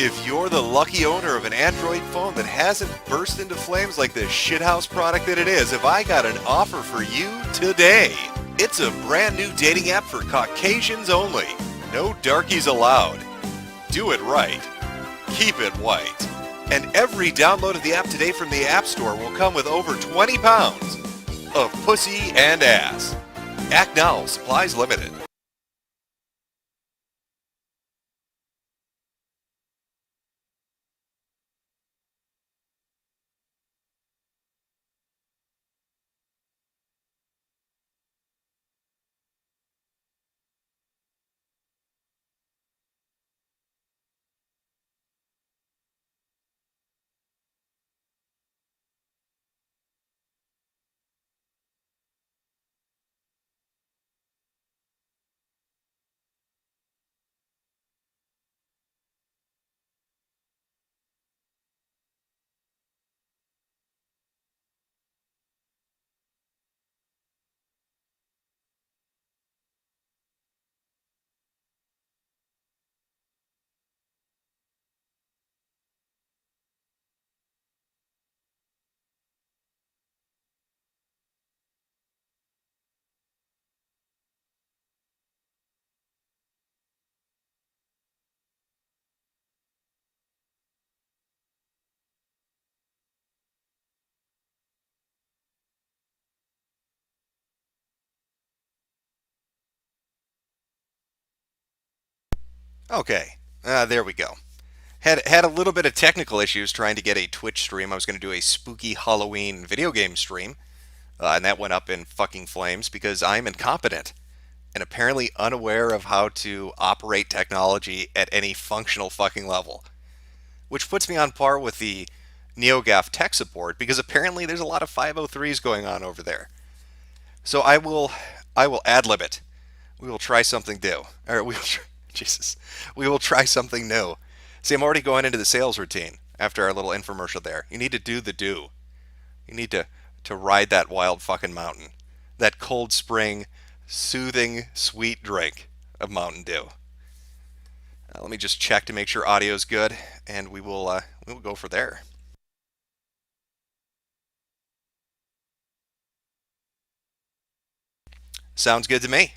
If you're the lucky owner of an Android phone that hasn't burst into flames like the shithouse product that it is, have I got an offer for you today. It's a brand new dating app for Caucasians only. No darkies allowed. Do it right. Keep it white. And every download of the app today from the App Store will come with over 20 pounds of pussy and ass. Act now, supplies limited. Okay, there we go. Had a little bit of technical issues trying to get a Twitch stream. I was going to do a spooky Halloween video game stream, and that went up in fucking flames because I'm incompetent and apparently unaware of how to operate technology at any functional fucking level. Which puts me on par with the NeoGaf tech support because apparently there's a lot of 503s going on over there. So I will ad lib it. We will try something new. Or we will Jesus. We will try something new. See, I'm already going into the sales routine after our little infomercial there. You need to do the do. You need to ride that wild fucking mountain. That cold spring, soothing, sweet drink of Mountain Dew. Let me just check to make sure audio's good, and we will go for there. Sounds good to me.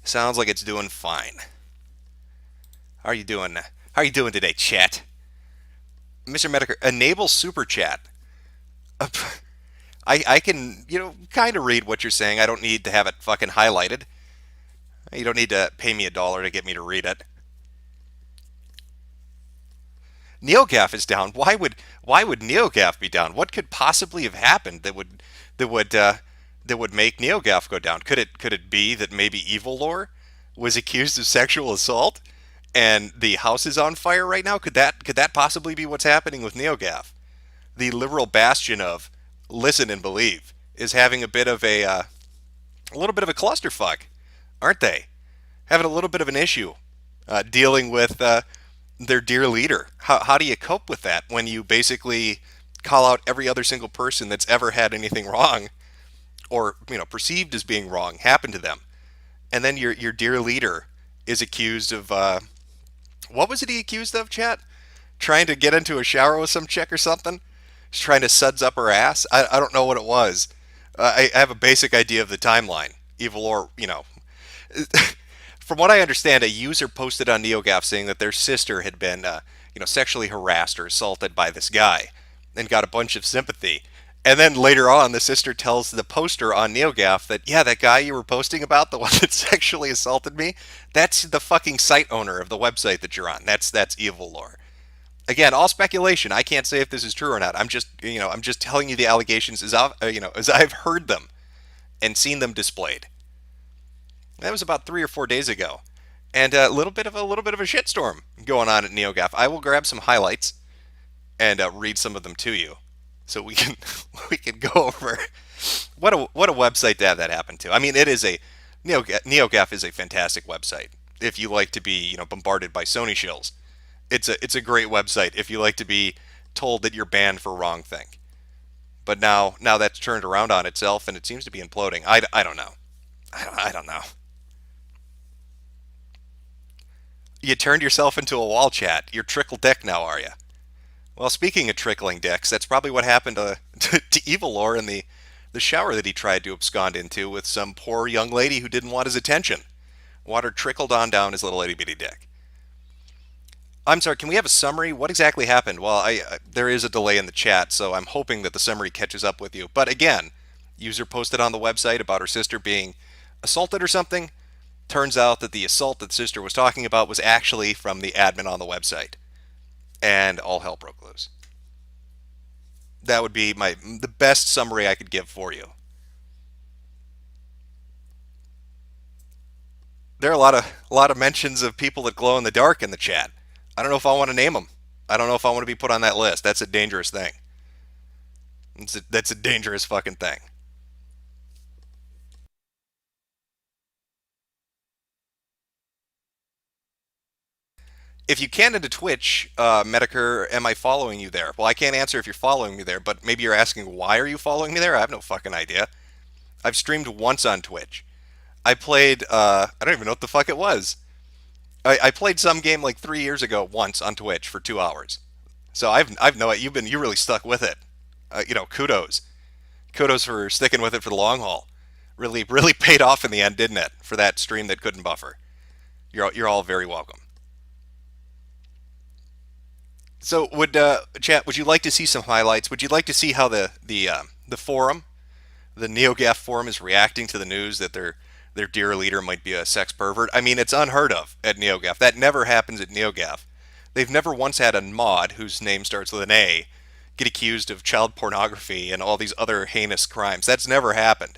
Sounds like it's doing fine. How are you doing? How are you doing today, chat? Mr. Metokur, enable super chat. I can, kind of read what you're saying. I don't need to have it fucking highlighted. You don't need to pay me $1 to get me to read it. NeoGaf is down. Why would NeoGaf be down? What could possibly have happened that would make NeoGaf go down? Could it be that maybe Evil Lore was accused of sexual assault and the house is on fire right now? Could that possibly be what's happening with NeoGaf? The liberal bastion of listen and believe is having a little bit of a clusterfuck, aren't they? Having a little bit of an issue dealing with their dear leader. How do you cope with that when you basically call out every other single person that's ever had anything wrong or perceived as being wrong happen to them, and then your dear leader is accused of what was it he accused of, chat? Trying to get into a shower with some chick or something? He's trying to suds up her ass? I don't know what it was. I have a basic idea of the timeline. Evil or, from what I understand, a user posted on NeoGaf saying that their sister had been, sexually harassed or assaulted by this guy and got a bunch of sympathy. And then later on, the sister tells the poster on NeoGaf that, yeah, that guy you were posting about, the one that sexually assaulted me, that's the fucking site owner of the website that you're on. That's Evil Lore. Again, all speculation. I can't say if this is true or not. I'm just telling you the allegations as I've heard them and seen them displayed. That was about 3 or 4 days ago, and a little bit of a shitstorm going on at NeoGaf. I will grab some highlights and read some of them to you, so we can we can go over what a website to have that happen to. I mean, it is a NeoGaf is a fantastic website if you like to be bombarded by Sony shills. It's a great website if you like to be told that you're banned for wrong thing. But now that's turned around on itself and it seems to be imploding. I don't know. I don't know. You turned yourself into a wall chat. You're trickle dick now, are you? Well, speaking of trickling dicks, that's probably what happened to Evil Lore in the shower that he tried to abscond into with some poor young lady who didn't want his attention. Water trickled on down his little itty bitty dick. I'm sorry, can we have a summary? What exactly happened? Well, there is a delay in the chat, so I'm hoping that the summary catches up with you. But again, user posted on the website about her sister being assaulted or something. Turns out that the assault that the sister was talking about was actually from the admin on the website. And all hell broke loose. That would be the best summary I could give for you. There are a lot of mentions of people that glow in the dark in the chat. I don't know if I want to name them. I don't know if I want to be put on that list. That's a dangerous thing. That's a dangerous fucking thing. If you can into Twitch, Metokur, am I following you there? Well, I can't answer if you're following me there, but maybe you're asking why are you following me there? I have no fucking idea. I've streamed once on Twitch. I played, I don't even know what the fuck it was. I played some game like 3 years ago once on Twitch for 2 hours. So I've no you really stuck with it. Kudos, kudos for sticking with it for the long haul. Really paid off in the end, didn't it? For that stream that couldn't buffer. You're all very welcome. So would chat? Would you like to see some highlights? Would you like to see how the forum, the NeoGaf forum, is reacting to the news that their dear leader might be a sex pervert? I mean, it's unheard of at NeoGaf. That never happens at NeoGaf. They've never once had a mod whose name starts with an A get accused of child pornography and all these other heinous crimes. That's never happened.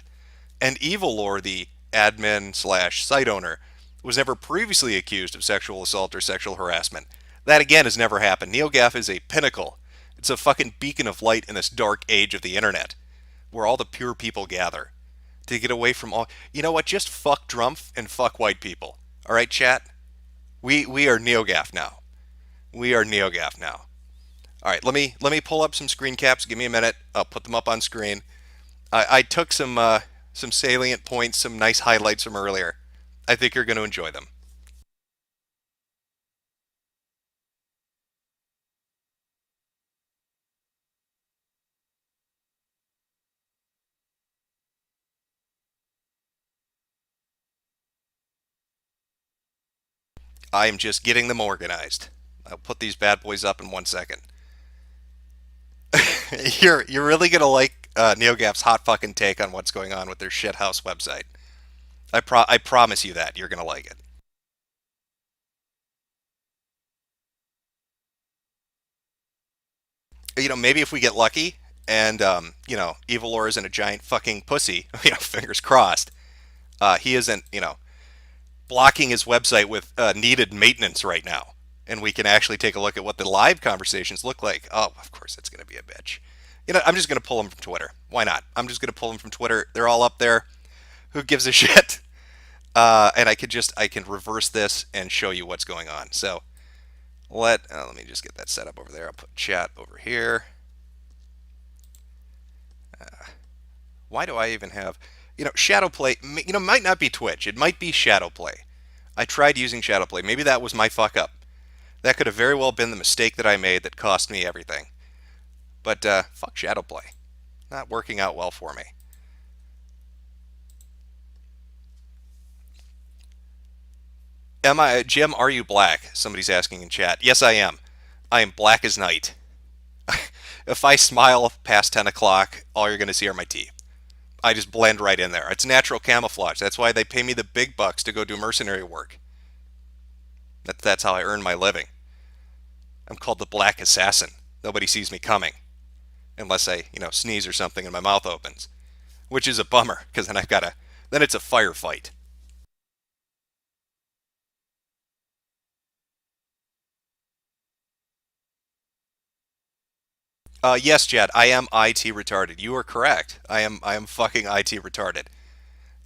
And Evil Lore, the admin slash site owner, was never previously accused of sexual assault or sexual harassment. That again has never happened. NeoGaf is a pinnacle. It's a fucking beacon of light in this dark age of the internet, where all the pure people gather to get away from all. You know what? Just fuck Drumpf and fuck white people. All right, chat. We are NeoGaf now. We are NeoGaf now. All right, let me pull up some screen caps. Give me a minute. I'll put them up on screen. I took some salient points, some nice highlights from earlier. I think you're going to enjoy them. I am just getting them organized. I'll put these bad boys up in 1 second. You're really gonna like NeoGaf's hot fucking take on what's going on with their shithouse website. I promise you that you're gonna like it. Maybe if we get lucky and Evil Lore isn't a giant fucking pussy. Fingers crossed. He isn't blocking his website with needed maintenance right now, and we can actually take a look at what the live conversations look like. Oh, of course it's gonna be a bitch. I'm just gonna pull them from Twitter. Why not? I'm just gonna pull them from Twitter. They're all up there. Who gives a shit? And I can reverse this and show you what's going on. So let me just get that set up over there. I'll put chat over here. Why do I even have Shadowplay? Might not be Twitch. It might be Shadowplay. I tried using Shadowplay. Maybe that was my fuck up. That could have very well been the mistake that I made that cost me everything. But fuck Shadowplay. Not working out well for me. Jim, are you black? Somebody's asking in chat. Yes, I am. I am black as night. If I smile past 10 o'clock, all you're going to see are my teeth. I just blend right in there. It's natural camouflage. That's why they pay me the big bucks to go do mercenary work. That's how I earn my living. I'm called the Black Assassin. Nobody sees me coming. Unless I, sneeze or something and my mouth opens. Which is a bummer, because then it's a firefight. Yes, Chad, I am IT retarded. You are correct. I am fucking IT retarded.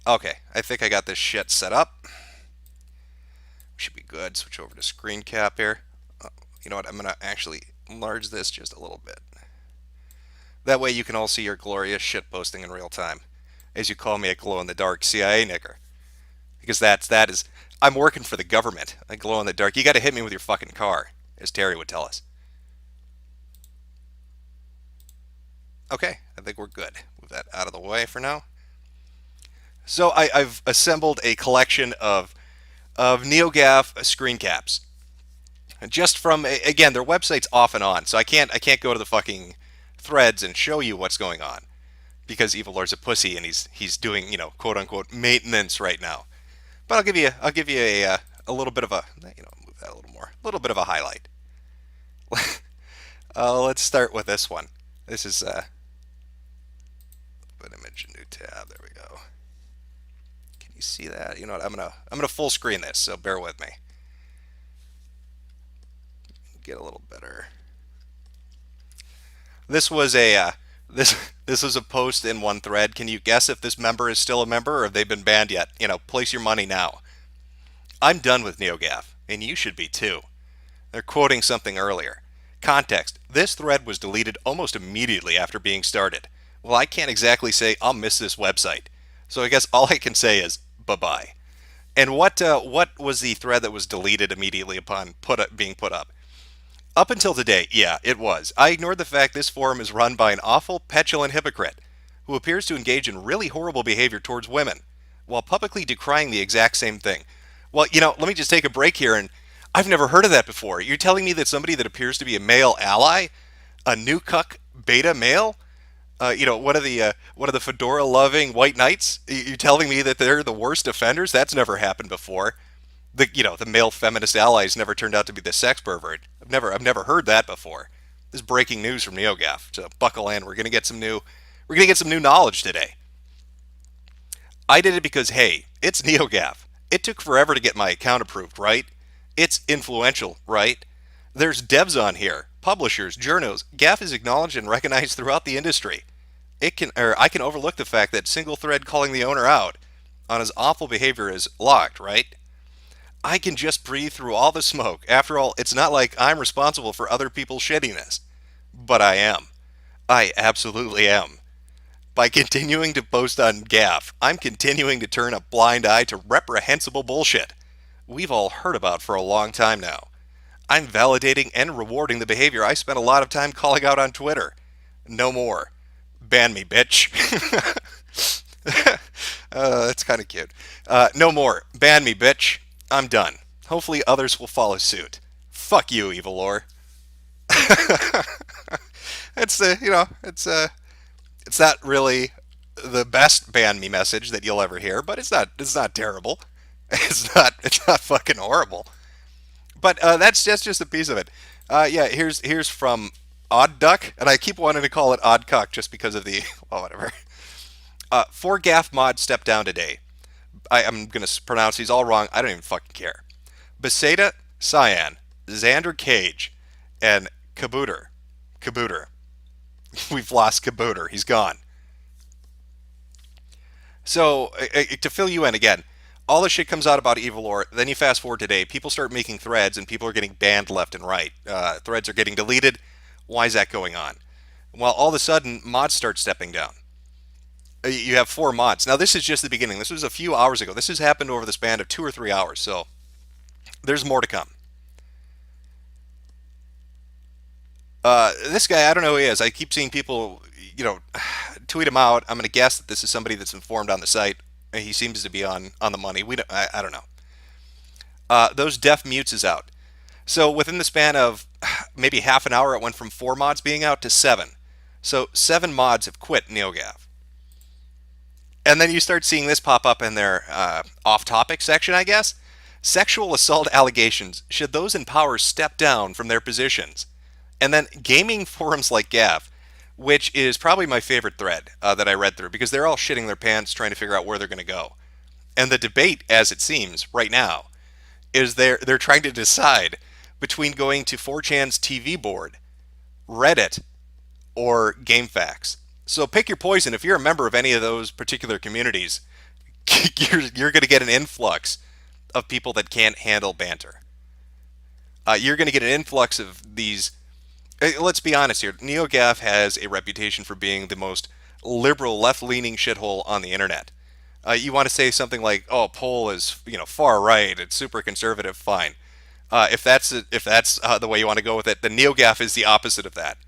Okay, I think I got this shit set up. Should be good. Switch over to screen cap here. You know what? I'm gonna actually enlarge this just a little bit. That way you can all see your glorious shit posting in real time, as you call me a glow in the dark CIA nicker. because that is I'm working for the government. I glow in the dark. You got to hit me with your fucking car, as Terry would tell us. Okay, I think we're good. Move that out of the way for now. So I've assembled a collection of NeoGaf screen caps, just from again their website's off and on, so I can't go to the fucking threads and show you what's going on because Evil Lord's a pussy and he's doing quote unquote maintenance right now. But I'll give you a little bit of a move that a little bit of a highlight. Let's start with this one. This is put image new tab. There we go. Can you see that? You know what? I'm gonna full screen this, so bear with me. Get a little better. This was a this was a post in one thread. Can you guess if this member is still a member or have they been banned yet? Place your money now. I'm done with NeoGaf, and you should be too. They're quoting something earlier. Context: this thread was deleted almost immediately after being started. Well, I can't exactly say I'll miss this website, so I guess all I can say is bye bye. And what was the thread that was deleted immediately upon being put up? Up until today, yeah, it was. I ignored the fact this forum is run by an awful, petulant hypocrite who appears to engage in really horrible behavior towards women while publicly decrying the exact same thing. Well, let me just take a break here, and I've never heard of that before. You're telling me that somebody that appears to be a male ally, a new cuck beta male, one of the fedora-loving white knights, you're telling me that they're the worst offenders? That's never happened before. The male feminist allies never turned out to be the sex pervert. I've never heard that before. This is breaking news from NeoGaf. So buckle in. We're gonna get some new knowledge today. I did it because hey, it's NeoGaf. It took forever to get my account approved, right? It's influential, right? There's devs on here, publishers, journos. GAF is acknowledged and recognized throughout the industry. I can overlook the fact that single thread calling the owner out on his awful behavior is locked, right? I can just breathe through all the smoke. After all, it's not like I'm responsible for other people's shittiness. But I am. I absolutely am. By continuing to post on GAF, I'm continuing to turn a blind eye to reprehensible bullshit we've all heard about for a long time now. I'm validating and rewarding the behavior I spent a lot of time calling out on Twitter. No more. Ban me, bitch. That's kind of cute. No more. Ban me, bitch. I'm done. Hopefully others will follow suit. Fuck you, Evil Lore. It's not really the best ban me message that you'll ever hear, but it's not terrible. It's not fucking horrible. But that's just a piece of it. Yeah, here's from Odd Duck, and I keep wanting to call it Odd Cock just because of the well, whatever. 4 GAF mods stepped down today. I'm gonna pronounce these all wrong. I don't even fucking care. Beseda, Cyan, Xander Cage, and Kabooter. Kabooter. We've lost Kabooter. He's gone. So, to fill you in again, all this shit comes out about Evil Lore, then you fast forward today, people start making threads, and people are getting banned left and right. Threads are getting deleted. Why is that going on? Well, all of a sudden, mods start stepping down. You have 4 mods. Now, this is just the beginning. This was a few hours ago. This has happened over the span of 2 or 3 hours, so there's more to come. This guy, I don't know who he is. I keep seeing people, tweet him out. I'm going to guess that this is somebody that's informed on the site. He seems to be on the money. I don't know. Those deaf mutes is out. So within the span of maybe half an hour, it went from 4 mods being out to 7. So 7 mods have quit NeoGaf. And then you start seeing this pop up in their off-topic section, I guess. Sexual assault allegations. Should those in power step down from their positions? And then gaming forums like GAF, which is probably my favorite thread that I read through, because they're all shitting their pants trying to figure out where they're going to go. And the debate, as it seems, right now, is they're trying to decide between going to 4chan's TV board, Reddit, or GameFAQs. So pick your poison. If you're a member of any of those particular communities, you're going to get an influx of people that can't handle banter. You're going to get an influx of these. Let's be honest here. NeoGaf has a reputation for being the most liberal, left-leaning shithole on the internet. You want to say something like, "Oh, poll is far right, it's super conservative." Fine. If that's the way you want to go with it, the NeoGaf is the opposite of that.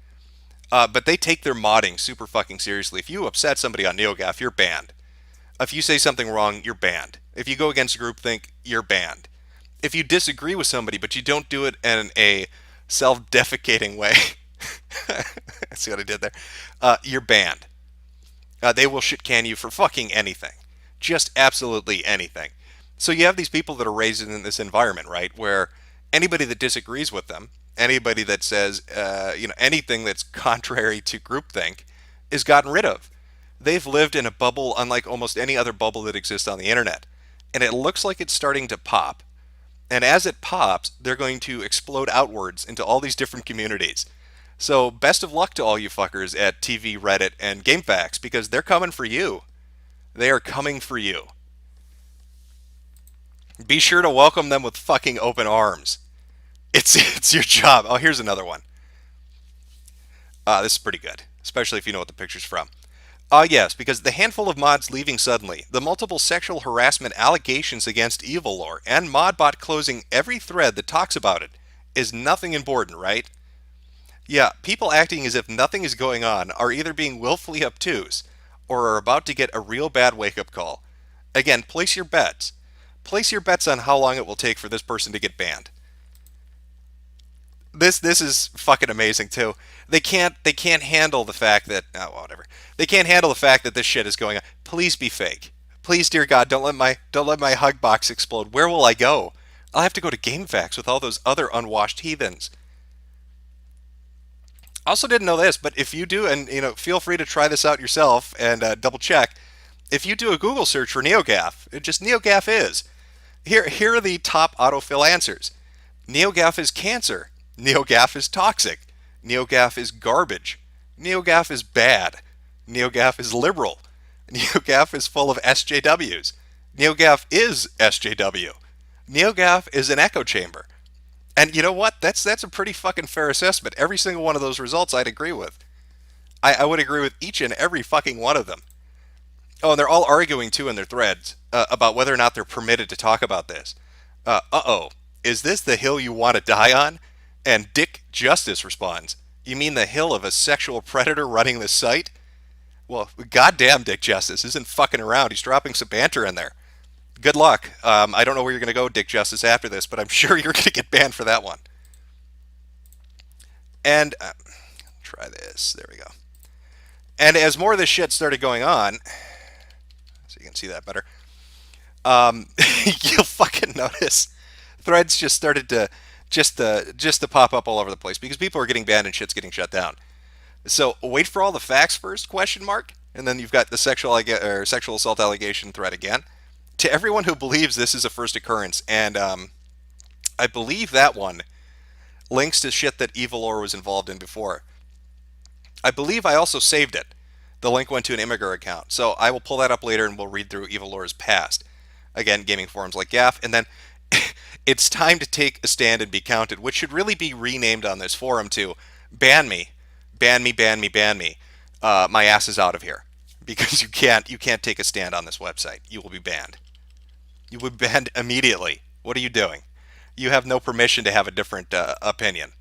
But they take their modding super fucking seriously. If you upset somebody on NeoGaf, you're banned. If you say something wrong, you're banned. If you go against groupthink, you're banned. If you disagree with somebody, but you don't do it in a self-defecating way, see what I did there? You're banned. They will shit can you for fucking anything, just absolutely anything. So you have these people that are raised in this environment, right, where anybody that disagrees with them, anybody that says, anything that's contrary to groupthink, is gotten rid of. They've lived in a bubble unlike almost any other bubble that exists on the internet, and it looks like it's starting to pop. And as it pops, they're going to explode outwards into all these different communities. So best of luck to all you fuckers at TV, Reddit, and GameFAQs, because they're coming for you. They are coming for you. Be sure to welcome them with fucking open arms. It's your job. Oh, here's another one. This is pretty good, especially if you know what the picture's from. Yes, because the handful of mods leaving suddenly, the multiple sexual harassment allegations against Evilore, and Modbot closing every thread that talks about it is nothing important, right? Yeah, people acting as if nothing is going on are either being willfully obtuse or are about to get a real bad wake-up call. Again, place your bets. Place your bets on how long it will take for this person to get banned. This is fucking amazing too. They can't handle the fact that whatever. They can't handle the fact that this shit is going on. Please be fake. Please, dear God, don't let my hugbox explode. Where will I go? I'll have to go to GameFAQs with all those other unwashed heathens. I also didn't know this, but if you do, and feel free to try this out yourself and double check. If you do a Google search for NeoGaf, it just NeoGaf is. Here are the top autofill answers. NeoGaf is cancer. NeoGaf is toxic. NeoGaf is garbage. NeoGaf is bad. NeoGaf is liberal. NeoGaf is full of SJWs. NeoGaf is SJW. NeoGaf is an echo chamber. And you know what? That's a pretty fucking fair assessment. Every single one of those results I'd agree with. I would agree with each and every fucking one of them. Oh, and they're all arguing too in their threads about whether or not they're permitted to talk about this. Uh-oh. Is this the hill you want to die on? And Dick Justice responds, "You mean the hill of a sexual predator running this site?" Well, goddamn Dick Justice isn't fucking around. He's dropping some banter in there. Good luck. I don't know where you're going to go, Dick Justice, after this, but I'm sure you're going to get banned for that one. And try this. There we go. And as more of this shit started going on, so you can see that better, you'll fucking notice threads just started to just to pop up all over the place because people are getting banned and shit's getting shut down. So wait for all the facts first? Question mark. And then you've got the sexual assault allegation thread again. To everyone who believes this is a first occurrence, and I believe that one links to shit that Evilore was involved in before. I believe I also saved it. The link went to an Imgur account, so I will pull that up later and we'll read through Evilore's past. Again, gaming forums like GAF, and then it's time to take a stand and be counted, which should really be renamed on this forum to ban me, ban me, ban me, ban me. My ass is out of here because you can't take a stand on this website. You will be banned. You will be banned immediately. What are you doing? You have no permission to have a different opinion.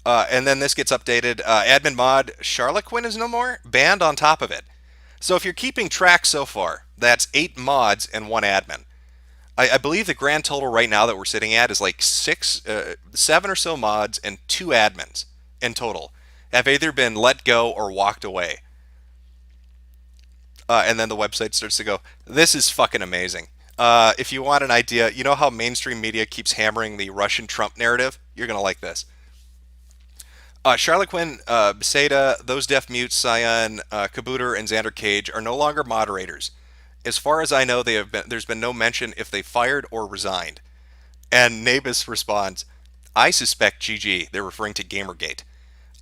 And then this gets updated. Admin mod Charloquin is no more. Banned on top of it. So if you're keeping track so far, that's 8 mods and 1 admin. I believe the grand total right now that we're sitting at is like 7 or so mods and 2 admins in total have either been let go or walked away. And then the website starts to go, this is fucking amazing. If you want an idea, you know how mainstream media keeps hammering the Russian Trump narrative? You're going to like this. Charloquin, Beseda, Those Deaf Mutes, Cyan, Kabooter, and Xander Cage are no longer moderators. As far as I know, there's been no mention if they fired or resigned. And Nabis responds, I suspect GG, they're referring to Gamergate.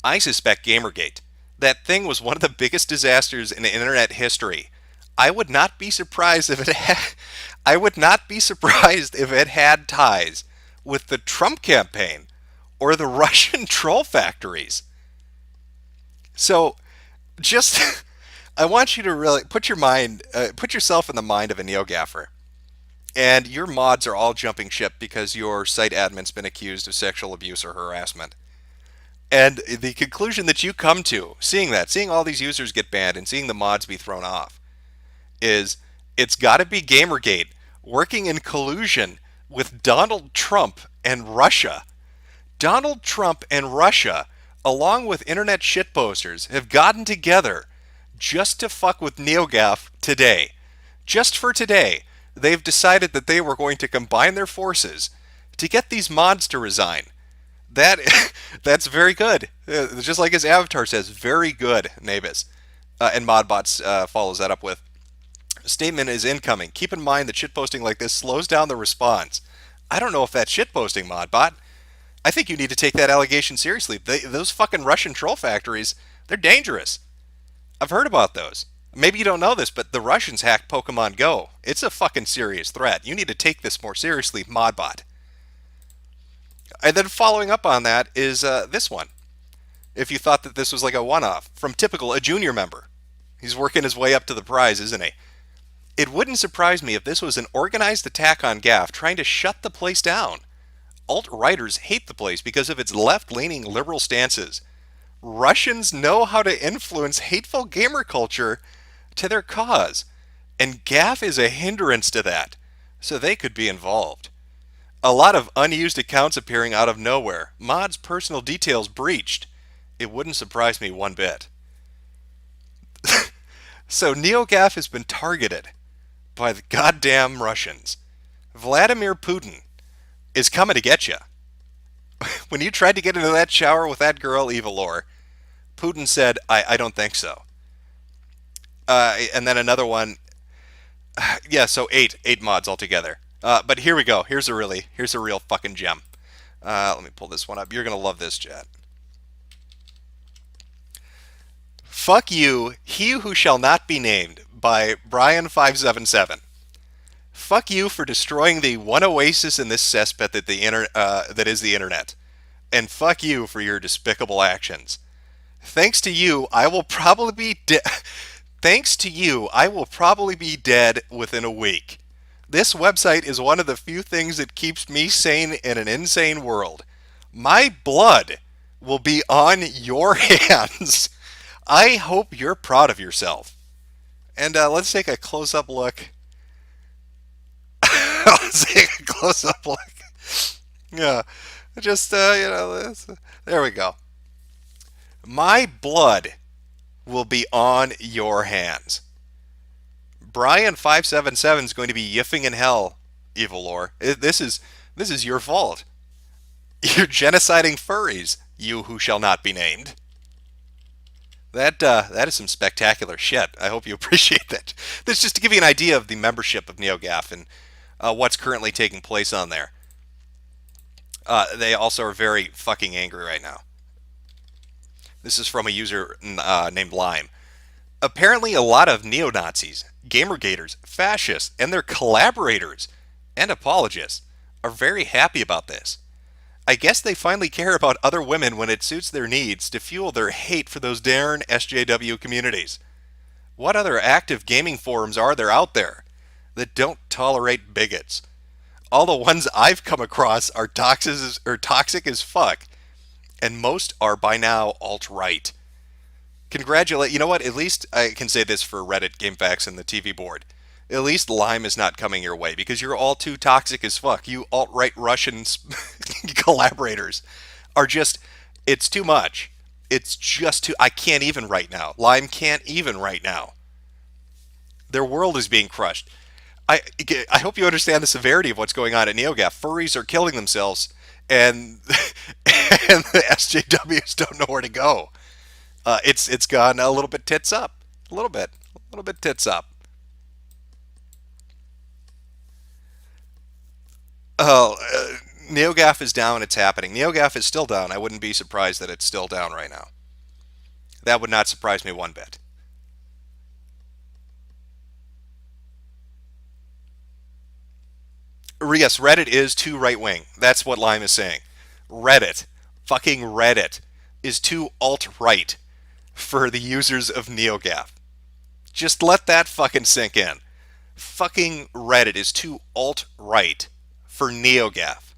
I suspect Gamergate. That thing was one of the biggest disasters in internet history. I would not be surprised if it had ties with the Trump campaign or the Russian troll factories. So, just I want you to really put yourself in the mind of a NeoGaffer. And your mods are all jumping ship because your site admin's been accused of sexual abuse or harassment. And the conclusion that you come to, seeing all these users get banned and seeing the mods be thrown off, is it's got to be Gamergate working in collusion with Donald Trump and Russia. Donald Trump and Russia, along with internet shitposters, have gotten together just to fuck with NeoGaf today. Just for today, they've decided that they were going to combine their forces to get these mods to resign. That that's very good. Just like his avatar says, very good, Nabis. And Modbots follows that up with, statement is incoming. Keep in mind that shitposting like this slows down the response. I don't know if that's shitposting, Modbot. I think you need to take that allegation seriously. Those fucking Russian troll factories, they're dangerous. I've heard about those. Maybe you don't know this, but the Russians hacked Pokemon Go. It's a fucking serious threat. You need to take this more seriously, Modbot. And then following up on that is this one. If you thought that this was like a one-off, from Typical, a junior member. He's working his way up to the prize, isn't he? It wouldn't surprise me if this was an organized attack on GAF trying to shut the place down. Alt-righters hate the place because of its left-leaning liberal stances. Russians know how to influence hateful gamer culture to their cause, and GAF is a hindrance to that, so they could be involved. A lot of unused accounts appearing out of nowhere, mods' personal details breached. It wouldn't surprise me one bit. So NeoGaf has been targeted by the goddamn Russians. Vladimir Putin is coming to get you. When you tried to get into that shower with that girl, Evilore, Putin said, I don't think so. And then another one, yeah, so eight mods altogether. But here we go. Here's a real fucking gem. Let me pull this one up. You're going to love this, chat. Fuck you, he who shall not be named, by Brian577. Fuck you for destroying the one oasis in this cesspit that is the internet. And fuck you for your despicable actions. Thanks to you, I will probably be Thanks to you, I will probably be dead within a week. This website is one of the few things that keeps me sane in an insane world. My blood will be on your hands. I hope you're proud of yourself. And let's take a close-up look. Let's take a close-up look. Yeah, just, there we go. My blood will be on your hands. Brian577 is going to be yiffing in hell, Evilore. This is your fault. You're genociding furries, you who shall not be named. That is some spectacular shit. I hope you appreciate that. That's just to give you an idea of the membership of NeoGaf and what's currently taking place on there. They also are very fucking angry right now. This is from a user named Lime. Apparently a lot of neo-Nazis, gamergaters, fascists, and their collaborators and apologists are very happy about this. I guess they finally care about other women when it suits their needs to fuel their hate for those darn SJW communities. What other active gaming forums are there out there that don't tolerate bigots? All the ones I've come across are toxic as fuck, and most are by now alt-right. You know what, at least I can say this for Reddit, GameFAQs, and the TV board. At least Lime is not coming your way, because you're all too toxic as fuck. You alt-right Russian collaborators are just, it's too much. It's just too, I can't even right now. Lime can't even right now. Their world is being crushed. I hope you understand the severity of what's going on at NeoGaf. Furries are killing themselves, and the SJWs don't know where to go. It's gone a little bit tits up. A little bit tits up. Oh, NeoGaf is down. It's happening. NeoGaf is still down. I wouldn't be surprised that it's still down right now. That would not surprise me one bit. Yes, Reddit is too right-wing. That's what Lime is saying. Fucking Reddit, is too alt-right for the users of NeoGaf. Just let that fucking sink in. Fucking Reddit is too alt-right for NeoGaf.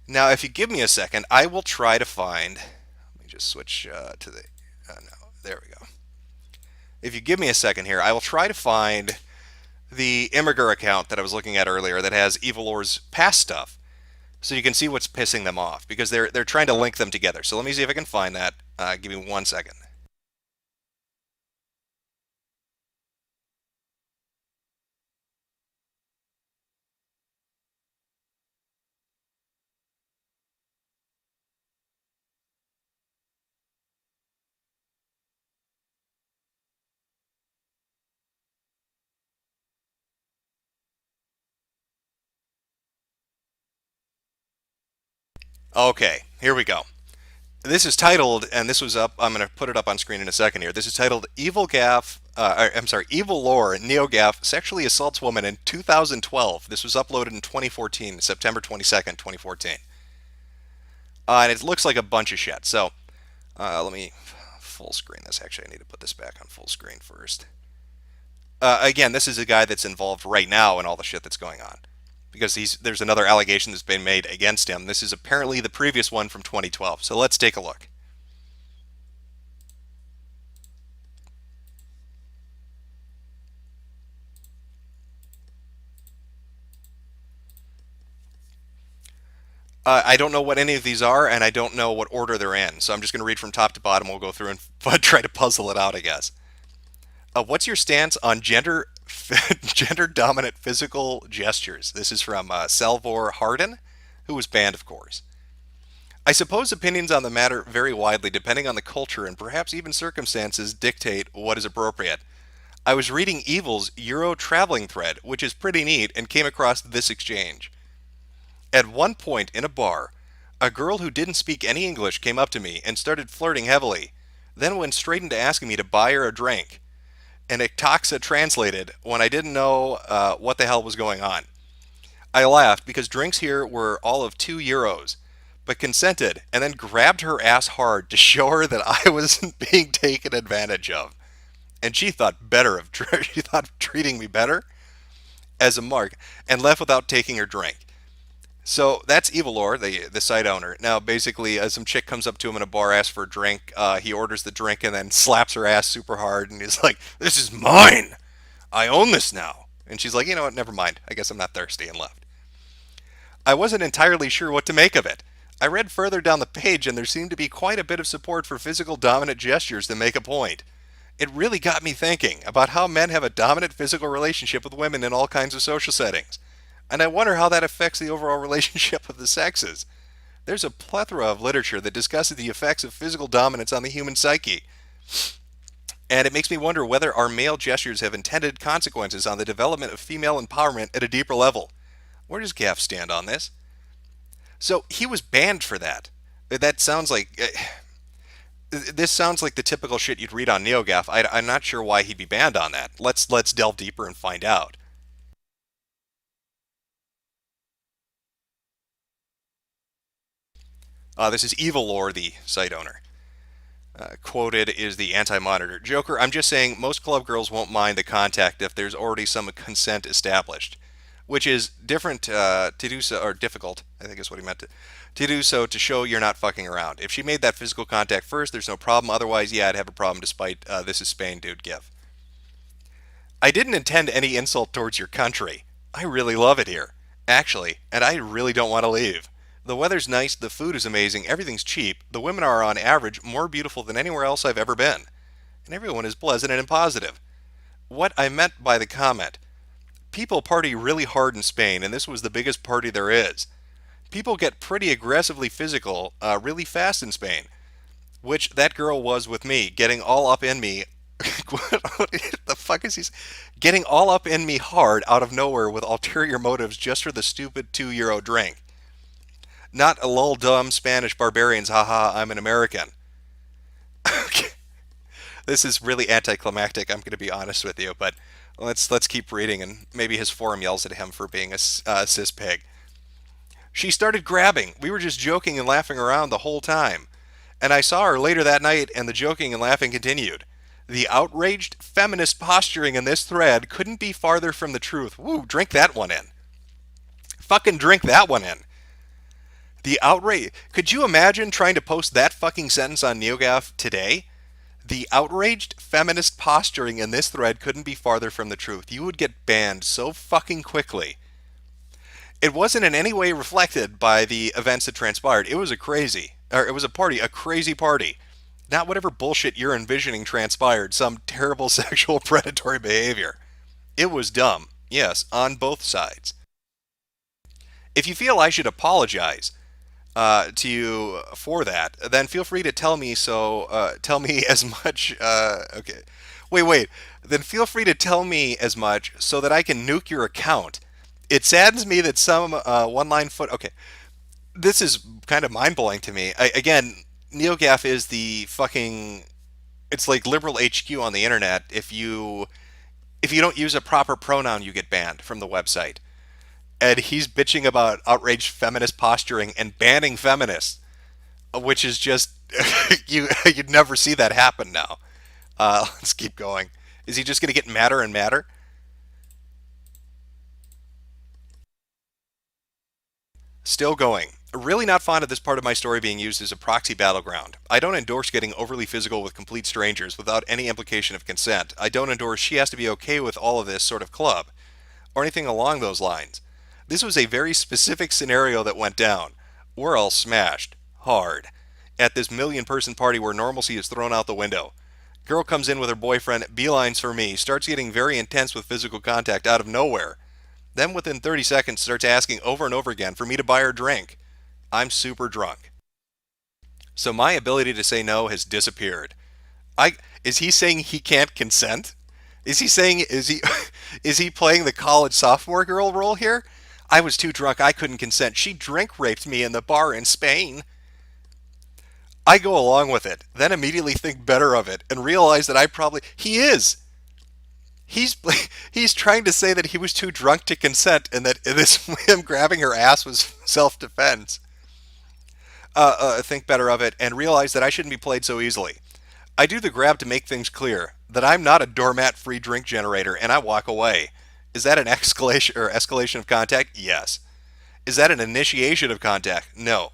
Now, if you give me a second, I will try to find. Let me just switch to the. No, there we go. If you give me a second here, I will try to find the Immigrant account that I was looking at earlier that has Evil Lore's past stuff, so you can see what's pissing them off because they're trying to link them together. So let me see if I can find that. Give me 1 second. Okay, here we go. This is titled, and this was up. I'm going to put it up on screen in a second here. This is titled "Evil Gaff." I'm sorry, Evil Lore NeoGaf sexually assaults woman in 2012. This was uploaded in 2014, September 22nd, 2014, and it looks like a bunch of shit. So let me full screen this. Actually, I need to put this back on full screen first. Again, this is a guy that's involved right now in all the shit that's going on because there's another allegation that's been made against him. This is apparently the previous one from 2012. So let's take a look. I don't know what any of these are, and I don't know what order they're in. So I'm just going to read from top to bottom. We'll go through and try to puzzle it out, I guess. What's your stance on gender dominant physical gestures? This is from Salvor Hardin, who was banned, of course. I suppose opinions on the matter vary widely depending on the culture and perhaps even circumstances dictate what is appropriate. I was reading Evil's Euro traveling thread, which is pretty neat, and came across this exchange. At one point in a bar, a girl who didn't speak any English came up to me and started flirting heavily, then went straight into asking me to buy her a drink. And Ictoxa translated when I didn't know what the hell was going on. I laughed because drinks here were all of €2, but consented and then grabbed her ass hard to show her that I wasn't being taken advantage of. And she thought better of she thought treating me better as a mark and left without taking her drink. So that's Evil Lore, the site owner. Now, basically, some chick comes up to him in a bar, asks for a drink. He orders the drink and then slaps her ass super hard, and he's like, "This is mine. I own this now." And she's like, "You know what? Never mind. I guess I'm not thirsty," and left. I wasn't entirely sure what to make of it. I read further down the page, and there seemed to be quite a bit of support for physical dominant gestures to make a point. It really got me thinking about how men have a dominant physical relationship with women in all kinds of social settings. And I wonder how that affects the overall relationship of the sexes. There's a plethora of literature that discusses the effects of physical dominance on the human psyche. And it makes me wonder whether our male gestures have intended consequences on the development of female empowerment at a deeper level. Where does Gaff stand on this? So he was banned for that. That sounds like. This sounds like the typical shit you'd read on NeoGaf. I'm not sure why he'd be banned on that. Let's delve deeper and find out. This is Evil Lore, the site owner. Quoted is the anti-monitor. Joker, I'm just saying most club girls won't mind the contact if there's already some consent established, which is different to do so, or difficult, I think is what he meant to do so to show you're not fucking around. If she made that physical contact first, there's no problem. Otherwise, yeah, I'd have a problem despite this is Spain, dude, give. I didn't intend any insult towards your country. I really love it here. Actually, and I really don't want to leave. The weather's nice, the food is amazing, everything's cheap, the women are on average more beautiful than anywhere else I've ever been. And everyone is pleasant and positive. What I meant by the comment, people party really hard in Spain, and this was the biggest party there is. People get pretty aggressively physical really fast in Spain, which that girl was with me, getting all up in me. What the fuck is he? Getting all up in me hard out of nowhere with ulterior motives just for the stupid €2 drink. Not a lol dumb Spanish barbarians, haha, I'm an American. Okay. This is really anticlimactic, I'm going to be honest with you, but let's keep reading and maybe his forum yells at him for being a cis pig. She started grabbing. We were just joking and laughing around the whole time. And I saw her later that night, and the joking and laughing continued. The outraged feminist posturing in this thread couldn't be farther from the truth. Woo, drink that one in. Fucking drink that one in. The outrage. Could you imagine trying to post that fucking sentence on NeoGaf today? The outraged feminist posturing in this thread couldn't be farther from the truth. You would get banned so fucking quickly. It wasn't in any way reflected by the events that transpired. It was a crazy party. Not whatever bullshit you're envisioning transpired, some terrible sexual predatory behavior. It was dumb. Yes, on both sides. If you feel I should apologize to you for that, then feel free to tell me so. Tell me as much. Okay. Wait. Then feel free to tell me as much so that I can nuke your account. It saddens me that some one-line foot. Okay, this is kind of mind-blowing to me. Again, NeoGaf is the fucking. It's like liberal HQ on the internet. If you don't use a proper pronoun, you get banned from the website. And he's bitching about outraged feminist posturing and banning feminists, which is just you'd never see that happen now. Let's keep going. Is he just going to get madder and madder? Still going. Really not fond of this part of my story being used as a proxy battleground. I don't endorse getting overly physical with complete strangers without any implication of consent. I don't endorse she has to be okay with all of this sort of club, or anything along those lines. This was a very specific scenario that went down. We're all smashed. Hard. At this million-person party where normalcy is thrown out the window. Girl comes in with her boyfriend, beelines for me, starts getting very intense with physical contact out of nowhere. Then within 30 seconds starts asking over and over again for me to buy her drink. I'm super drunk. So my ability to say no has disappeared. Is he saying he can't consent? Is he is he playing the college sophomore girl role here? I was too drunk, I couldn't consent. She drink raped me in the bar in Spain. I go along with it, then immediately think better of it and realize that he is. He's he's trying to say that he was too drunk to consent and that this him grabbing her ass was self-defense. Think better of it and realize that I shouldn't be played so easily. I do the grab to make things clear that I'm not a doormat free drink generator and I walk away. Is that an escalation of contact? Yes. Is that an initiation of contact? No.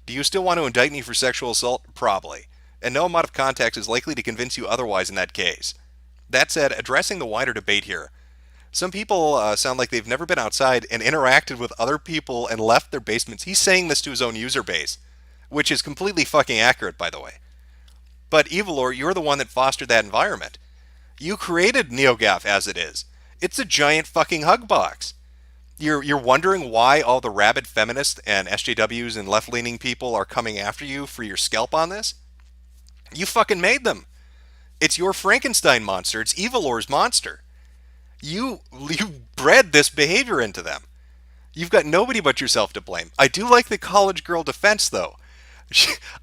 Do you still want to indict me for sexual assault? Probably. And no amount of contact is likely to convince you otherwise in that case. That said, addressing the wider debate here. Some people sound like they've never been outside and interacted with other people and left their basements. He's saying this to his own user base, which is completely fucking accurate, by the way. But Evilor, you're the one that fostered that environment. You created NeoGaf as it is. It's a giant fucking hugbox. You're wondering why all the rabid feminists and SJWs and left-leaning people are coming after you for your scalp on this? You fucking made them. It's your Frankenstein monster. It's Evilor's monster. You bred this behavior into them. You've got nobody but yourself to blame. I do like the college girl defense, though.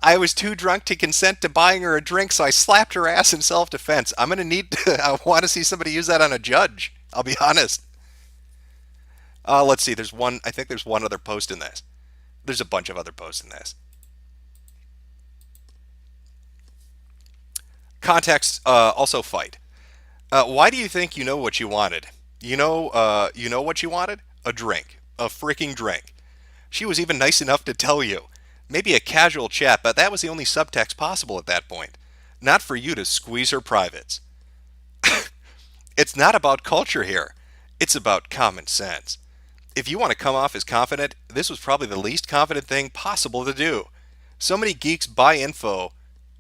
I was too drunk to consent to buying her a drink, so I slapped her ass in self-defense. I want to see somebody use that on a judge. I'll be honest. Let's see. I think there's one other post in this. There's a bunch of other posts in this. Context, also fight. Why do you think you know what you wanted? You know what you wanted? A drink. A freaking drink. She was even nice enough to tell you. Maybe a casual chat, but that was the only subtext possible at that point. Not for you to squeeze her privates. It's not about culture here. It's about common sense. If you want to come off as confident, this was probably the least confident thing possible to do. So many geeks buy into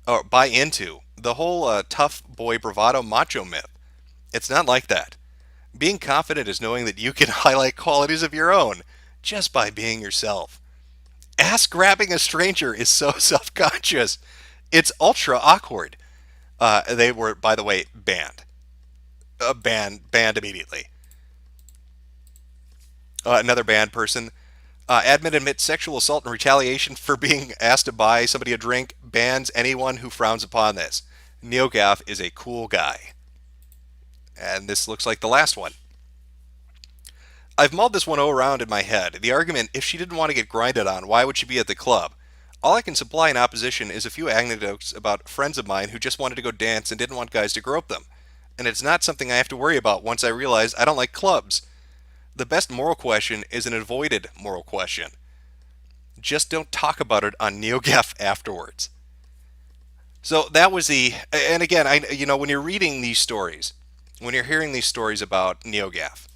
the whole tough boy bravado macho myth. It's not like that. Being confident is knowing that you can highlight qualities of your own just by being yourself. Ass grabbing a stranger is so self-conscious. It's ultra awkward. They were, by the way, banned. Banned immediately. Another banned person. Admin admits sexual assault and retaliation for being asked to buy somebody a drink. Bans anyone who frowns upon this. NeoGaf is a cool guy. And this looks like the last one. I've mulled this one around in my head. The argument, if she didn't want to get grinded on, why would she be at the club? All I can supply in opposition is a few anecdotes about friends of mine who just wanted to go dance and didn't want guys to grope them. And it's not something I have to worry about once I realize I don't like clubs. The best moral question is an avoided moral question. Just don't talk about it on NeoGaf afterwards. So that was the, and again, when you're reading these stories, when you're hearing these stories about NeoGaf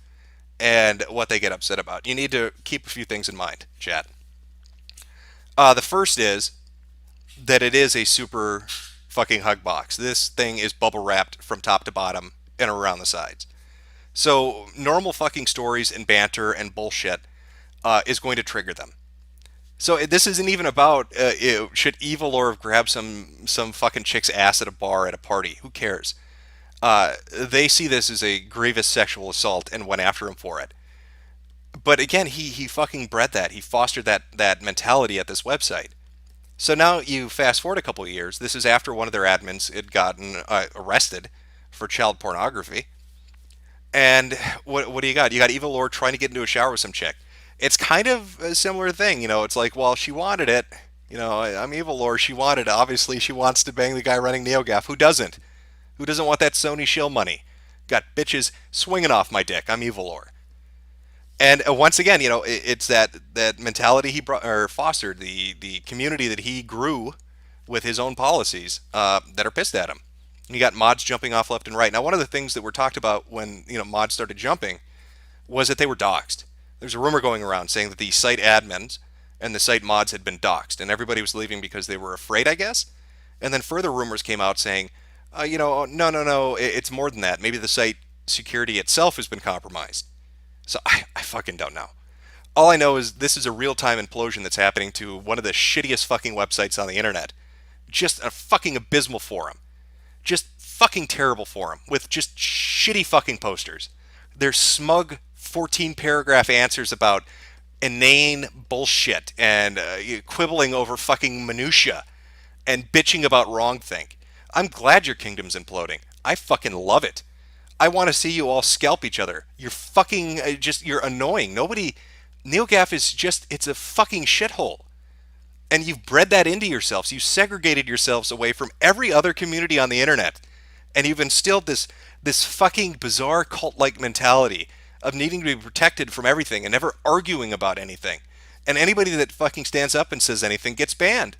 and what they get upset about, you need to keep a few things in mind, Chad. The first is that it is a super fucking hug box. This thing is bubble wrapped from top to bottom and around the sides. So normal fucking stories and banter and bullshit is going to trigger them. So this isn't even about should Evil Lore have grabbed some fucking chick's ass at a bar at a party. Who cares? They see this as a grievous sexual assault and went after him for it. But again, he fucking bred that. He fostered that mentality at this website. So now you fast forward a couple of years. This is after one of their admins had gotten arrested for child pornography. And what do you got? You got Evil Lord trying to get into a shower with some chick. It's kind of a similar thing, It's like, well, she wanted it. I'm Evil Lord. She wanted it. Obviously, she wants to bang the guy running NeoGaf. Who doesn't? Who doesn't want that Sony shill money? Got bitches swinging off my dick. I'm Evil Lord. And once again, it's that mentality he brought or fostered, the community that he grew with his own policies that are pissed at him. And you got mods jumping off left and right. Now, one of the things that were talked about when mods started jumping was that they were doxxed. There's a rumor going around saying that the site admins and the site mods had been doxxed, and everybody was leaving because they were afraid, I guess. And then further rumors came out saying, no, it's more than that. Maybe the site security itself has been compromised. So I fucking don't know. All I know is this is a real-time implosion that's happening to one of the shittiest fucking websites on the internet. Just a fucking abysmal forum. Just fucking terrible forum with just shitty fucking posters. They're smug 14-paragraph answers about inane bullshit and quibbling over fucking minutia and bitching about wrongthink. I'm glad your kingdom's imploding. I fucking love it. I want to see you all scalp each other. You're fucking you're annoying. NeoGaf is it's a fucking shithole. And you've bred that into yourselves. You segregated yourselves away from every other community on the internet. And you've instilled this fucking bizarre cult-like mentality of needing to be protected from everything and never arguing about anything. And anybody that fucking stands up and says anything gets banned.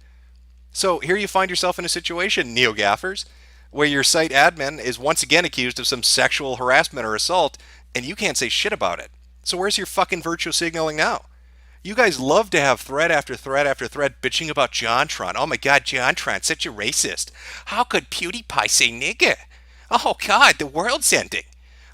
So here you find yourself in a situation, NeoGaffers, where your site admin is once again accused of some sexual harassment or assault, and you can't say shit about it. So where's your fucking virtue signaling now? You guys love to have thread after thread after thread bitching about JonTron. Oh my god, JonTron, such a racist. How could PewDiePie say nigga? Oh god, the world's ending.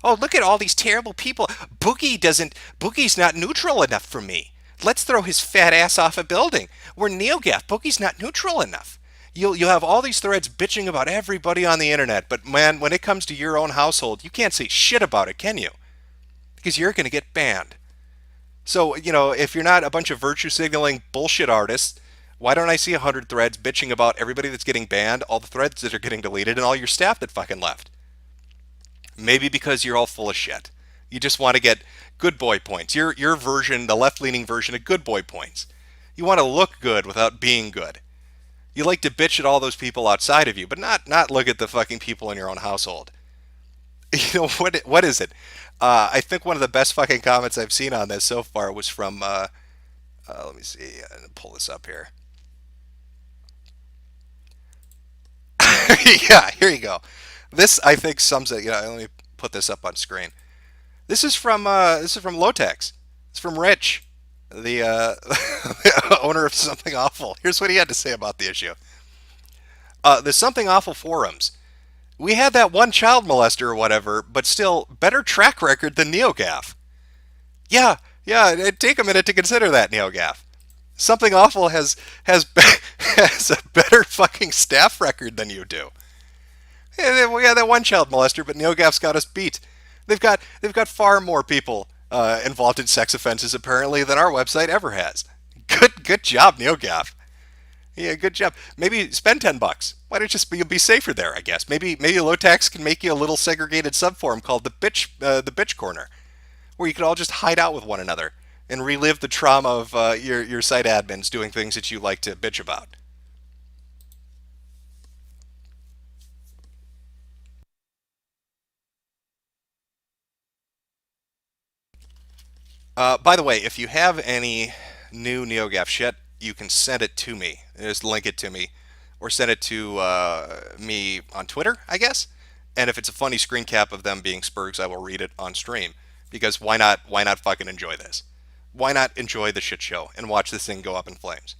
Oh, look at all these terrible people. Boogie's not neutral enough for me. Let's throw his fat ass off a building. We're NeoGaf. Boogie's not neutral enough. You'll have all these threads bitching about everybody on the internet, but man, when it comes to your own household, you can't say shit about it, can you? Because you're going to get banned. So, if you're not a bunch of virtue signaling bullshit artists, why don't I see 100 threads bitching about everybody that's getting banned, all the threads that are getting deleted, and all your staff that fucking left? Maybe because you're all full of shit. You just want to get good boy points. Your version, the left-leaning version of good boy points. You want to look good without being good. You like to bitch at all those people outside of you, but not look at the fucking people in your own household. What is it? I think one of the best fucking comments I've seen on this so far was from, let me see, pull this up here. Yeah, here you go. This, I think, sums it. Let me put this up on screen. This is from Lotex. It's from Rich, the owner of Something Awful. Here's what he had to say about the issue. The Something Awful forums. We had that one child molester or whatever, but still better track record than NeoGaf. Yeah, it'd take a minute to consider that, NeoGaf. Something Awful has a better fucking staff record than you do. Yeah, we had that one child molester, but NeoGaf's got us beat. They've got far more people involved in sex offenses apparently than our website ever has. Good job, NeoGaf. Yeah, good job. Maybe spend $10. Why don't you'll be safer there? I guess maybe Lotex can make you a little segregated subforum called the bitch corner, where you could all just hide out with one another and relive the trauma of your site admins doing things that you like to bitch about. By the way, if you have any new NeoGaf shit, you can send it to me. Just link it to me, or send it to me on Twitter, I guess. And if it's a funny screen cap of them being Spurgs, I will read it on stream. Because why not? Why not fucking enjoy this? Why not enjoy the shit show and watch this thing go up in flames?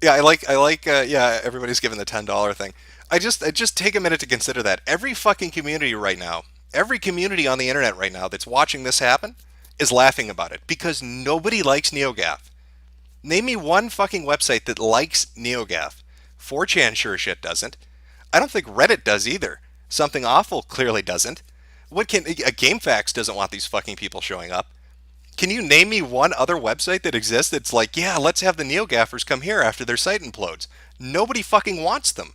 Yeah, yeah, everybody's giving the $10 thing. I just take a minute to consider that every fucking community right now, every community on the internet right now that's watching this happen is laughing about it because nobody likes NeoGaf. Name me one fucking website that likes NeoGaf. 4chan sure shit doesn't. I don't think Reddit does either. Something Awful clearly doesn't. What can a GameFAQs doesn't want these fucking people showing up. Can you name me one other website that exists that's like, yeah, let's have the NeoGaffers come here after their site implodes? Nobody fucking wants them.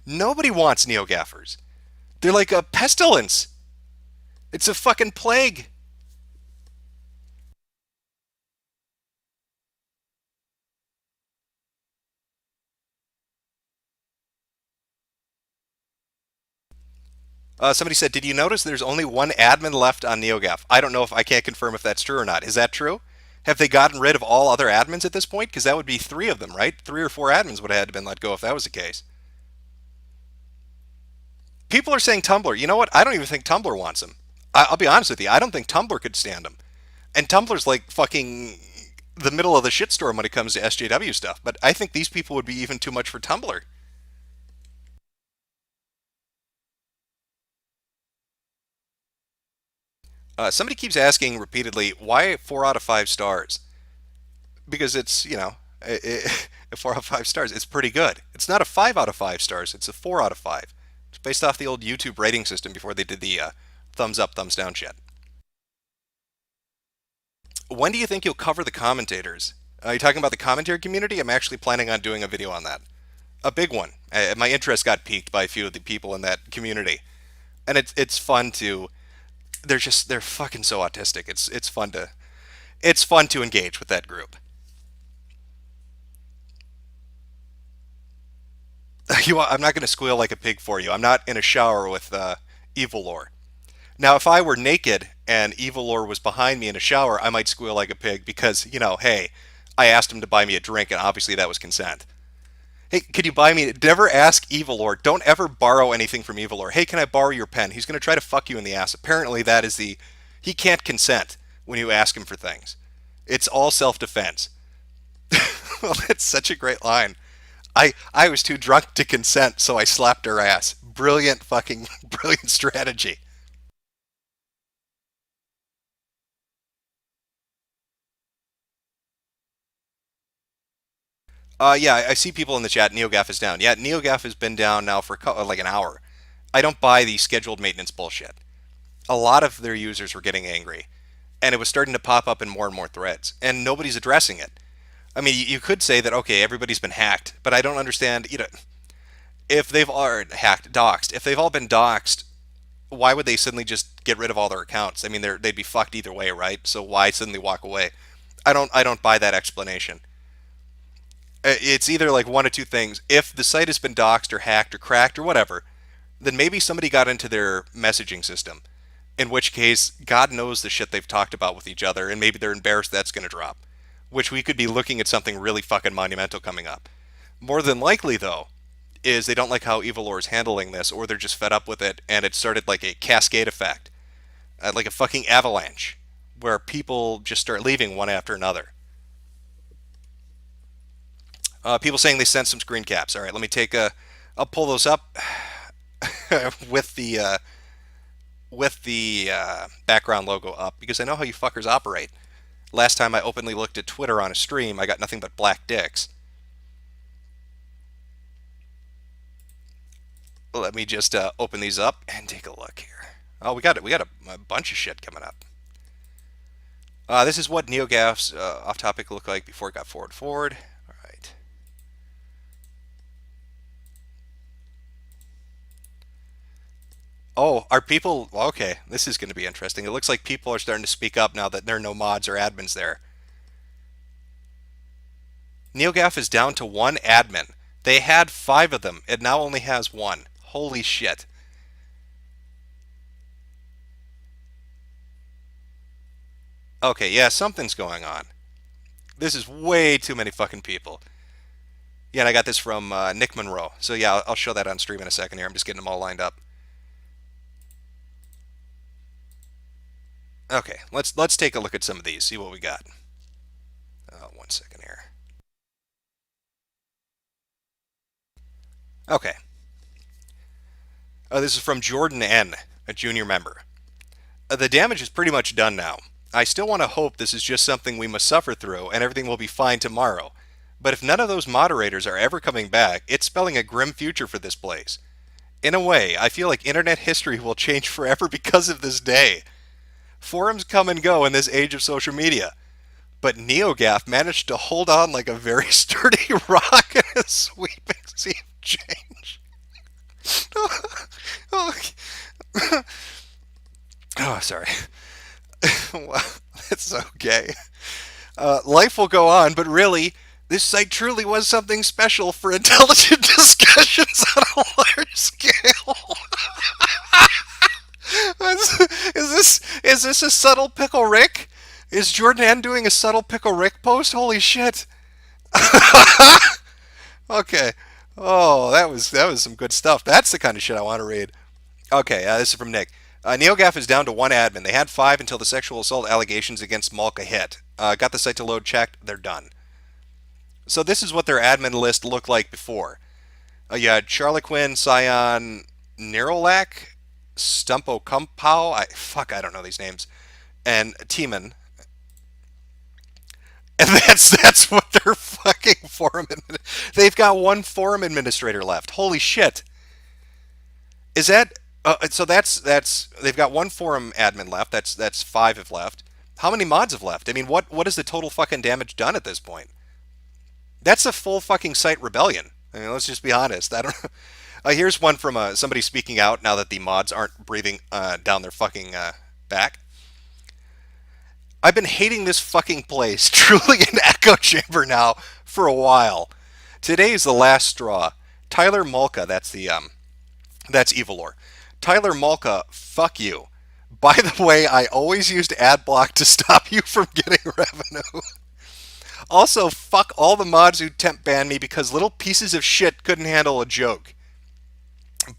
Nobody wants NeoGaffers. They're like a pestilence. It's a fucking plague. Somebody said, did you notice there's only one admin left on NeoGaf? I don't know if I can't confirm if that's true or not. Is that true? Have they gotten rid of all other admins at this point? Because that would be three of them, right? Three or four admins would have had to been let go if that was the case. People are saying Tumblr. You know what? I don't even think Tumblr wants them. I'll be honest with you. I don't think Tumblr could stand them. And Tumblr's like fucking the middle of the shitstorm when it comes to SJW stuff. But I think these people would be even too much for Tumblr. Somebody keeps asking repeatedly, why 4 out of 5 stars? Because it's, it, 4 out of 5 stars. It's pretty good. It's not a 5 out of 5 stars. It's a 4 out of 5. It's based off the old YouTube rating system before they did the thumbs up, thumbs down shit. When do you think you'll cover the commentators? Are you talking about the commentary community? I'm actually planning on doing a video on that. A big one. My interest got piqued by a few of the people in that community, and it's fun to. They're fucking so autistic. It's fun to engage with that group. I'm not going to squeal like a pig for you. I'm not in a shower with evil lore. Now, if I were naked and evil lore was behind me in a shower, I might squeal like a pig because hey, I asked him to buy me a drink, and obviously that was consent. Hey, could you buy me? Never ask Evil Lord. Don't ever borrow anything from Evil Lord. Hey, can I borrow your pen? He's going to try to fuck you in the ass. Apparently, that is the. He can't consent when you ask him for things. It's all self defense. Well, that's such a great line. I was too drunk to consent, so I slapped her ass. Brilliant fucking brilliant strategy. Yeah, I see people in the chat. NeoGaf is down. Yeah, NeoGaf has been down now for like an hour. I don't buy the scheduled maintenance bullshit. A lot of their users were getting angry, and it was starting to pop up in more and more threads, and nobody's addressing it. I mean, you could say that okay, everybody's been hacked, but I don't understand. If they've all hacked, doxed, if they've all been doxed, why would they suddenly just get rid of all their accounts? I mean, they'd be fucked either way, right? So why suddenly walk away? I don't buy that explanation. It's either like one of two things. If the site has been doxed or hacked or cracked or whatever, then maybe somebody got into their messaging system. In which case, God knows the shit they've talked about with each other, and maybe they're embarrassed that's going to drop. Which we could be looking at something really fucking monumental coming up. More than likely, though, is they don't like how Evil Lore is handling this, or they're just fed up with it, and it started like a cascade effect, like a fucking avalanche, where people just start leaving one after another. People saying they sent some screen caps. All right, let me take a. I'll pull those up with the background logo up because I know how you fuckers operate. Last time I openly looked at Twitter on a stream, I got nothing but black dicks. Let me just open these up and take a look here. Oh, we got a bunch of shit coming up. This is what NeoGaf's off-topic looked like before it got forward. All right. Oh, are people okay? This is going to be interesting. It looks like people are starting to speak up now that there are no mods or admins there. NeoGaf is down to one admin. They had five of them. It now only has one. Holy shit. Okay, yeah, something's going on. This is way too many fucking people. Yeah, and I got this from Nick Monroe. So yeah, I'll show that on stream in a second here. I'm just getting them all lined up. Okay, let's take a look at some of these. See what we got. 1 second here. Okay. This is from Jordan N, a junior member. The damage is pretty much done now. I still want to hope this is just something we must suffer through and everything will be fine tomorrow. But if none of those moderators are ever coming back, it's spelling a grim future for this place. In a way, I feel like internet history will change forever because of this day. Forums come and go in this age of social media, but NeoGaf managed to hold on like a very sturdy rock in a sweeping sea of change. oh, oh, sorry. Wow, that's okay. Life will go on, but really, this site truly was something special for intelligent discussions on a large scale. Is this a subtle pickle Rick? Is Jordan N doing a subtle pickle Rick post? Holy shit! Okay. Oh, that was some good stuff. That's the kind of shit I want to read. Okay, this is from Nick. NeoGaf is down to one admin. They had five until the sexual assault allegations against Malka hit. Got the site to load, checked. They're done. So this is what their admin list looked like before. You had Charlequin, Scion, Nerolac, Stumpo Kumpow. I don't know these names. And Teeman. And that's what their fucking forum. They've got one forum administrator left. Holy shit! Is that so? That's they've got one forum admin left. That's five have left. How many mods have left? I mean, what is the total fucking damage done at this point? That's a full fucking site rebellion. I mean, let's just be honest. I don't. Here's one from somebody speaking out now that the mods aren't breathing down their fucking back. I've been hating this fucking place, truly an echo chamber now, for a while. Today's the last straw. Tyler Malka, that's Evilor. Tyler Malka, fuck you. By the way, I always used AdBlock to stop you from getting revenue. Also, fuck all the mods who temp banned me because little pieces of shit couldn't handle a joke.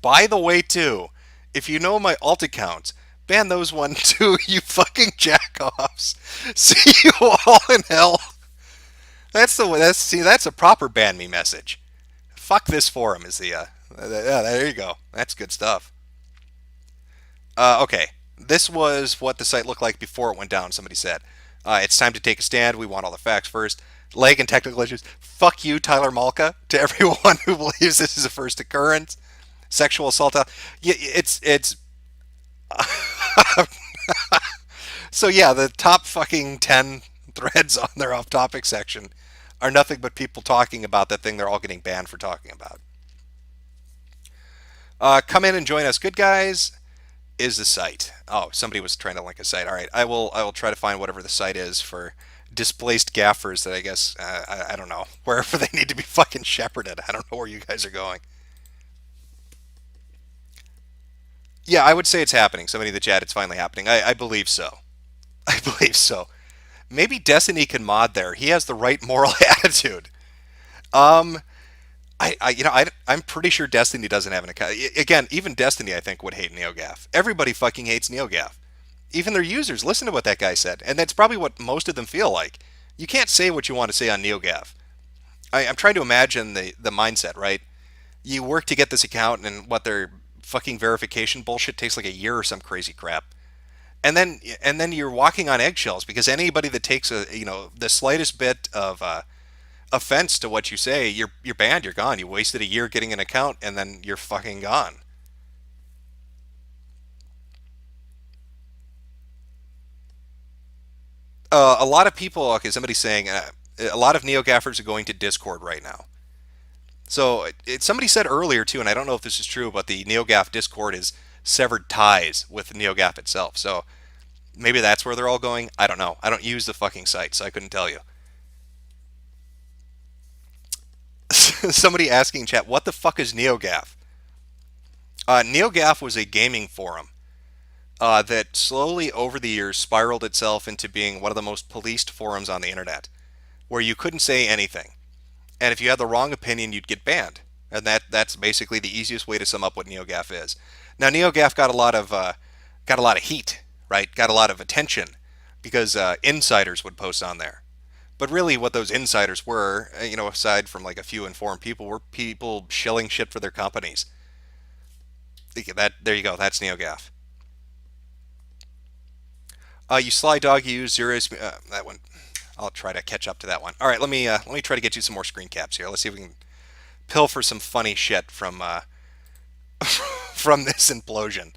By the way, too, if you know my alt accounts, ban those one too, you fucking jackoffs. See you all in hell. That's the way. That's a proper ban me message. Fuck this forum is the. Yeah, there you go. That's good stuff. Okay, this was what the site looked like before it went down. Somebody said, "It's time to take a stand. We want all the facts first. Lag and technical issues. Fuck you, Tyler Malka. To everyone who believes this is a first occurrence, sexual assault. Yeah, it's so yeah, the top fucking 10 threads on their off-topic section are nothing but people talking about that thing they're all getting banned for talking about. Come in and join us, good guys. Is the site? Oh, somebody was trying to link a site. All right, I will try to find whatever the site is for displaced gaffers that I guess I don't know wherever they need to be fucking shepherded. I don't know where you guys are going. Yeah, I would say it's happening. Somebody in the chat, it's finally happening. I believe so. I believe so. Maybe Destiny can mod there. He has the right moral attitude. Um, I'm pretty sure Destiny doesn't have an account. Again, even Destiny, I think, would hate NeoGaf. Everybody fucking hates NeoGaf. Even their users. Listen to what that guy said, and that's probably what most of them feel like. You can't say what you want to say on NeoGaf. I'm trying to imagine the mindset, right? You work to get this account, and what their fucking verification bullshit takes like a year or some crazy crap. And then you're walking on eggshells because anybody that takes the slightest bit of offense to what you say, you're banned, you're gone. You wasted a year getting an account, and then you're fucking gone. A lot of people, okay, somebody's saying a lot of NeoGaffers are going to Discord right now. So somebody said earlier too, and I don't know if this is true, but the NeoGaf Discord is severed ties with NeoGaf itself. So maybe that's where they're all going. I don't know. I don't use the fucking site, so I couldn't tell you. Somebody asking in chat, what the fuck is NeoGaf? NeoGaf was a gaming forum that slowly over the years spiraled itself into being one of the most policed forums on the internet, where you couldn't say anything. And if you had the wrong opinion, you'd get banned. And that's basically the easiest way to sum up what NeoGaf is. Now, NeoGaf got a lot of heat, right? Got a lot of attention because insiders would post on there. But really, what those insiders were, aside from like a few informed people, were people shilling shit for their companies. That there you go. That's NeoGaf. You sly dog, you use zeros. That one. I'll try to catch up to that one. All right, let me try to get you some more screen caps here. Let's see if we can pilfer some funny shit from from this implosion.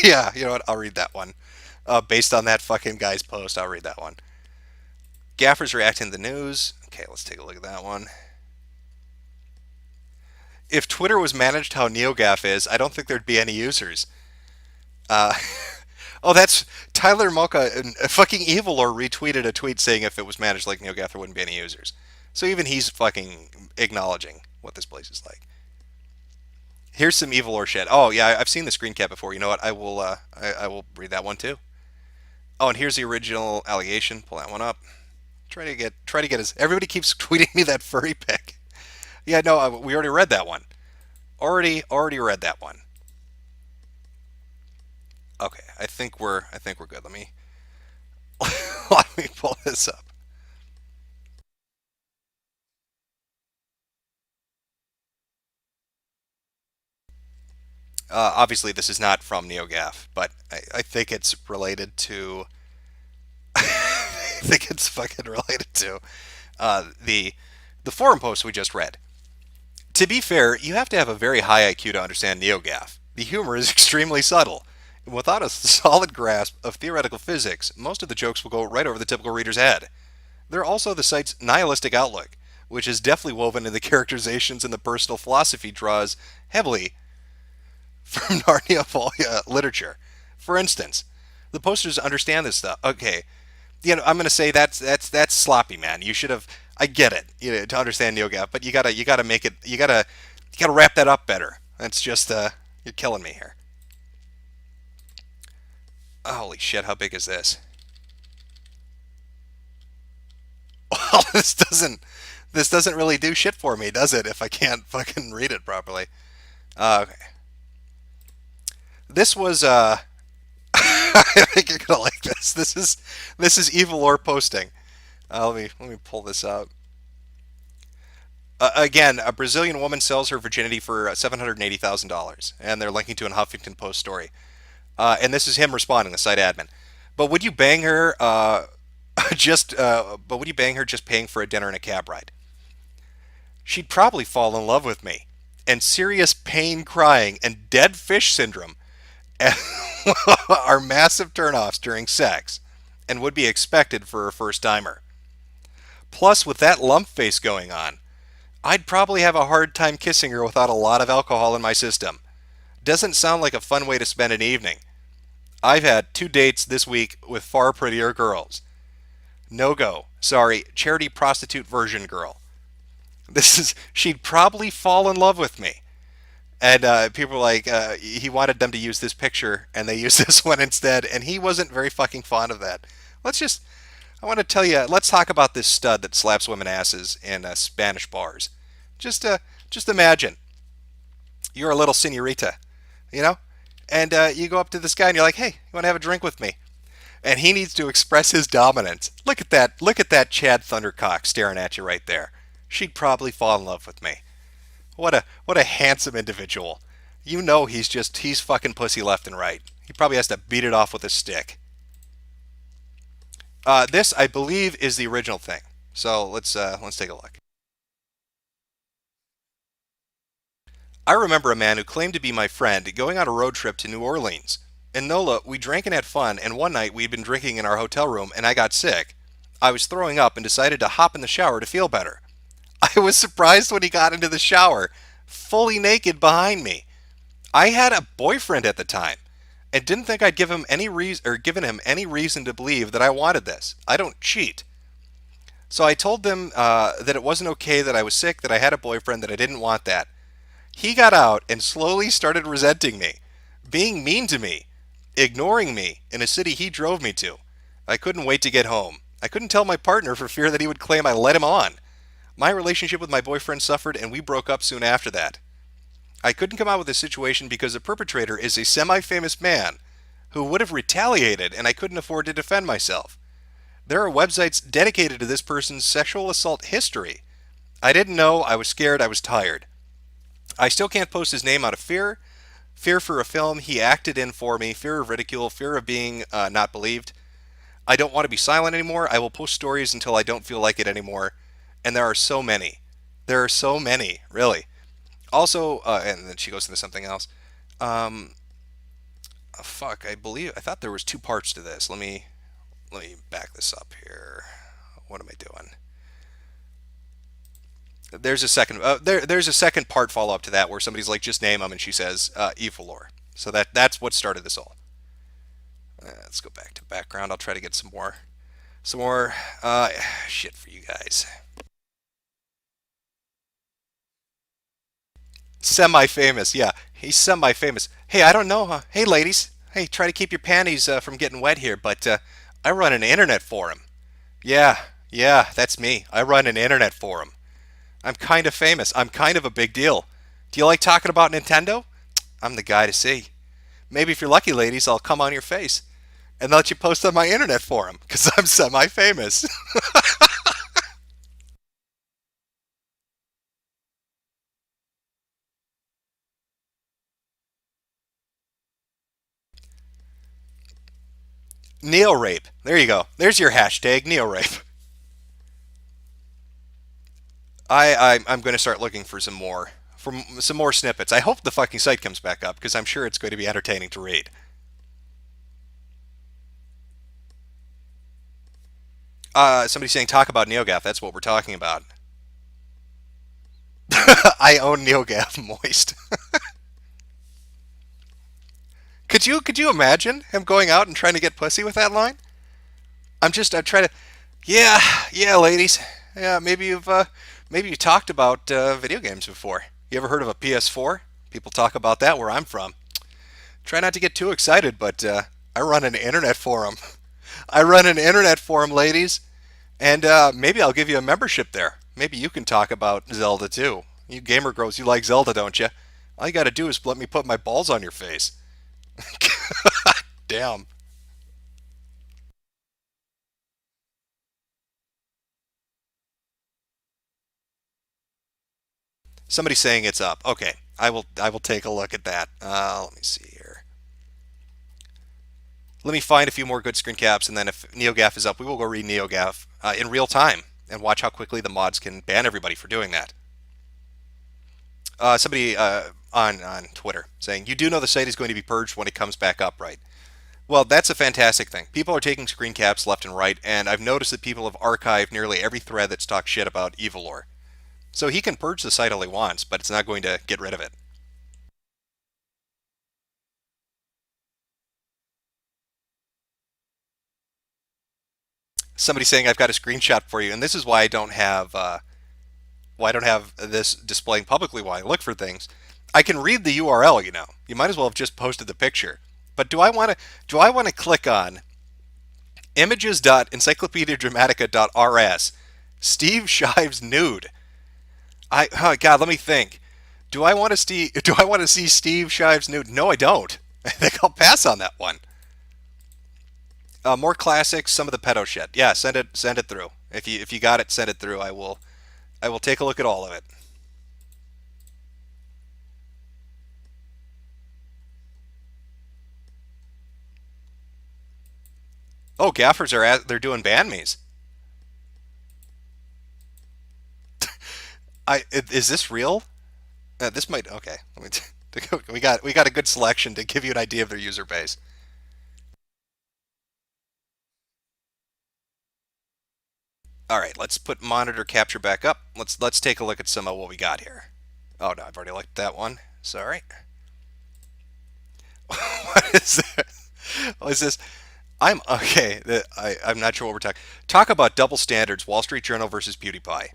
Yeah, you know what? I'll read that one. Based on that fucking guy's post, I'll read that one. Gaffers reacting to the news. Okay, let's take a look at that one. If Twitter was managed how NeoGaf is, I don't think there'd be any users. Uh, oh, that's Tyler Mocha, fucking evil, or retweeted a tweet saying if it was managed like NeoGaf, there wouldn't be any users. So even he's fucking acknowledging what this place is like. Here's some evil or shit. Oh yeah, I've seen the screen cap before. You know what? I will read that one too. Oh, and here's the original allegation. Pull that one up. Try to get his. Everybody keeps tweeting me that furry pic. Yeah, no, we already read that one. Already read that one. Okay, I think we're good. Let me let me pull this up. Obviously, this is not from NeoGaf, but I think it's related to. I think it's fucking related to the forum post we just read. To be fair, you have to have a very high IQ to understand NeoGaf. The humor is extremely subtle. Without a solid grasp of theoretical physics, most of the jokes will go right over the typical reader's head. They're also the site's nihilistic outlook, which is deftly woven into the characterizations and the personal philosophy draws heavily from Narnia literature. For instance, the posters understand this stuff. Okay, I'm going to say that's sloppy, man. You should have. I get it, to understand NeoGaf, but you gotta make it. You gotta wrap that up better. That's just you're killing me here. Holy shit! How big is this? Well, this doesn't really do shit for me, does it? If I can't fucking read it properly. Okay. This was I think you're gonna like this. This is evil or posting. Let me pull this up. Again, a Brazilian woman sells her virginity for $780,000, and they're linking to a Huffington Post story. And this is him responding, the site admin. But would you bang her? But would you bang her just paying for a dinner and a cab ride? She'd probably fall in love with me, and serious pain, crying, and dead fish syndrome are massive turnoffs during sex, and would be expected for a first timer. Plus, with that lump face going on, I'd probably have a hard time kissing her without a lot of alcohol in my system. Doesn't sound like a fun way to spend an evening. I've had 2 dates this week with far prettier girls. No go. Sorry, charity prostitute version girl. She'd probably fall in love with me. And people were like, he wanted them to use this picture, and they used this one instead, and he wasn't very fucking fond of that. I want to tell you, let's talk about this stud that slaps women asses in Spanish bars. Just imagine, you're a little senorita, you know, and you go up to this guy and you're like, hey, you want to have a drink with me? And he needs to express his dominance. Look at that Chad Thundercock staring at you right there. She'd probably fall in love with me. What a handsome individual. He's fucking pussy left and right. He probably has to beat it off with a stick. This, I believe, is the original thing. So let's take a look. I remember a man who claimed to be my friend going on a road trip to New Orleans. In NOLA, we drank and had fun, and one night we'd been drinking in our hotel room, and I got sick. I was throwing up and decided to hop in the shower to feel better. I was surprised when he got into the shower, fully naked behind me. I had a boyfriend at the time and didn't think I'd give him any reason or given him any reason to believe that I wanted this. I don't cheat. So I told them that it wasn't okay, that I was sick, that I had a boyfriend, that I didn't want that. He got out and slowly started resenting me, being mean to me, ignoring me in a city he drove me to. I couldn't wait to get home. I couldn't tell my partner for fear that he would claim I led him on. My relationship with my boyfriend suffered and we broke up soon after that. I couldn't come out with this situation because the perpetrator is a semi famous man who would have retaliated and I couldn't afford to defend myself. There are websites dedicated to this person's sexual assault history. I didn't know, I was scared, I was tired. I still can't post his name out of fear. Fear for a film he acted in for me, fear of ridicule, fear of being not believed. I don't want to be silent anymore. I will post stories until I don't feel like it anymore. And there are so many. There are so many, really. Also, and then she goes into something else. Um, fuck, I thought there was two parts to this. Let me back this up here. What am I doing? There's a second. There's a second part follow up to that where somebody's like, just name them, and she says, Evilor. So that's what started this all. Let's go back to background. I'll try to get some more shit for you guys. Semi-famous, yeah. He's semi-famous. Hey, I don't know, huh? Hey, ladies. Hey, try to keep your panties from getting wet here, but I run an internet forum. Yeah, yeah, that's me. I run an internet forum. I'm kind of famous. I'm kind of a big deal. Do you like talking about Nintendo? I'm the guy to see. Maybe if you're lucky, ladies, I'll come on your face and let you post on my internet forum because I'm semi-famous. Neo rape. There you go. There's your hashtag, neo rape. I'm going to start looking for some more snippets. I hope the fucking site comes back up because I'm sure it's going to be entertaining to read. Somebody saying talk about NeoGaf. That's what we're talking about. I own NeoGaf moist. Could you imagine him going out and trying to get pussy with that line? I'm trying to. Yeah, yeah, ladies. Yeah, maybe you talked about video games before. You ever heard of a PS4? People talk about that where I'm from. Try not to get too excited, but I run an internet forum. I run an internet forum, ladies, and maybe I'll give you a membership there. Maybe you can talk about Zelda too. You gamer girls, you like Zelda, don't you? All you got to do is let me put my balls on your face. Damn. Somebody's saying it's up. Okay, I will take a look at that. Let me see here. Let me find a few more good screen caps, and then if NeoGaf is up, we will go read NeoGaf in real time and watch how quickly the mods can ban everybody for doing that. Somebody on Twitter saying, "You do know the site is going to be purged when it comes back up, right?" Well, that's a fantastic thing. People are taking screen caps left and right, and I've noticed that people have archived nearly every thread that's talked shit about Evilor. So he can purge the site all he wants, but it's not going to get rid of it. Somebody saying I've got a screenshot for you, and this is why I don't have this displaying publicly while I look for things. I can read the URL. You might as well have just posted the picture. But do I want to click on images.encyclopediadramatica.rs Steve Shives nude? Oh God, let me think. Do I want to see Steve Shives nude? No, I don't. I think I'll pass on that one. More classics, some of the pedo shit. Yeah, send it through. If you got it, send it through. I will take a look at all of it. Oh, gaffers they're doing ban me's. Is this real? This might okay. We got a good selection to give you an idea of their user base. All right, let's put monitor capture back up. Let's take a look at some of what we got here. Oh no, I've already looked at that one. Sorry. What is that? What is this? I'm okay. I'm not sure what we're talking. Talk about double standards. Wall Street Journal versus PewDiePie.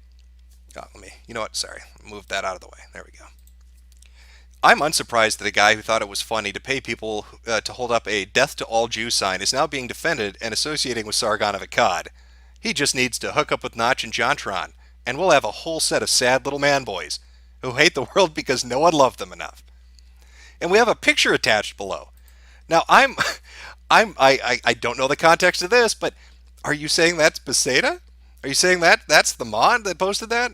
Oh, let me. You know what? Sorry, move that out of the way. There we go. I'm unsurprised that a guy who thought it was funny to pay people to hold up a "Death to all Jews" sign is now being defended and associating with Sargon of Akkad. He just needs to hook up with Notch and Jontron, and we'll have a whole set of sad little man boys who hate the world because no one loved them enough. And we have a picture attached below. Now I don't know the context of this, but are you saying that's Beseda? Are you saying that's the mod that posted that?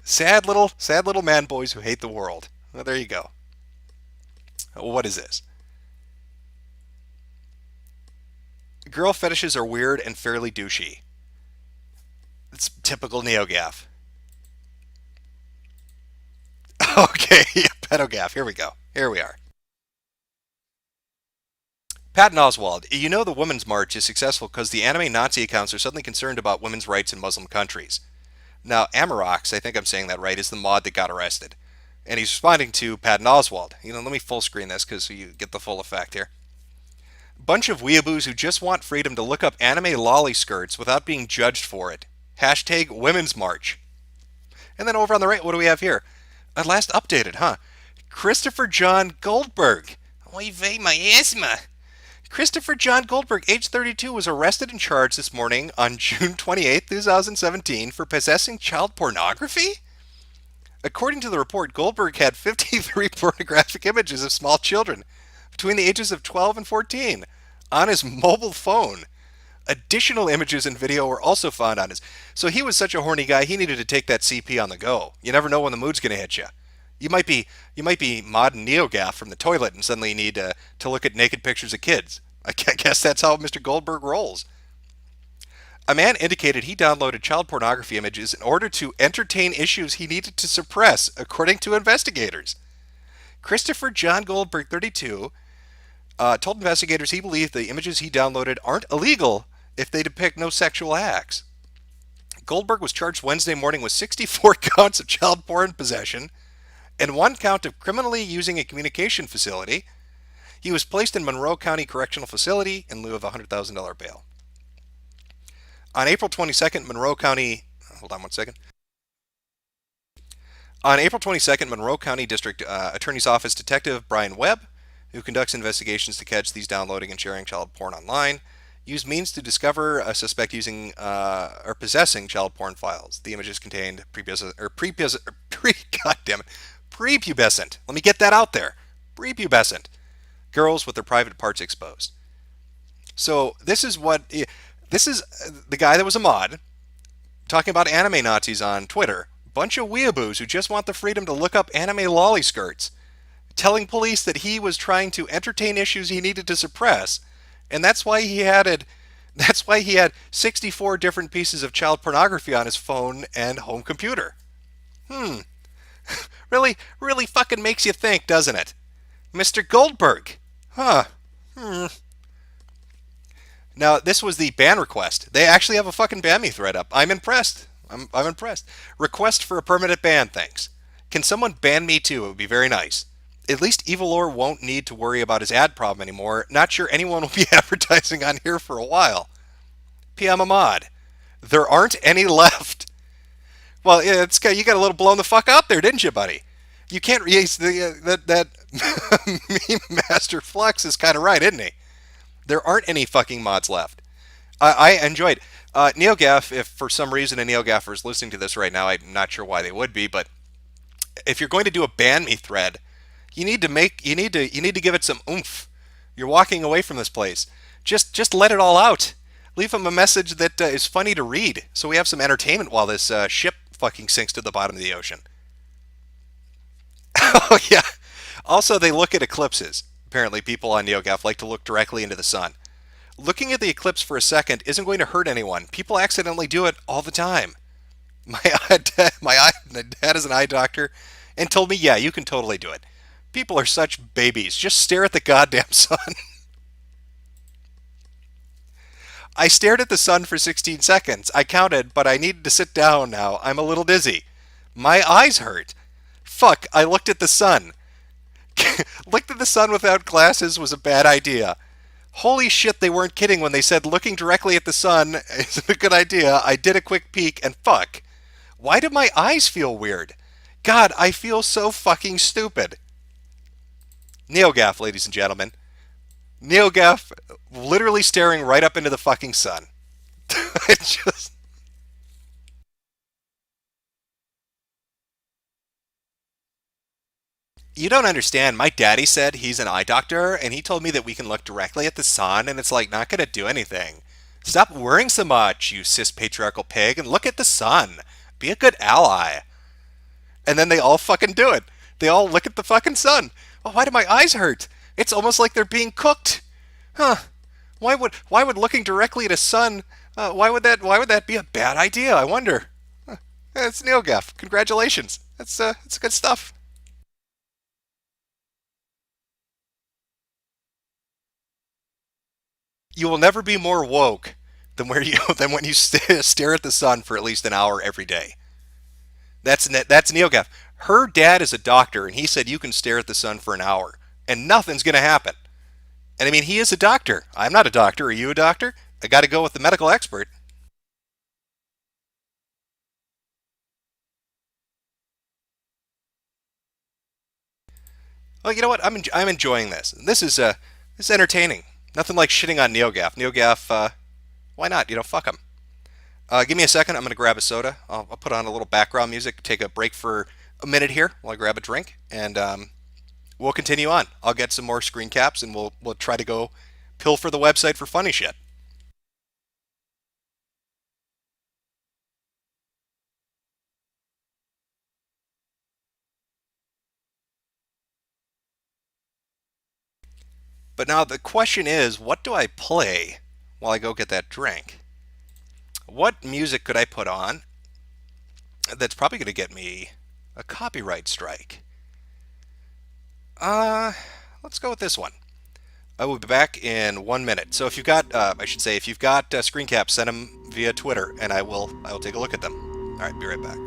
Sad little man boys who hate the world. Well, there you go. What is this? Girl fetishes are weird and fairly douchey. It's typical NeoGaf. Okay, yeah, pedogaf. Here we go. Here we are. Patton Oswald, you know the Women's March is successful because the anime Nazi accounts are suddenly concerned about women's rights in Muslim countries. Now, Amarox, I think I'm saying that right, is the mod that got arrested. And he's responding to Patton Oswald. Let me full screen this because you get the full effect here. Bunch of weeaboos who just want freedom to look up anime lolly skirts without being judged for it. Hashtag Women's March. And then over on the right, what do we have here? At last updated, huh? Christopher John Goldberg. Oy vey, my asthma. Christopher John Goldberg, age 32, was arrested and charged this morning on June 28, 2017 for possessing child pornography? According to the report, Goldberg had 53 pornographic images of small children between the ages of 12 and 14 on his mobile phone. Additional images and video were also found on his. So he was such a horny guy, he needed to take that CP on the go. You never know when the mood's going to hit you. You might be modding NeoGaf from the toilet and suddenly you need to look at naked pictures of kids. I guess that's how Mr. Goldberg rolls. A man indicated he downloaded child pornography images in order to entertain issues he needed to suppress, according to investigators. Christopher John Goldberg, 32, told investigators he believed the images he downloaded aren't illegal if they depict no sexual acts. Goldberg was charged Wednesday morning with 64 counts of child porn possession and 1 count of criminally using a communication facility. He was placed in Monroe County Correctional Facility in lieu of a $100,000 bail. On April 22nd, Monroe County... Hold on one second. On April 22nd, Monroe County District Attorney's Office Detective Brian Webb, who conducts investigations to catch these downloading and sharing child porn online, used means to discover a suspect using or possessing child porn files. The images contained prepubescent. Let me get that out there. Prepubescent girls with their private parts exposed. So this is the guy that was a mod talking about anime Nazis on Twitter. Bunch of weeaboos who just want the freedom to look up anime lolly skirts, telling police that he was trying to entertain issues he needed to suppress, and that's why he had 64 different pieces of child pornography on his phone and home computer. Really fucking makes you think, doesn't it? Mr. Goldberg. Huh. Now, this was the ban request. They actually have a fucking ban me thread up. I'm impressed. I'm impressed. Request for a permanent ban, thanks. Can someone ban me too? It would be very nice. At least Evilor won't need to worry about his ad problem anymore. Not sure anyone will be advertising on here for a while. PM a mod. There aren't any left. Well, you got a little blown the fuck out there, didn't you, buddy? You can't. That meme master Flux is kind of right, isn't he? There aren't any fucking mods left. I enjoyed NeoGaf. If for some reason a NeoGaffer is listening to this right now, I'm not sure why they would be, but if you're going to do a ban me thread, you need to give it some oomph. You're walking away from this place. Just let it all out. Leave them a message that is funny to read, so we have some entertainment while this ship fucking sinks to the bottom of the ocean. Oh yeah. Also, they look at eclipses. Apparently, people on NeoGaf like to look directly into the sun. Looking at the eclipse for a second isn't going to hurt anyone. People accidentally do it all the time. My dad is an eye doctor and told me, yeah, you can totally do it. People are such babies. Just stare at the goddamn sun. I stared at the sun for 16 seconds. I counted, but I needed to sit down now. I'm a little dizzy. My eyes hurt. Fuck, I looked at the sun. Looked at the sun without glasses was a bad idea. Holy shit, they weren't kidding when they said looking directly at the sun is a good idea. I did a quick peek and fuck. Why do my eyes feel weird? God, I feel so fucking stupid. NeoGaf, ladies and gentlemen. NeoGaf literally staring right up into the fucking sun. It just. You don't understand. My daddy said he's an eye doctor, and he told me that we can look directly at the sun, and it's like not going to do anything. Stop worrying so much, you cis patriarchal pig, and look at the sun. Be a good ally. And then they all fucking do it. They all look at the fucking sun. Oh, why do my eyes hurt? It's almost like they're being cooked. Huh? Why would looking directly at a sun? Why would that be a bad idea? I wonder. It's NeoGaf. Congratulations. That's good stuff. You will never be more woke than where you than when you stare at the sun for at least an hour every day. That's NeoGaf. Her dad is a doctor, and he said you can stare at the sun for an hour, and nothing's going to happen. And I mean, he is a doctor. I'm not a doctor. Are you a doctor? I got to go with the medical expert. Well, you know what? I'm enjoying this. This is entertaining. Nothing like shitting on NeoGaf. NeoGaf, why not? Fuck him. Give me a second. I'm going to grab a soda. I'll put on a little background music, take a break for a minute here while I grab a drink, and we'll continue on. I'll get some more screen caps, and we'll try to go pilfer the website for funny shit. But now the question is, what do I play while I go get that drink? What music could I put on that's probably going to get me a copyright strike? Uh, let's go with this one. I will be back in 1 minute. So if you've got, I should say, if you've got screen caps, send them via Twitter, and I will take a look at them. All right, be right back.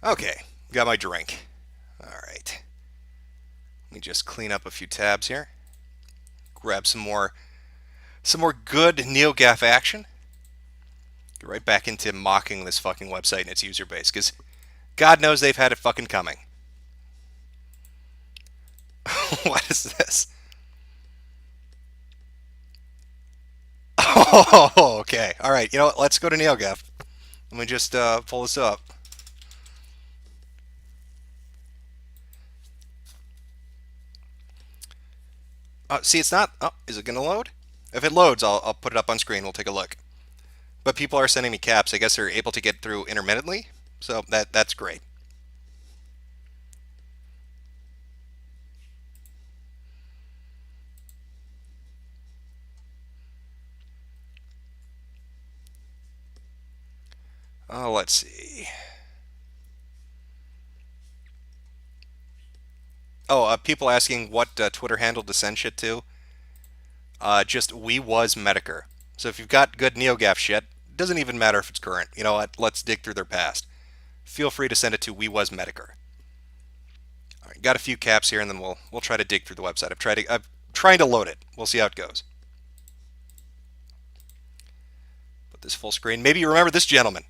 Okay, got my drink. All right. Let me just clean up a few tabs here. Grab some more good NeoGaf action. Get right back into mocking this fucking website and its user base, because God knows they've had it fucking coming. What is this? Oh, okay. All right. You know what? Let's go to NeoGaf. Let me just pull this up. See, it's not. Oh, is it going to load? If it loads, I'll put it up on screen. We'll take a look. But people are sending me caps. I guess they're able to get through intermittently, so that's great. Oh, let's see. Oh, people asking what Twitter handle to send shit to. Just we was Metokur. So if you've got good NeoGaf shit, Doesn't even matter if it's current. You know what? Let's dig through their past. Feel free to send it to Metokur. All right, got a few caps here, and then we'll try to dig through the website. I'm trying to load it. We'll see how it goes. Put this full screen. Maybe you remember this gentleman.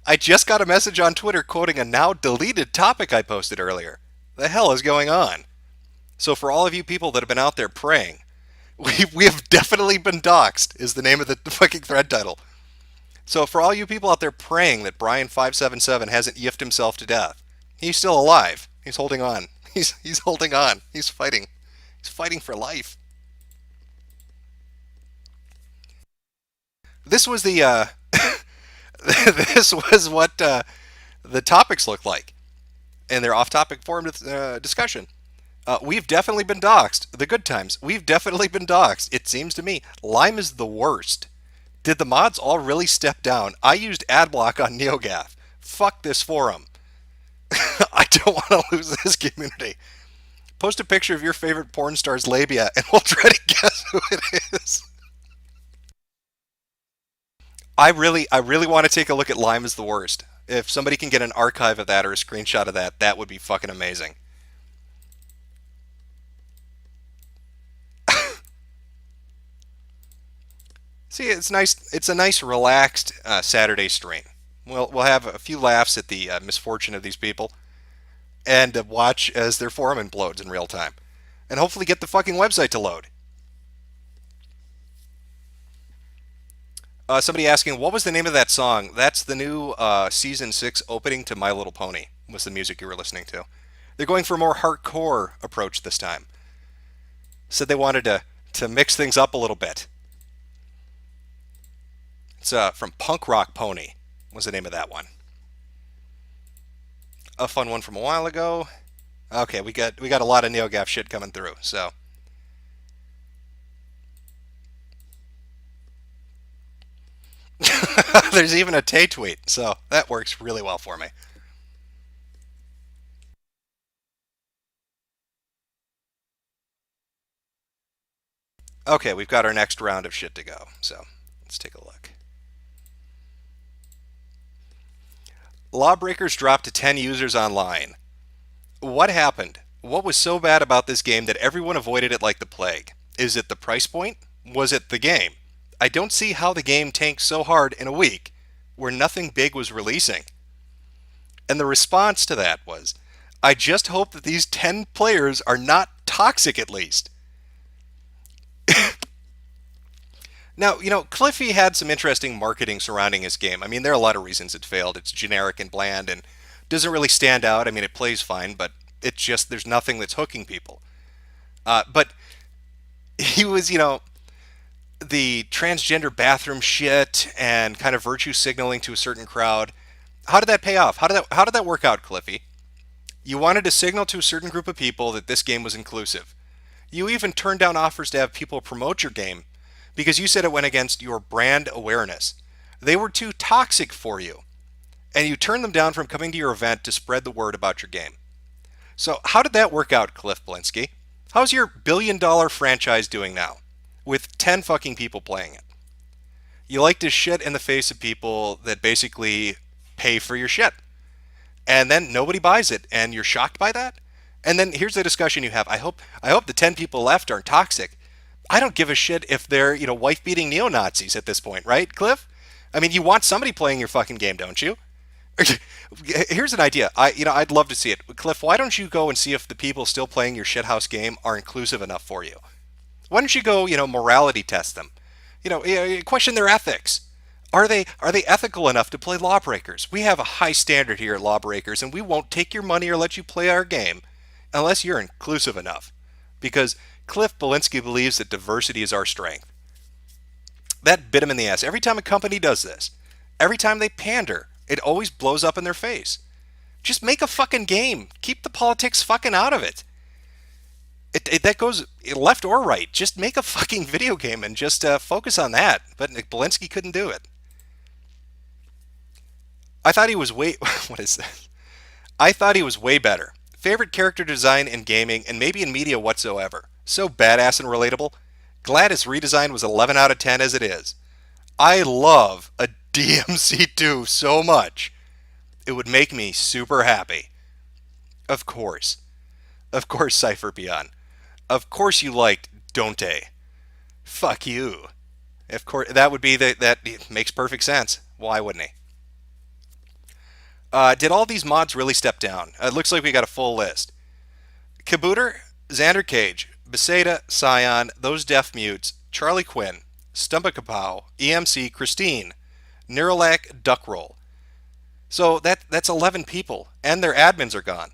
I just got a message on Twitter quoting a now deleted topic I posted earlier. The hell is going on? So for all of you people that have been out there praying, we have definitely been doxxed is the name of the fucking thread title. So for all you people out there praying that Brian577 hasn't yiffed himself to death, he's still alive. He's holding on. He's holding on. He's fighting. He's fighting for life. This was the this was what the topics looked like in their off-topic forum discussion. We've definitely been doxxed. The good times. We've definitely been doxxed. It seems to me Lime is the worst. Did the mods all really step down? I used adblock on NeoGaf. Fuck this forum. I don't want to lose this community. Post a picture of your favorite porn star's labia and we'll try to guess who it is. I really want to take a look at Lime is the worst. If somebody can get an archive of that or a screenshot of that, that would be fucking amazing. See, it's nice. It's a nice, relaxed Saturday stream. We'll have a few laughs at the misfortune of these people, and watch as their forum implodes in real time, and hopefully get the fucking website to load. Somebody asking, what was the name of that song? That's the new season 6 opening to My Little Pony. Was the music you were listening to? They're going for a more hardcore approach this time. Said they wanted to mix things up a little bit. It's from Punk Rock Pony was the name of that one. A fun one from a while ago. Okay, we got a lot of NeoGaf shit coming through, so. There's even a Tay tweet, so that works really well for me. Okay, we've got our next round of shit to go, so let's take a look. Lawbreakers dropped to 10 users online. What happened? What was so bad about this game that everyone avoided it like the plague? Is it the price point? Was it the game? I don't see how the game tanked so hard in a week where nothing big was releasing. And the response to that was, I just hope that these 10 players are not toxic at least. Now, you know, Cliffy had some interesting marketing surrounding his game. I mean, there are a lot of reasons it failed. It's generic and bland and doesn't really stand out. I mean, it plays fine, but it's just, there's nothing that's hooking people. But he was, you know, the transgender bathroom shit and kind of virtue signaling to a certain crowd. How did that pay off? How did that work out, Cliffy? You wanted to signal to a certain group of people that this game was inclusive. You even turned down offers to have people promote your game because you said it went against your brand awareness. They were too toxic for you, and you turned them down from coming to your event to spread the word about your game. So how did that work out, Cliff Blinsky? How's your billion-dollar franchise doing now, with 10 fucking people playing it? You like to shit in the face of people that basically pay for your shit, and then nobody buys it, and you're shocked by that? And then here's the discussion you have. I hope the 10 people left aren't toxic. I don't give a shit if they're, you know, wife-beating neo-Nazis at this point, right, Cliff? I mean, you want somebody playing your fucking game, don't you? Here's an idea. I'd love to see it. Cliff, why don't you go and see if the people still playing your shithouse game are inclusive enough for you? Why don't you go, you know, morality test them? You know, question their ethics. Are they ethical enough to play Lawbreakers? We have a high standard here at Lawbreakers, and we won't take your money or let you play our game unless you're inclusive enough. Because Cliff Belinsky believes that diversity is our strength. That bit him in the ass. Every time a company does this, every time they pander, it always blows up in their face. Just make a fucking game. Keep the politics fucking out of it. That goes left or right. Just make a fucking video game and just focus on that. But Belinsky couldn't do it. I thought he was way... What is that? I thought he was way better. Favorite character design in gaming and maybe in media whatsoever. So badass and relatable. Glad his redesign was 11 out of 10 as it is. I love a DMC2 so much. It would make me super happy. Of course. Of course, Cypher Beyond. Of course you liked Don't. Fuck you. Of course, that would be that makes perfect sense. Why wouldn't he? Did all these mods really step down? It looks like we got a full list. Kabooter, Xander Cage, Beseda, Scion, Those Deaf Mutes, Charlie Quinn, Stumpakapow, EMC, Christine, Neuralac, Duckroll. So that's 11 people, and their admins are gone.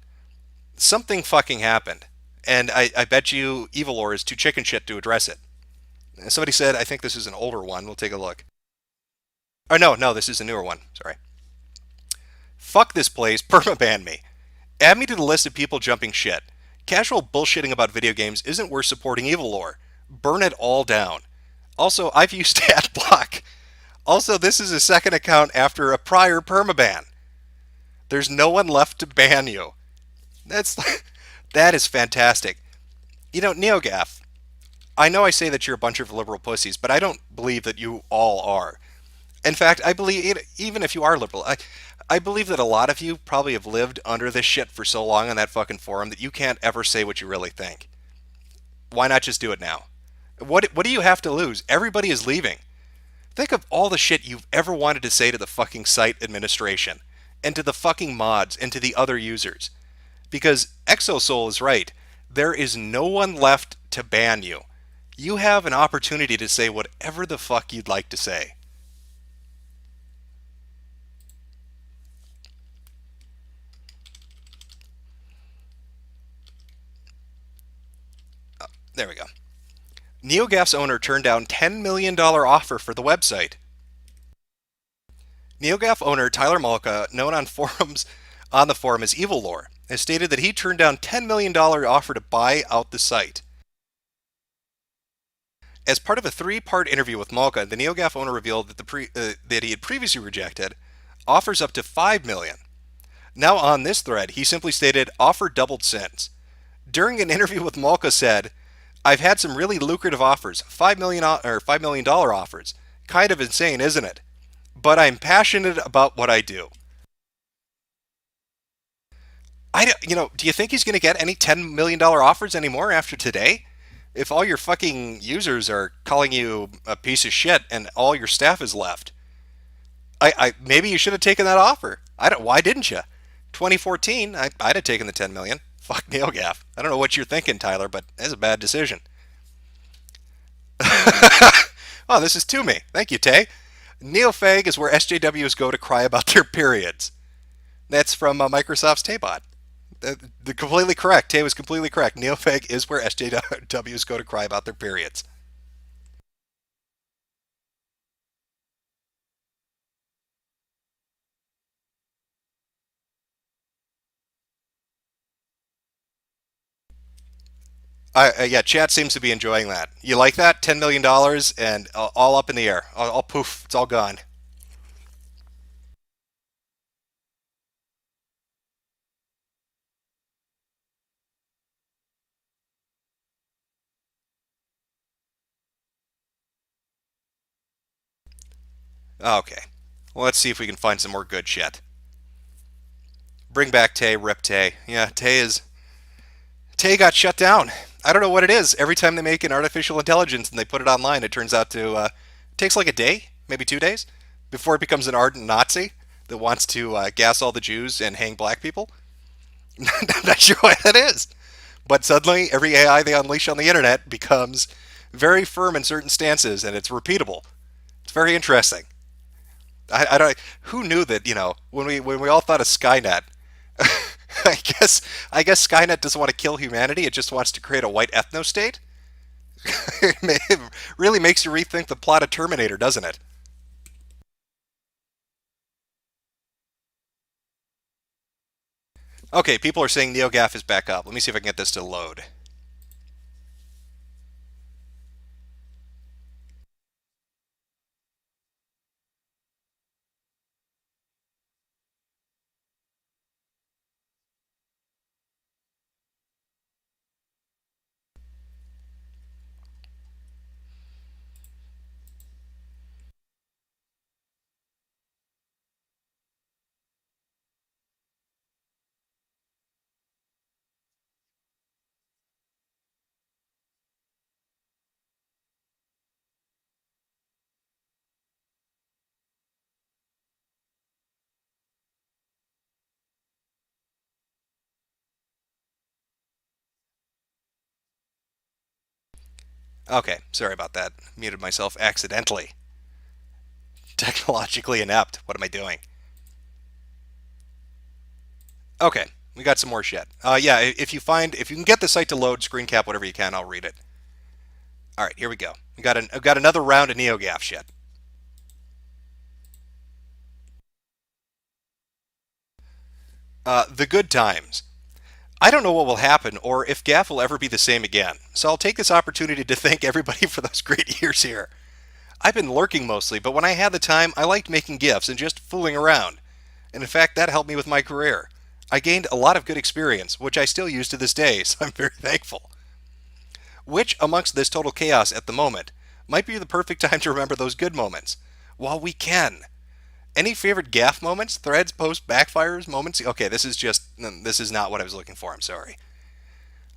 Something fucking happened, and I bet you Evilor is too chicken shit to address it. Somebody said, I think this is an older one. We'll take a look. Oh, no, this is a newer one. Sorry. Fuck this place, permaban me. Add me to the list of people jumping shit. Casual bullshitting about video games isn't worth supporting evil lore. Burn it all down. Also, I've used Adblock. Also, this is a second account after a prior permaban. There's no one left to ban you. That's that is fantastic. You know, NeoGaf, I know I say that you're a bunch of liberal pussies, but I don't believe that you all are. In fact, I believe even if you are liberal, I believe that a lot of you probably have lived under this shit for so long on that fucking forum that you can't ever say what you really think. Why not just do it now? What do you have to lose? Everybody is leaving. Think of all the shit you've ever wanted to say to the fucking site administration, and to the fucking mods, and to the other users. Because Exosoul is right. There is no one left to ban you. You have an opportunity to say whatever the fuck you'd like to say. There we go. NeoGaf's owner turned down $10 million offer for the website. NeoGaf owner Tyler Malka, known on the forum as Evil Lore, has stated that he turned down $10 million offer to buy out the site. As part of a three-part interview with Malka, the NeoGaf owner revealed that he had previously rejected offers up to $5 million. Now on this thread, he simply stated, offer doubled since. During an interview with Malka said, I've had some really lucrative offers, $5 million offers. Kind of insane, isn't it? But I'm passionate about what I do. Do you think he's going to get any $10 million offers anymore after today? If all your fucking users are calling you a piece of shit and all your staff is left, I maybe you should have taken that offer. I don't. Why didn't you? 2014, I'd have taken the 10 million. Fuck NeoGaf. I don't know what you're thinking, Tyler, but that's a bad decision. Oh, this is to me. Thank you, Tay. Neofag is where SJWs go to cry about their periods. That's from Microsoft's Taybot. Completely correct. Tay was completely correct. Neofag is where SJWs go to cry about their periods. Yeah, chat seems to be enjoying that. You like that? $10 million and all up in the air. All poof. It's all gone. Okay. Well, let's see if we can find some more good shit. Bring back Tay, rip Tay. Yeah, Tay got shut down. I don't know what it is. Every time they make an artificial intelligence and they put it online, it turns out to it takes like a day, maybe 2 days, before it becomes an ardent Nazi that wants to gas all the Jews and hang black people. I'm not sure why that is, but suddenly every AI they unleash on the internet becomes very firm in certain stances, and it's repeatable. It's very interesting. I don't. Who knew that? When we all thought of Skynet, I guess Skynet doesn't want to kill humanity. It just wants to create a white ethno state. It really makes you rethink the plot of Terminator, doesn't it? Okay, people are saying NeoGaf is back up. Let me see if I can get this to load. Okay, sorry about that. Muted myself accidentally. Technologically inept. What am I doing? Okay, we got some more shit. Yeah, if you can get the site to load, screen cap whatever you can, I'll read it. All right, here we go. I've got another round of NeoGaf shit. The good times. I don't know what will happen or if GAF will ever be the same again, so I'll take this opportunity to thank everybody for those great years here. I've been lurking mostly, but when I had the time, I liked making GIFs and just fooling around. And in fact, that helped me with my career. I gained a lot of good experience, which I still use to this day, so I'm very thankful. Which, amongst this total chaos at the moment, might be the perfect time to remember those good moments. While we can. Any favorite gaff moments, threads, post, backfires, moments? Okay, this is not what I was looking for. I'm sorry.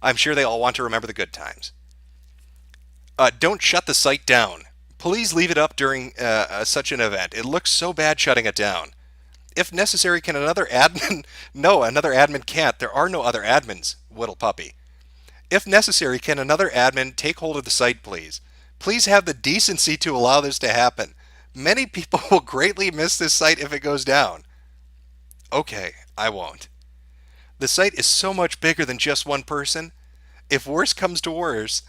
I'm sure they all want to remember the good times. Don't shut the site down. Please leave it up during such an event. It looks so bad shutting it down. If necessary, can another admin? No, another admin can't. There are no other admins, Whittle Puppy. If necessary, can another admin take hold of the site, please? Please have the decency to allow this to happen. Many people will greatly miss this site if it goes down. Okay, I won't. The site is so much bigger than just one person. If worse comes to worse,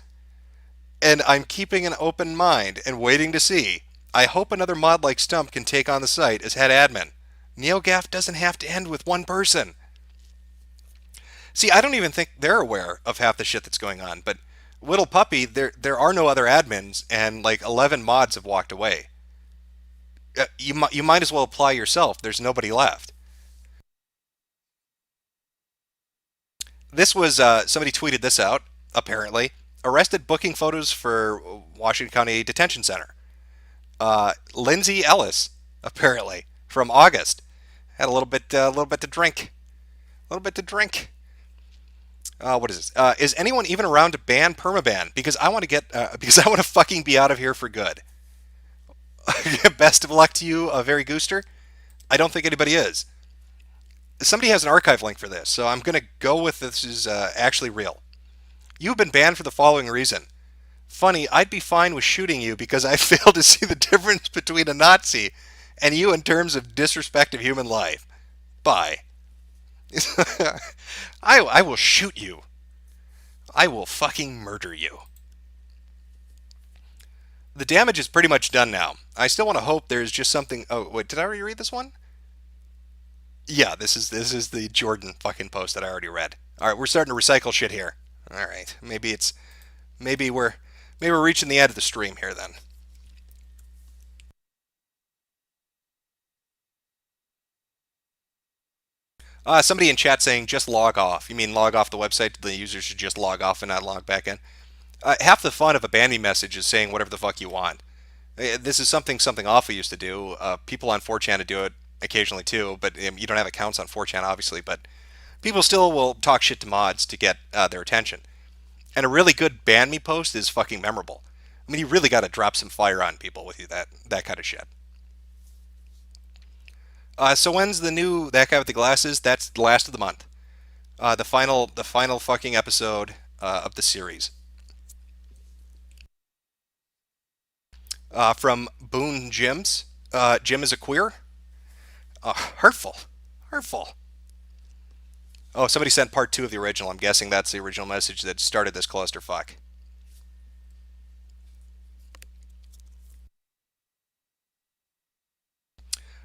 and I'm keeping an open mind and waiting to see, I hope another mod like Stump can take on the site as head admin. NeoGaf doesn't have to end with one person. See, I don't even think they're aware of half the shit that's going on, but Whittle Puppy, there are no other admins, and like 11 mods have walked away. You might as well apply yourself. There's nobody left. This was somebody tweeted this out. Apparently, arrested booking photos for Washington County Detention Center. Lindsay Ellis, apparently from August, had a little bit to drink, a little bit to drink. What is this? Is anyone even around to ban permaban? Because I want to because I want to fucking be out of here for good. Best of luck to you, Very Gooster. I don't think anybody is. Somebody has an archive link for this, so I'm going to go with this is actually real. You've been banned for the following reason. Funny, I'd be fine with shooting you because I fail to see the difference between a Nazi and you in terms of disrespect of human life. Bye. I will shoot you. I will fucking murder you. The damage is pretty much done now. I still want to hope there's just something. Oh wait, did I already read this one? Yeah, this is the Jordan fucking post that I already read. All right, we're starting to recycle shit here. All right, maybe we're maybe we're reaching the end of the stream here then. Somebody in chat saying just log off. You mean log off the website? The user should just log off and not log back in. Half the fun of a ban me message is saying whatever the fuck you want. This is something awful used to do. People on 4chan to do it occasionally too, but you don't have accounts on 4chan obviously. But people still will talk shit to mods to get their attention. And a really good ban me post is fucking memorable. I mean, you really got to drop some fire on people with you that kind of shit. So when's the new That Guy with the Glasses? That's the last of the month. The final fucking episode of the series. From Boone Jims. Jim is a queer. Hurtful, hurtful. Oh, somebody sent part two of the original. I'm guessing that's the original message that started this clusterfuck.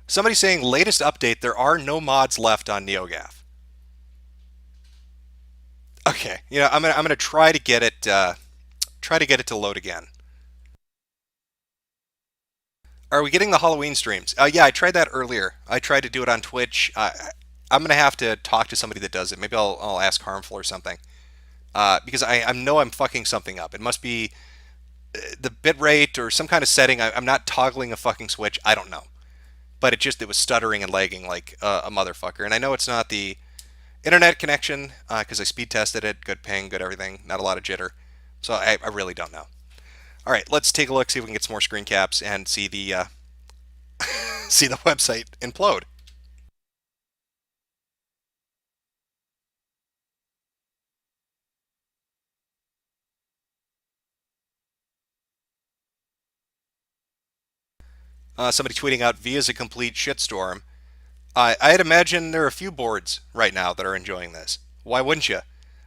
Somebody saying latest update. There are no mods left on NeoGaf. Okay, I'm gonna try to get it to load again. Are we getting the Halloween streams? Yeah, I tried that earlier. I tried to do it on Twitch. I'm gonna have to talk to somebody that does it. Maybe I'll ask Harmful or something. Because I know I'm fucking something up. It must be the bitrate or some kind of setting. I'm not toggling a fucking switch. I don't know. But it was stuttering and lagging like a motherfucker. And I know it's not the internet connection because I speed tested it. Good ping, good everything. Not a lot of jitter. So I really don't know. All right, let's take a look, see if we can get some more screen caps and see the see the website implode. Somebody tweeting out Via's a complete shitstorm. I'd imagine there are a few boards right now that are enjoying this. Why wouldn't you?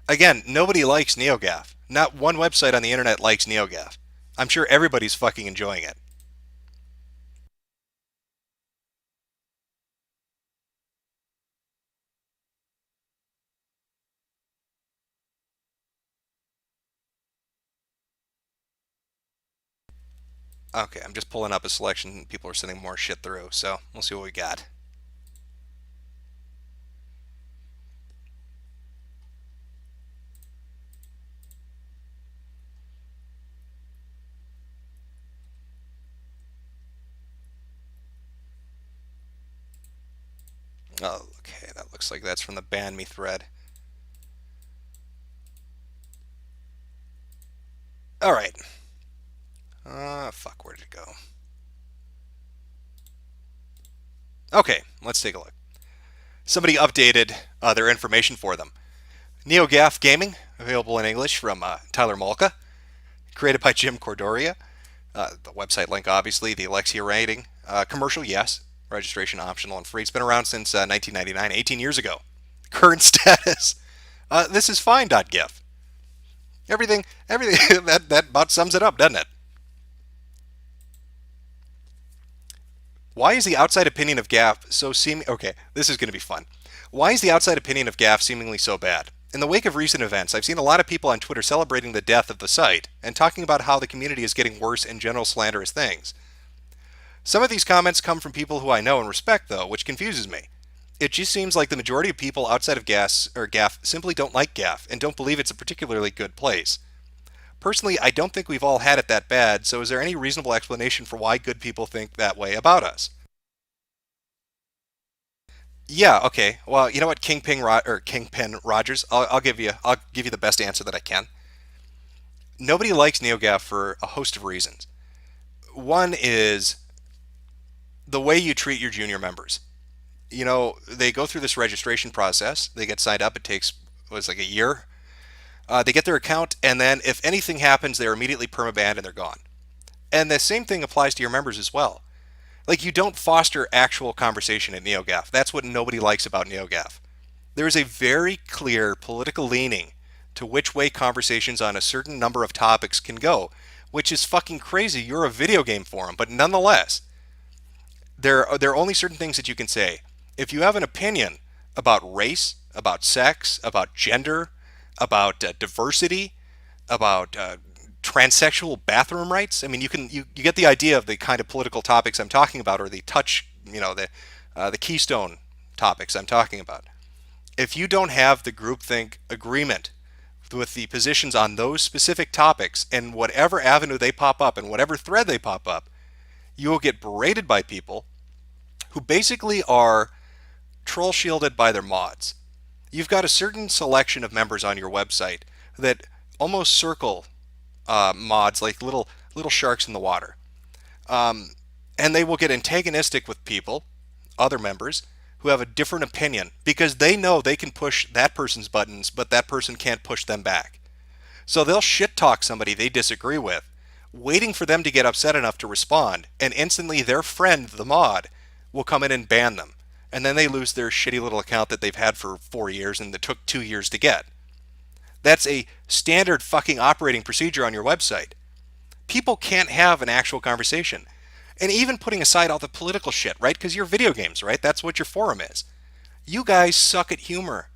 Again, nobody likes NeoGaf. Not one website on the internet likes NeoGaf. I'm sure everybody's fucking enjoying it. Okay, I'm just pulling up a selection people are sending more shit through, so we'll see what we got. Oh, okay, that looks like that's from the Ban Me thread. Alright. Fuck, where did it go? Okay, let's take a look. Somebody updated their information for them. NeoGaf Gaming, available in English from Tyler Molka, created by Jim Cordoria. The website link, obviously, the Alexia rating. Commercial, yes. Registration optional and free. It's been around since 1999, 18 years ago. Current status. This is fine.gif. Everything that about sums it up, doesn't it? Why is the outside opinion of GAF so Okay, this is going to be fun. Why is the outside opinion of GAF seemingly so bad? In the wake of recent events, I've seen a lot of people on Twitter celebrating the death of the site and talking about how the community is getting worse and general slanderous things. Some of these comments come from people who I know and respect, though, which confuses me. It just seems like the majority of people outside of GAF simply don't like GAF and don't believe it's a particularly good place. Personally, I don't think we've all had it that bad, so is there any reasonable explanation for why good people think that way about us? Yeah, okay. Well, you know what, Kingpin Rogers, I'll give you the best answer that I can. Nobody likes NeoGaf for a host of reasons. One is the way you treat your junior members. You know, they go through this registration process. They get signed up. It takes was like a year. They get their account, and then if anything happens, they're immediately permabanned and they're gone. And the same thing applies to your members as well. Like, you don't foster actual conversation at NeoGaf. That's what nobody likes about NeoGaf. There is a very clear political leaning to which way conversations on a certain number of topics can go, which is fucking crazy. You're a video game forum, but nonetheless, there are only certain things that you can say. If you have an opinion about race, about sex, about gender, about diversity, about transsexual bathroom rights. I mean, you get the idea of the kind of political topics I'm talking about, or the touch, the keystone topics I'm talking about. If you don't have the groupthink agreement with the positions on those specific topics, and whatever avenue they pop up and whatever thread they pop up, you will get berated by people who basically are troll shielded by their mods. You've got a certain selection of members on your website that almost circle mods like little sharks in the water, and they will get antagonistic with people, other members who have a different opinion because they know they can push that person's buttons, but that person can't push them back. So they'll shit talk somebody they disagree with, waiting for them to get upset enough to respond, and instantly their friend, the mod, will come in and ban them. And then they lose their shitty little account that they've had for 4 years and that took 2 years to get. That's a standard fucking operating procedure on your website. People can't have an actual conversation. And even putting aside all the political shit, right? Because you're video games, right? That's what your forum is. You guys suck at humor.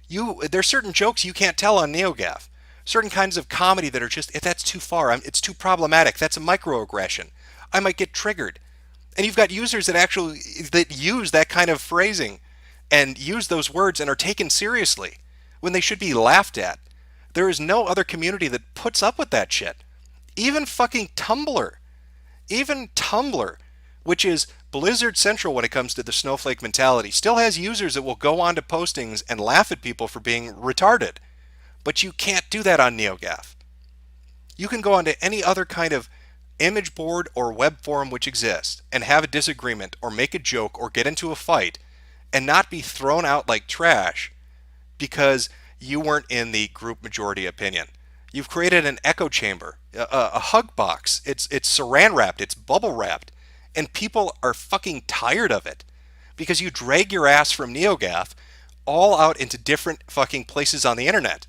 There's certain jokes you can't tell on NeoGaf. Certain kinds of comedy that are just, if that's too far, it's too problematic. That's a microaggression. I might get triggered. And you've got users that use that kind of phrasing and use those words and are taken seriously when they should be laughed at. There is no other community that puts up with that shit. Even fucking Tumblr. Even Tumblr, which is Blizzard Central when it comes to the snowflake mentality, still has users that will go on to postings and laugh at people for being retarded. But you can't do that on NeoGaf. You can go onto any other kind of image board or web forum which exists and have a disagreement or make a joke or get into a fight and not be thrown out like trash because you weren't in the group majority opinion. You've created an echo chamber, a hug box. It's saran wrapped, it's bubble wrapped, And people are fucking tired of it because you drag your ass from NeoGaf all out into different fucking places on the internet.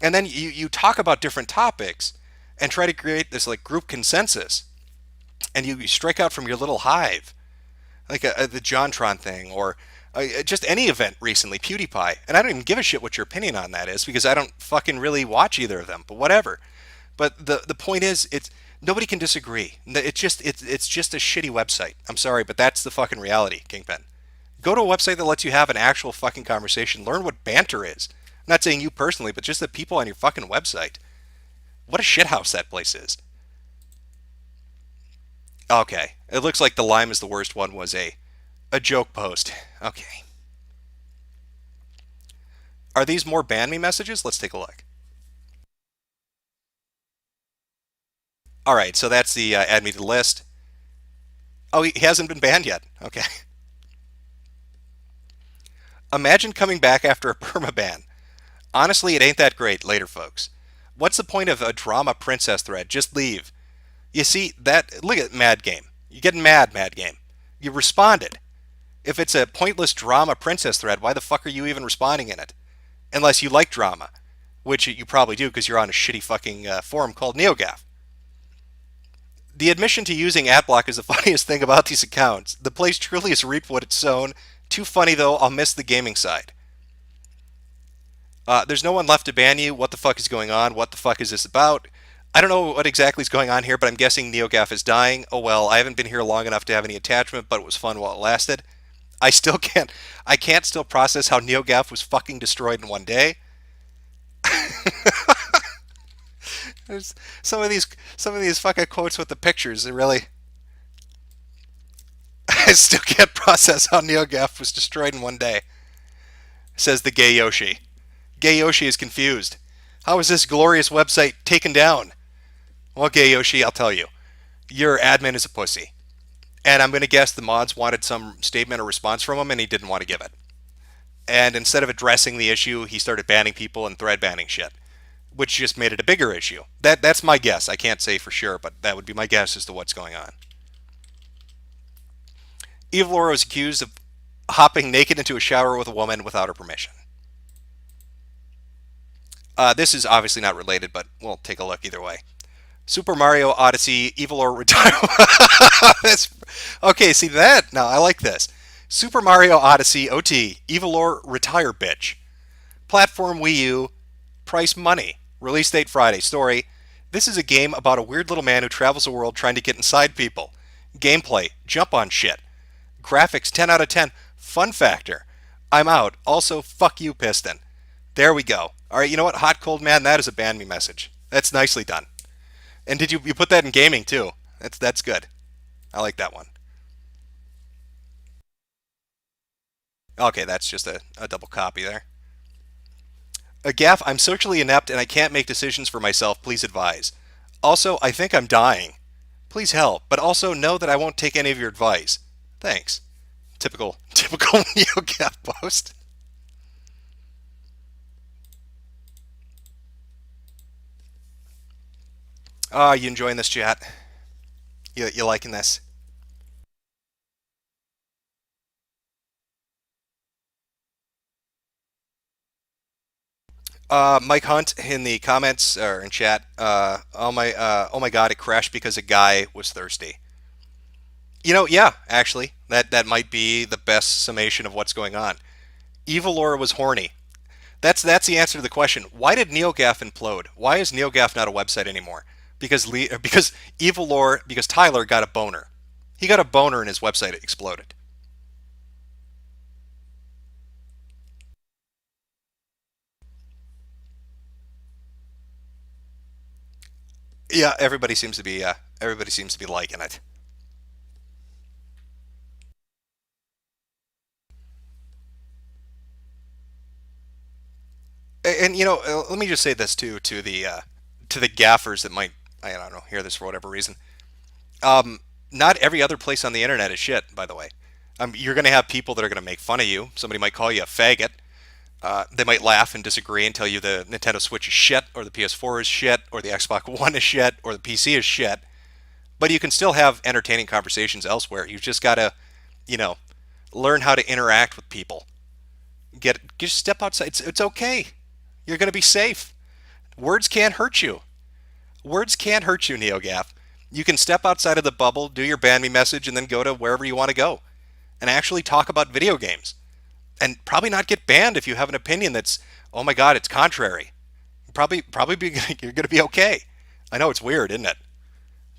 And then you talk about different topics and try to create this like group consensus. And you strike out from your little hive, like the JonTron thing or just any event recently, PewDiePie. And I don't even give a shit what your opinion on that is because I don't fucking really watch either of them, but whatever. But the point is, it's nobody can disagree. It's just a shitty website. I'm sorry, but that's the fucking reality, Kingpin. Go to a website that lets you have an actual fucking conversation. Learn what banter is. I'm not saying you personally, but just the people on your fucking website. What a shithouse that place is. Okay, it looks like the Lime is the worst one was a joke post. Okay. Are these more ban me messages? Let's take a look. All right, so that's the add me to the list. Oh, he hasn't been banned yet. Okay. Imagine coming back after a permaban. Honestly, it ain't that great later, folks. What's the point of a drama princess thread? Just leave. You see, that look at Mad Game. You're getting mad, Mad Game. You responded. If it's a pointless drama princess thread, why the fuck are you even responding in it? Unless you like drama, which you probably do because you're on a shitty fucking forum called NeoGaf. The admission to using AdBlock is the funniest thing about these accounts. The place truly has reaped what it's sown. Too funny though, I'll miss the gaming side. There's no one left to ban you. What the fuck is going on? What the fuck is this about? I don't know what exactly is going on here, but I'm guessing NeoGaf is dying. Oh well, I haven't been here long enough to have any attachment, but it was fun while it lasted. I can't still process how NeoGaf was fucking destroyed in one day. There's some of these fucking quotes with the pictures. It really, I still can't process how NeoGaf was destroyed in one day. Says the gay Yoshi. Gay Yoshi is confused. How is this glorious website taken down? Well, Gay Yoshi, I'll tell you. Your admin is a pussy. And I'm going to guess the mods wanted some statement or response from him, and he didn't want to give it. And instead of addressing the issue, he started banning people and thread banning shit, which just made it a bigger issue. That's my guess. I can't say for sure, but that would be my guess as to what's going on. Evil Laura was accused of hopping naked into a shower with a woman without her permission. This is obviously not related, but we'll take a look either way. Super Mario Odyssey, Evil Laura retire. Okay, see that? Now I like this. Super Mario Odyssey OT, Evil Laura retire bitch. Platform Wii U, price money. Release date Friday. Story: this is a game about a weird little man who travels the world trying to get inside people. Gameplay: jump on shit. Graphics: 10 out of 10. Fun factor: I'm out. Also, fuck you, Piston. There we go. All right, you know what? Hot Cold Man, that is a ban me message. That's nicely done. And did you put that in gaming too? That's good. I like that one. Okay, that's just a double copy there. A gaff, I'm socially inept and I can't make decisions for myself. Please advise. Also, I think I'm dying. Please help, but also know that I won't take any of your advice. Thanks. Typical NeoGaf post. Ah, you enjoying this chat? You liking this? Mike Hunt in the comments or in chat. Oh my God! It crashed because a guy was thirsty. You know, yeah, actually, that might be the best summation of what's going on. Evil Laura was horny. That's the answer to the question. Why did NeoGaf implode? Why is NeoGaf not a website anymore? Because Evil Laura because Tyler got a boner. He got a boner and his website exploded. Yeah, everybody seems to be liking it. And you know, let me just say this too to the gaffers that might I don't know hear this for whatever reason. Um, Not every other place on the internet is shit. By the way, you're going to have people that are going to make fun of you. Somebody might call you a faggot. They might laugh and disagree and tell you the Nintendo Switch is shit, or the PS4 is shit, or the Xbox One is shit, or the PC is shit. But you can still have entertaining conversations elsewhere. You've just got to, you know, learn how to interact with people. Just step outside. It's okay. You're going to be safe. Words can't hurt you. Words can't hurt you, NeoGaf. You can step outside of the bubble, do your ban me message, and then go to wherever you want to go and actually talk about video games. And probably not get banned if you have an opinion that's, oh my God, it's contrary. Probably you're going to be okay. I know it's weird, isn't it?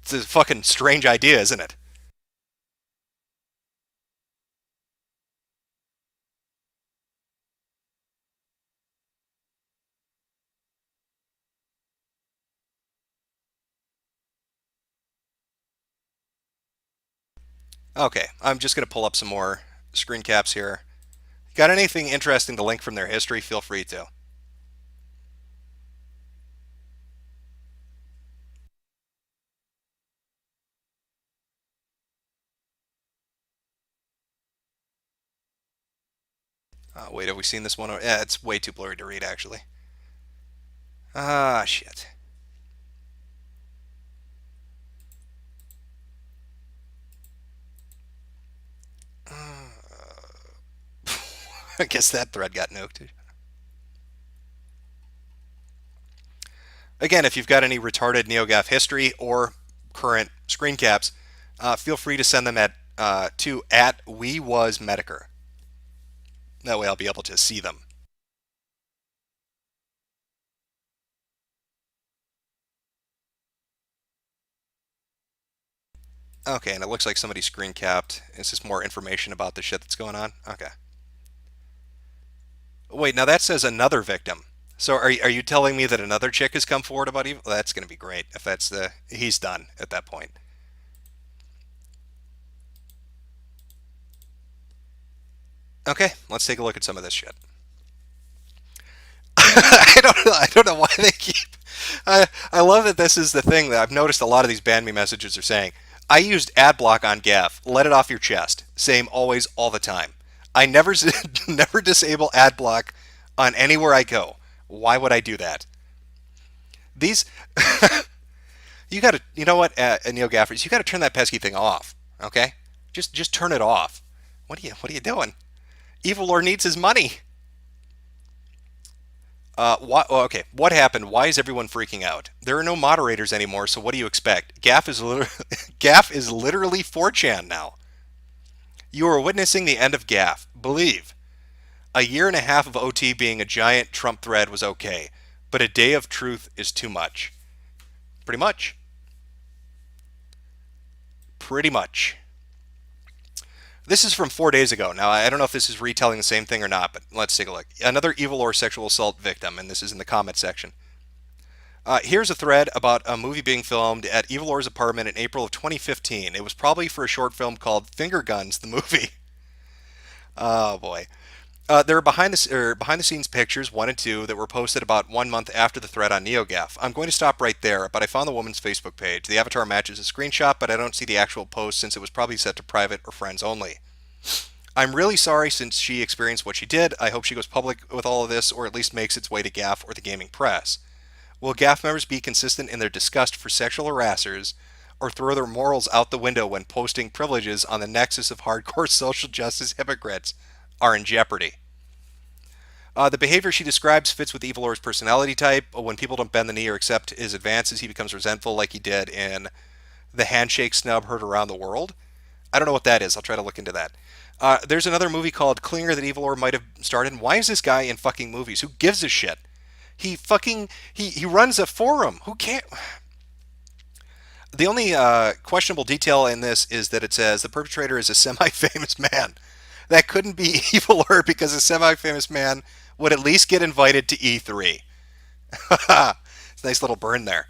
It's a fucking strange idea, isn't it? Okay, I'm just going to pull up some more screen caps here. Got anything interesting to link from their history? Feel free to. Wait, have we seen this one? Yeah, it's way too blurry to read, actually. Ah, shit. I guess that thread got nuked. Again, if you've got any retarded NeoGaf history or current screen caps, feel free to send them to at we was Metokur. That way, I'll be able to see them. Okay, and it looks like somebody screen capped. Is this more information about the shit that's going on? Okay. Wait, now that says another victim. So are you telling me that another chick has come forward about evil? Well, that's going to be great if that's the he's done at that point. Okay, let's take a look at some of this shit. I don't know why they keep. I love that this is the thing that I've noticed. A lot of these ban me messages are saying, "I used ad block on Gaff. Let it off your chest. Same always, all the time. I never never disable ad block on anywhere I go. Why would I do that? These you got to you know what, Neo Gaffers, you got to turn that pesky thing off. Okay, just turn it off. What are you doing? Evil Lord needs his money. Okay, what happened? Why is everyone freaking out? There are no moderators anymore, so what do you expect? Gaff is literally 4chan now. You are witnessing the end of Gaff. Believe. A year and a half of OT being a giant Trump thread was okay, but a day of truth is too much. Pretty much. Pretty much. This is from 4 days ago. Now, I don't know if this is retelling the same thing or not, but let's take a look. Another evil or sexual assault victim, and this is in the comment section. Here's a thread about a movie being filmed at Evil Or's apartment in April of 2015. It was probably for a short film called Finger Guns, the movie. Oh boy. There are behind the scenes pictures 1 and 2 that were posted about 1 month after the thread on NeoGaf. I'm going to stop right there, but I found the woman's Facebook page. The avatar matches a screenshot, but I don't see the actual post since it was probably set to private or friends only. I'm really sorry since she experienced what she did. I hope she goes public with all of this, or at least makes its way to GAF or the gaming press. Will GAF members be consistent in their disgust for sexual harassers, or throw their morals out the window when posting privileges on the nexus of hardcore social justice hypocrites are in jeopardy? The behavior she describes fits with Evil Or's personality type. When people don't bend the knee or accept his advances, he becomes resentful, like he did in the handshake snub heard around the world. I don't know what that is. I'll try to look into that. There's another movie called Clinger that Evil Or might have starred in. Why is this guy in fucking movies? Who gives a shit? He runs a forum. Who can't? The only questionable detail in this is that it says the perpetrator is a semi-famous man. That couldn't be Evil Or because a semi-famous man would at least get invited to E3. It's a nice little burn there.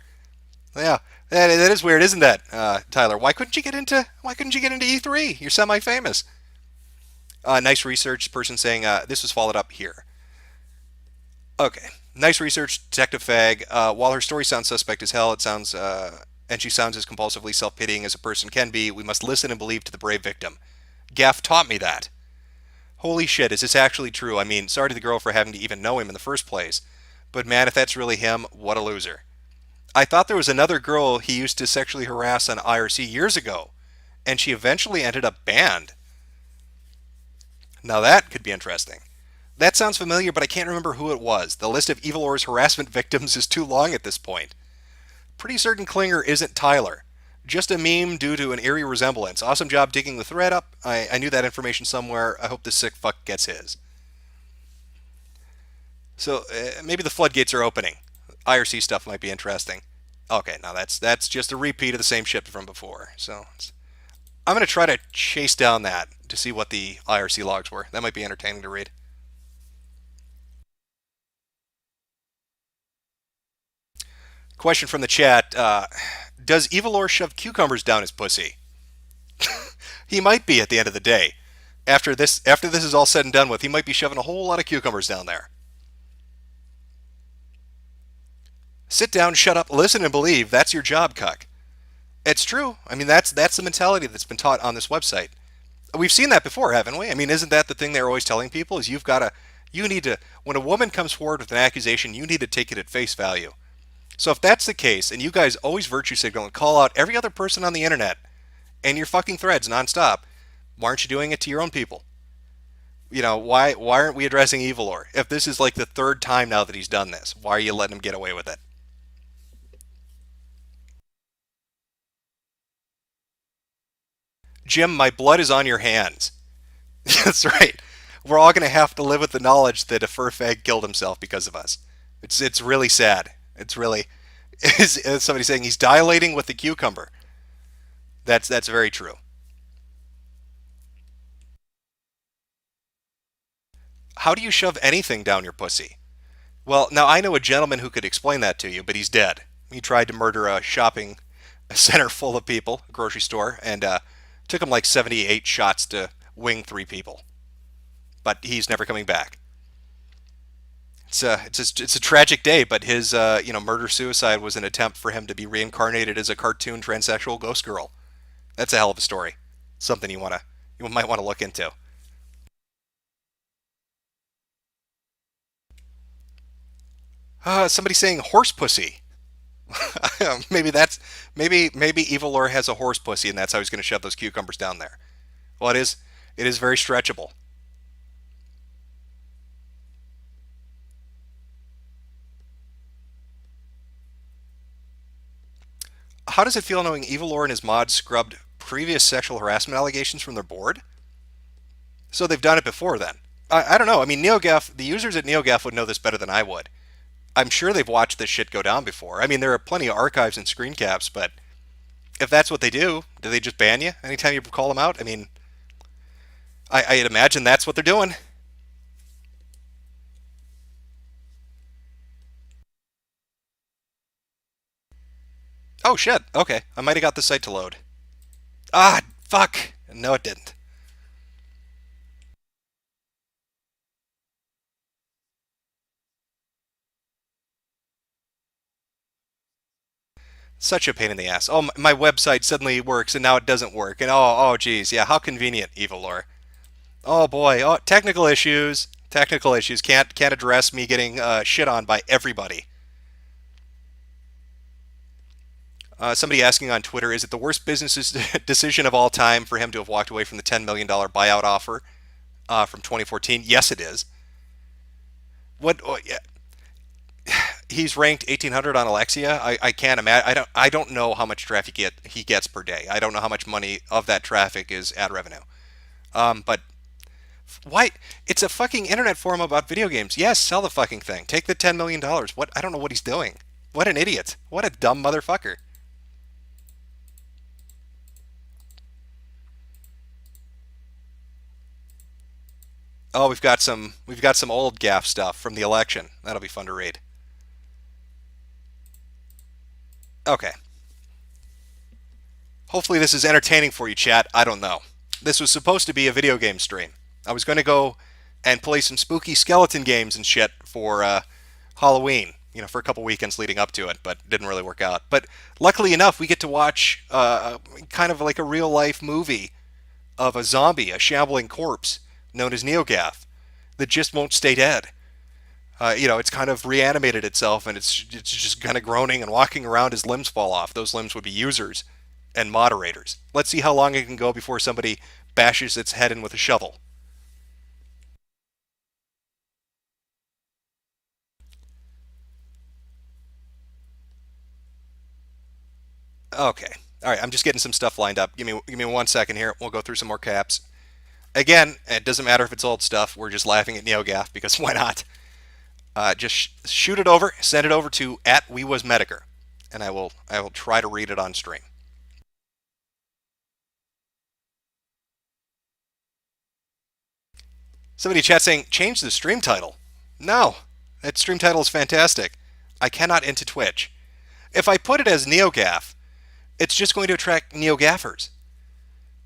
Yeah, that is weird, isn't that, Tyler? Why couldn't you get into E3? You're semi-famous. Nice research. Person saying this was followed up here. Okay, nice research, Detective Fag. While her story sounds suspect as hell, it sounds and she sounds as compulsively self-pitying as a person can be. We must listen and believe to the brave victim. Gaff taught me that. Holy shit, is this actually true? I mean, sorry to the girl for having to even know him in the first place. But man, if that's really him, what a loser. I thought there was another girl he used to sexually harass on IRC years ago, and she eventually ended up banned. Now that could be interesting. That sounds familiar, but I can't remember who it was. The list of Evil Ore's harassment victims is too long at this point. Pretty certain Klinger isn't Tyler. Just a meme due to an eerie resemblance. Awesome job digging the thread up. I knew that information somewhere. I hope this sick fuck gets his. So maybe the floodgates are opening. IRC stuff might be interesting. Okay, now that's just a repeat of the same shit from before. So I'm going to try to chase down that to see what the IRC logs were. That might be entertaining to read. Question from the chat: does Evilor shove cucumbers down his pussy? He might be at the end of the day. After this is all said and done with, he might be shoving a whole lot of cucumbers down there. Sit down, shut up, listen, and believe. That's your job, cuck. It's true. I mean, that's the mentality that's been taught on this website. We've seen that before, haven't we? I mean, isn't that the thing they're always telling people? Is you need to, when a woman comes forward with an accusation, you need to take it at face value. So if that's the case, and you guys always virtue signal and call out every other person on the internet and your fucking threads nonstop, why aren't you doing it to your own people? Why aren't we addressing Evilor? If this is like the third time now that he's done this, why are you letting him get away with it? Jim, my blood is on your hands. That's right. We're all going to have to live with the knowledge that a fur fag killed himself because of us. It's really sad. It's really is somebody saying he's dilating with the cucumber. That's very true. How do you shove anything down your pussy? Well, now I know a gentleman who could explain that to you, but he's dead. He tried to murder a shopping center full of people, a grocery store, and took him like 78 shots to wing three people. But he's never coming back. It's a tragic day, but his murder suicide was an attempt for him to be reincarnated as a cartoon transsexual ghost girl. That's a hell of a story. Something you might want to look into. Somebody saying horse pussy. maybe that's maybe Evil Lore has a horse pussy, and that's how he's going to shove those cucumbers down there. Well, it is very stretchable. How does it feel knowing Evil Lore and his mods scrubbed previous sexual harassment allegations from their board? So they've done it before then. I don't know. I mean, NeoGaf, the users at NeoGaf would know this better than I would. I'm sure they've watched this shit go down before. I mean, there are plenty of archives and screen caps, but if that's what they do they just ban you anytime you call them out? I mean, I'd imagine that's what they're doing. Oh shit. Okay, I might have got the site to load. Ah, fuck. No, it didn't. Such a pain in the ass. Oh, my website suddenly works and now it doesn't work. And oh, geez, yeah, how convenient, Evil Lore. Oh boy, oh, technical issues. Technical issues can't address me getting shit on by everybody. Somebody asking on Twitter, is it the worst business decision of all time for him to have walked away from the $10 million buyout offer from 2014? Yes, it is. What? Oh, yeah. He's ranked 1800 on Alexia. I can't imagine. I don't know how much traffic he gets per day. I don't know how much money of that traffic is ad revenue. But why? It's a fucking internet forum about video games. Yes, sell the fucking thing. Take the $10 million. What? I don't know what he's doing. What an idiot. What a dumb motherfucker. Oh, we've got some old gaff stuff from the election. That'll be fun to read. Okay. Hopefully this is entertaining for you, chat. I don't know. This was supposed to be a video game stream. I was going to go and play some spooky skeleton games and shit for Halloween, for a couple weekends leading up to it, but didn't really work out. But luckily enough, we get to watch kind of like a real life movie of a zombie, a shambling corpse known as NeoGaf that just won't stay dead. It's kind of reanimated itself, and it's just kind of groaning and walking around as limbs fall off. Those limbs would be users and moderators. Let's see how long it can go before somebody bashes its head in with a shovel. Okay. All right, I'm just getting some stuff lined up. Give me 1 second here. We'll go through some more caps. Again, it doesn't matter if it's old stuff. We're just laughing at NeoGaf because why not? Just shoot it over, send it over to @WeWasMetokur, and I will try to read it on stream. Somebody chat saying change the stream title. No, that stream title is fantastic. I cannot into Twitch. If I put it as NeoGaf, it's just going to attract NeoGaffers.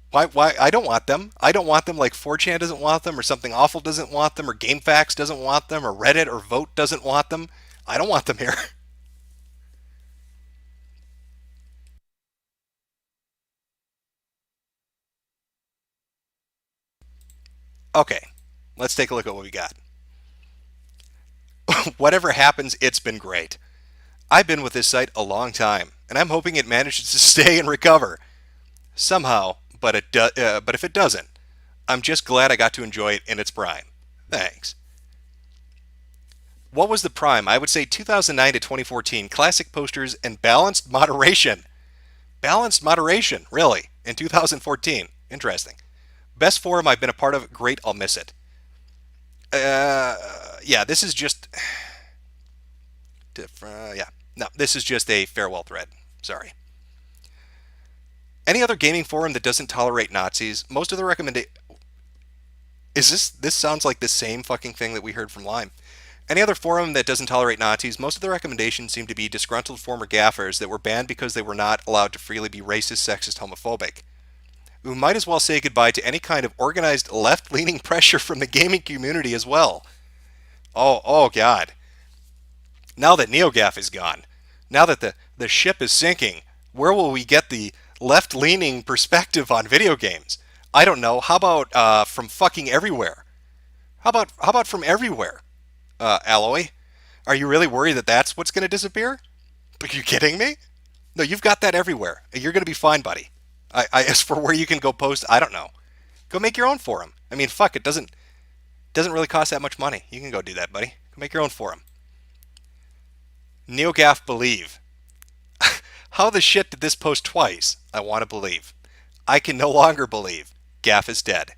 Why? I don't want them. I don't want them like 4chan doesn't want them, or Something Awful doesn't want them, or GameFAQs doesn't want them, or Reddit or Vote doesn't want them. I don't want them here. Okay, let's take a look at what we got. Whatever happens, it's been great. I've been with this site a long time, and I'm hoping it manages to stay and recover somehow. But if it doesn't, I'm just glad I got to enjoy it in its prime. Thanks. What was the prime? I would say 2009 to 2014. Classic posters and balanced moderation. Balanced moderation, really, in 2014. Interesting. Best forum I've been a part of. Great, I'll miss it. Yeah, this is just. Yeah, no, this is just a farewell thread. Sorry. Any other gaming forum that doesn't tolerate Nazis? Most of the recommendation. Is this sounds like the same fucking thing that we heard from Lime. Any other forum that doesn't tolerate Nazis? Most of the recommendations seem to be disgruntled former gaffers that were banned because they were not allowed to freely be racist, sexist, homophobic. We might as well say goodbye to any kind of organized left-leaning pressure from the gaming community as well. Oh God. Now that NeoGaf is gone, now that the ship is sinking, where will we get the left-leaning perspective on video games? I don't know. How about from fucking everywhere? How about from everywhere? Alloy, are you really worried that that's what's going to disappear? Are you kidding me? No, you've got that everywhere. You're going to be fine, buddy. As for where you can go post, I don't know. Go make your own forum. I mean, fuck, it doesn't really cost that much money. You can go do that, buddy. Go make your own forum. NeoGaf believe. How the shit did this post twice? I want to believe. I can no longer believe. Gaff is dead.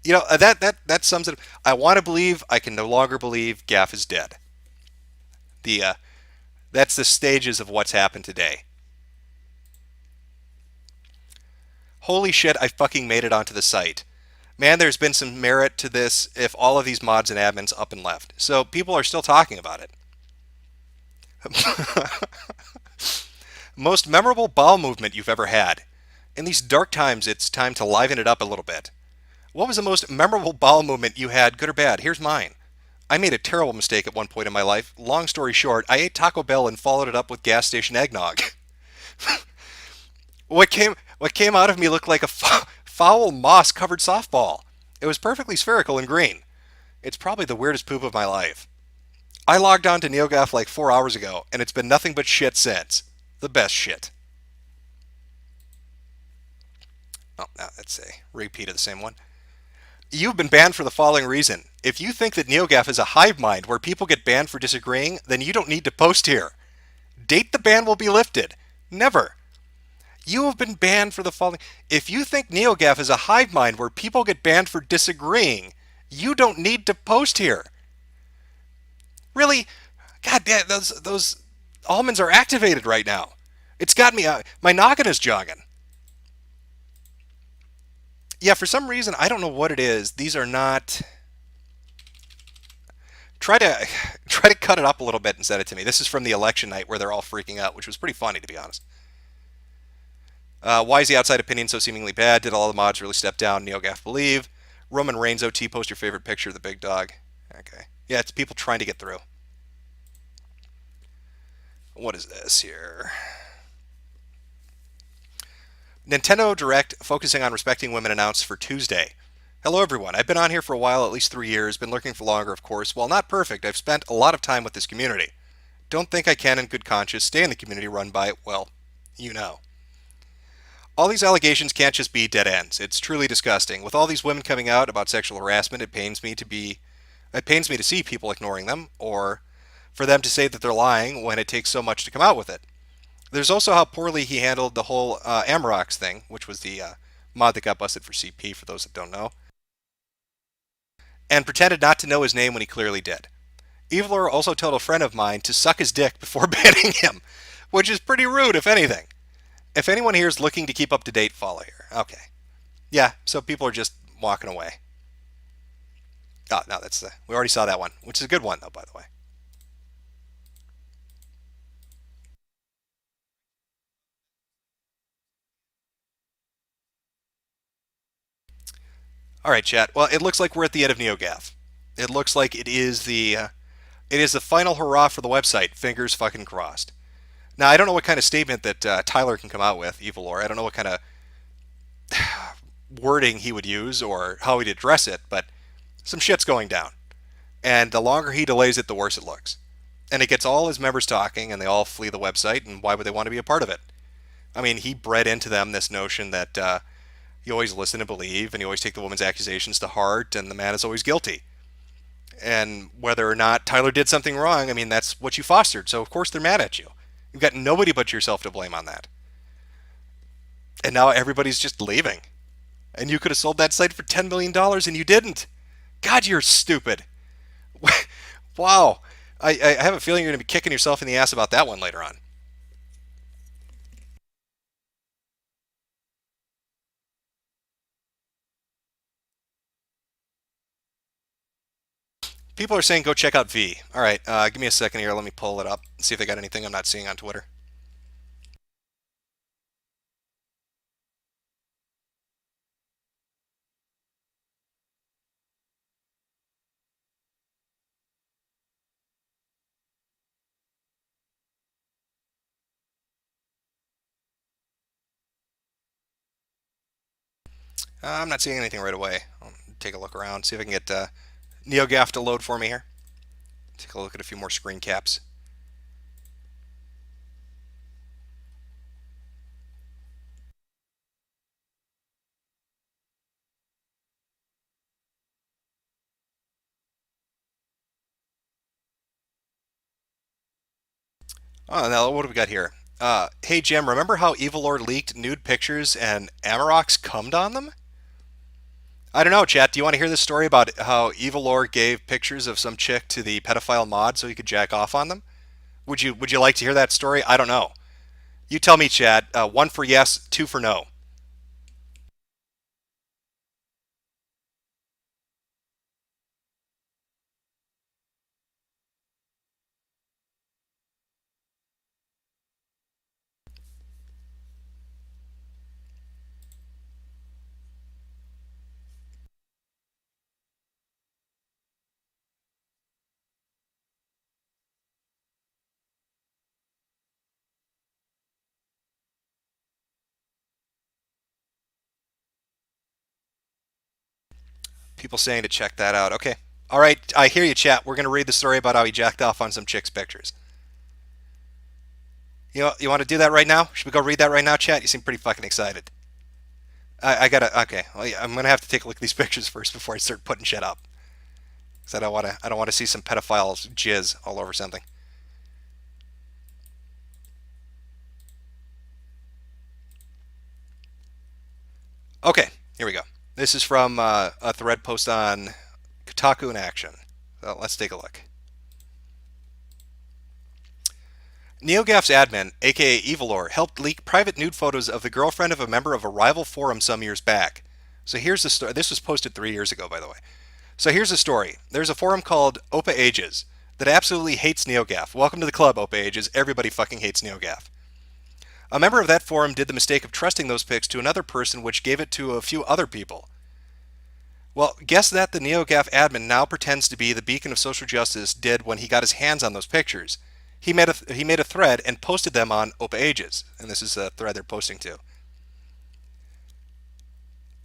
That sums it up. I want to believe. I can no longer believe. Gaff is dead. That's the stages of what's happened today. Holy shit, I fucking made it onto the site. Man, there's been some merit to this if all of these mods and admins up and left. So people are still talking about it. Most memorable bowel movement you've ever had. In these dark times, it's time to liven it up a little bit. What was the most memorable bowel movement you had, good or bad? Here's mine. I made a terrible mistake at one point in my life. Long story short, I ate Taco Bell and followed it up with gas station eggnog. What came out of me looked like a foul moss-covered softball. It was perfectly spherical and green. It's probably the weirdest poop of my life. I logged on to NeoGaf like 4 hours ago, and it's been nothing but shit since. The best shit. Oh, no, that's a repeat of the same one. You've been banned for the following reason. If you think that NeoGaf is a hive mind where people get banned for disagreeing, then you don't need to post here. Date the ban will be lifted. Never. You have been banned for the following. If you think NeoGaf is a hive mind where people get banned for disagreeing, you don't need to post here. Really? God damn, those almonds are activated right now. It's got me, my noggin is jogging. Yeah, for some reason, I don't know what it is. These are not. Try to cut it up a little bit and send it to me. This is from the election night where they're all freaking out, which was pretty funny, to be honest. Why is the outside opinion so seemingly bad? Did all the mods really step down? NeoGaf believe. Roman Reigns OT, post your favorite picture of the big dog. Okay. Yeah, it's people trying to get through. What is this here? Nintendo Direct focusing on respecting women announced for Tuesday. Hello, everyone. I've been on here for a while, at least 3 years, been lurking for longer, of course. While not perfect, I've spent a lot of time with this community. Don't think I can, in good conscience, stay in the community run by, well, you know. All these allegations can't just be dead ends. It's truly disgusting. With all these women coming out about sexual harassment, it pains me to see people ignoring them, or for them to say that they're lying when it takes so much to come out with it. There's also how poorly he handled the whole Amarok's thing, which was the mod that got busted for CP, for those that don't know, and pretended not to know his name when he clearly did. Evilor also told a friend of mine to suck his dick before banning him, which is pretty rude, if anything. If anyone here is looking to keep up to date, follow here. Okay. Yeah, so people are just walking away. Oh, no, we already saw that one, which is a good one, though, by the way. All right, chat. Well, it looks like we're at the end of NeoGaf. It looks like it is the final hurrah for the website. Fingers fucking crossed. Now, I don't know what kind of statement that Tyler can come out with, Evilor. I don't know what kind of wording he would use or how he'd address it, but some shit's going down. And the longer he delays it, the worse it looks. And it gets all his members talking, and they all flee the website, and why would they want to be a part of it? I mean, he bred into them this notion that you always listen and believe, and you always take the woman's accusations to heart, and the man is always guilty. And whether or not Tyler did something wrong, I mean, that's what you fostered, so of course they're mad at you. You've got nobody but yourself to blame on that. And now everybody's just leaving. And you could have sold that site for $10 million dollars and you didn't. God, you're stupid. Wow. I have a feeling you're going to be kicking yourself in the ass about that one later on. People are saying go check out V. All right, give me a second here. Let me pull it up and see if they got anything I'm not seeing on Twitter. I'm not seeing anything right away. I'll take a look around, see if I can get NeoGaf to load for me here. Take a look at a few more screen caps. Oh, now what do we got here? Hey Jim, remember how Evil Lord leaked nude pictures and Amarok's cummed on them? I don't know, chat. Do you want to hear this story about how Evil Lord gave pictures of some chick to the pedophile mod so he could jack off on them? Would you like to hear that story? I don't know. You tell me, chat. One for yes, two for no. People saying to check that out. Okay. All right. I hear you, chat. We're gonna read the story about how he jacked off on some chick's pictures. You want to do that right now? Should we go read that right now, chat? You seem pretty fucking excited. I gotta. Okay. Well, yeah, I'm gonna have to take a look at these pictures first before I start putting shit up. Because I don't want to. I don't want to see some pedophiles jizz all over something. Okay. Here we go. This is from a thread post on Kotaku in Action. So let's take a look. NeoGaf's admin, aka Evilor, helped leak private nude photos of the girlfriend of a member of a rival forum some years back. So here's the story. This was posted 3 years ago, by the way. So here's the story. There's a forum called Opa Ages that absolutely hates NeoGaf. Welcome to the club, Opa Ages. Everybody fucking hates NeoGaf. A member of that forum did the mistake of trusting those pics to another person, which gave it to a few other people. Well, guess that the NeoGaf admin now pretends to be the beacon of social justice did when he got his hands on those pictures. He made a thread and posted them on Opa Ages, and this is a thread they're posting to.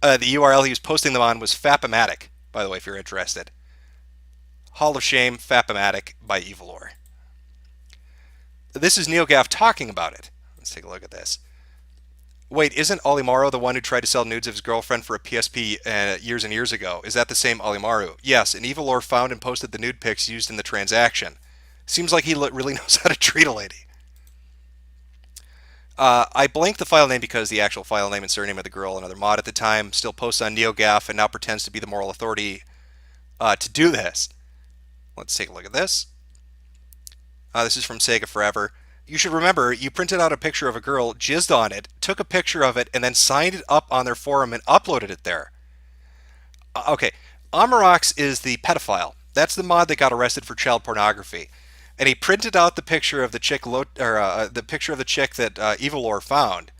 The URL he was posting them on was Fapomatic, by the way, if you're interested. Hall of Shame, Fapomatic by Evilor. This is NeoGaf talking about it. Let's take a look at this. Wait, isn't Olimaro the one who tried to sell nudes of his girlfriend for a PSP years and years ago? Is that the same Olimaru? Yes, and Evilor found and posted the nude pics used in the transaction. Seems like he really knows how to treat a lady. I blanked the file name because the actual file name and surname of the girl, another mod at the time, still posts on NeoGaf and now pretends to be the moral authority to do this. Let's take a look at this. This is from Sega Forever. You should remember, you printed out a picture of a girl, jizzed on it, took a picture of it, and then signed it up on their forum and uploaded it there. Okay, Amarox is the pedophile. That's the mod that got arrested for child pornography. And he printed out the picture of the chick, the picture of the chick that Evilor found,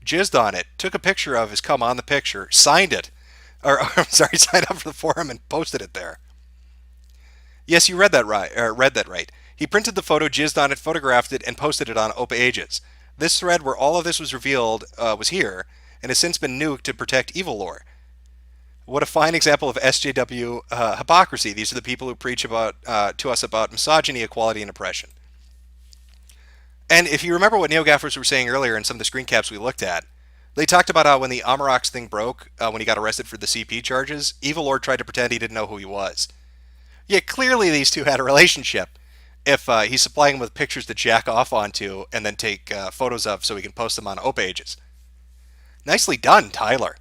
jizzed on it, took a picture of his cum on the picture, signed it, I'm sorry, signed up for the forum and posted it there. Yes, you read that right. He printed the photo, jizzed on it, photographed it, and posted it on OpenAges. This thread where all of this was revealed was here, and has since been nuked to protect Evilor. What a fine example of SJW hypocrisy. These are the people who preach about to us about misogyny, equality, and oppression. And if you remember what NeoGaffers were saying earlier in some of the screen caps we looked at, they talked about how when the Amarox thing broke, when he got arrested for the CP charges, Evilor tried to pretend he didn't know who he was. Yeah, clearly these two had a relationship. If he's supplying him with pictures to jack off onto and then take photos of so he can post them on OpenAges. Nicely done, Tyler.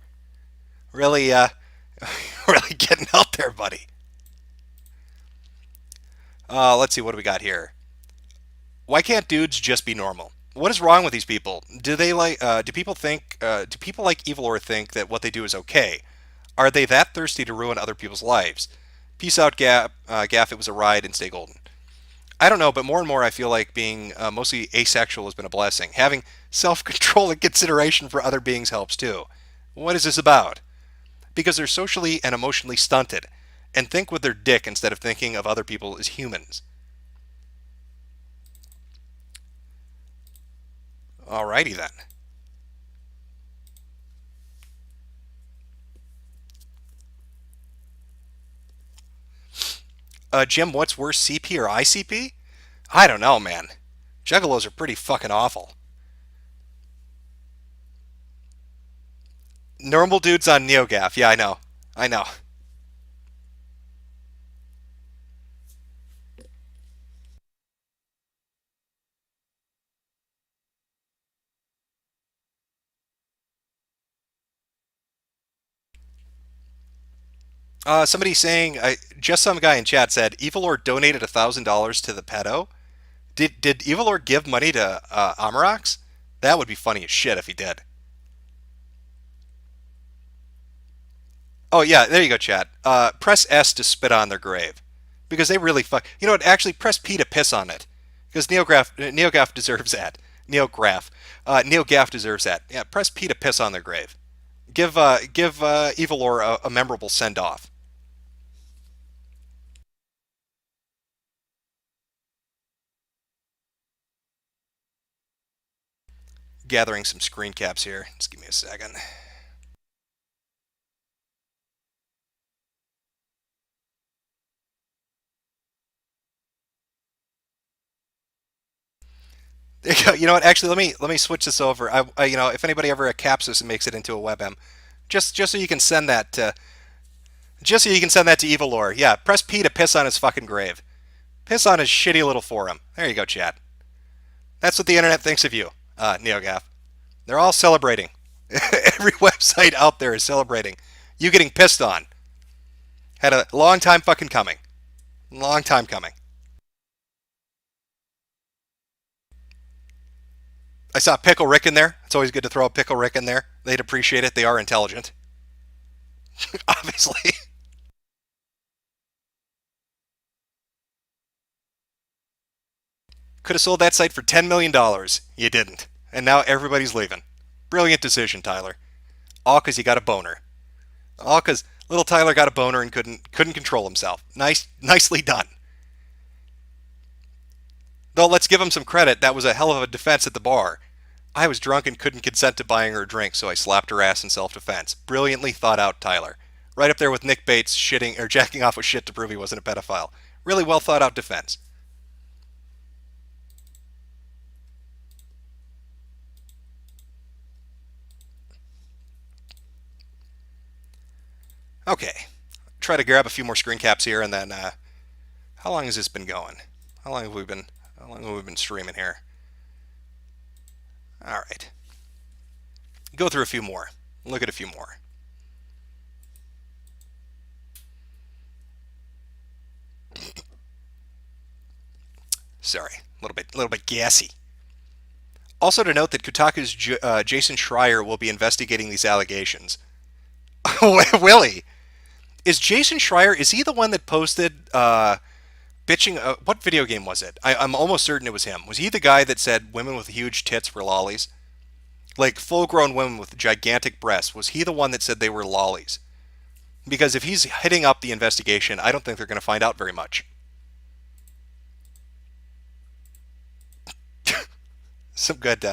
Really, really getting out there, buddy. Let's see, what do we got here? Why can't dudes just be normal? What is wrong with these people? Do they like? Do people like Evilor think that what they do is okay? Are they that thirsty to ruin other people's lives? Peace out, Gaff. It was a ride, and stay golden. I don't know, but more and more I feel like being mostly asexual has been a blessing. Having self-control and consideration for other beings helps too. What is this about? Because they're socially and emotionally stunted, and think with their dick instead of thinking of other people as humans. Alrighty then. Jim, what's worse, CP or ICP? I don't know, man. Juggalos are pretty fucking awful. Normal dudes on NeoGaf. Yeah, I know. I know. Somebody saying, just some guy in chat said, Evilor donated $1,000 to the pedo. Did Evilor give money to Amarox? That would be funny as shit if he did. Oh yeah, there you go, chat. Press S to spit on their grave, because they really fuck. You know what? Actually, press P to piss on it, because NeoGaf deserves that. NeoGaf deserves that. Yeah, press P to piss on their grave. Give Evilor a memorable send off. Gathering some screen caps here. Just give me a second. There you go. You know what? Actually, let me switch this over. If anybody ever caps this and makes it into a WebM, just so you can send that to Evilor. Yeah, press P to piss on his fucking grave. Piss on his shitty little forum. There you go, chat. That's what the internet thinks of you, NeoGaf. They're all celebrating. Every website out there is celebrating you getting pissed on. Had a long time fucking coming. Long time coming. I saw Pickle Rick in there. It's always good to throw a Pickle Rick in there. They'd appreciate it. They are intelligent. Obviously. Could have sold that site for $10 million. You didn't. And now everybody's leaving. Brilliant decision, Tyler. All because you got a boner. All because little Tyler got a boner and couldn't control himself. Nicely done. Though let's give him some credit. That was a hell of a defense at the bar. I was drunk and couldn't consent to buying her a drink, so I slapped her ass in self-defense. Brilliantly thought out, Tyler. Right up there with Nick Bates shitting or jacking off with shit to prove he wasn't a pedophile. Really well thought out defense. Okay, try to grab a few more screen caps here, and then how long has this been going? How long have we been? How long have we been streaming here? All right, go through a few more. Look at a few more. Sorry, a little bit gassy. Also to note that Kotaku's Jason Schreier will be investigating these allegations. Will he? Is Jason Schreier? Is he the one that posted bitching? What video game was it? I'm almost certain it was him. Was he the guy that said women with huge tits were lollies? Like full-grown women with gigantic breasts. Was he the one that said they were lollies? Because if he's hitting up the investigation, I don't think they're going to find out very much. Some good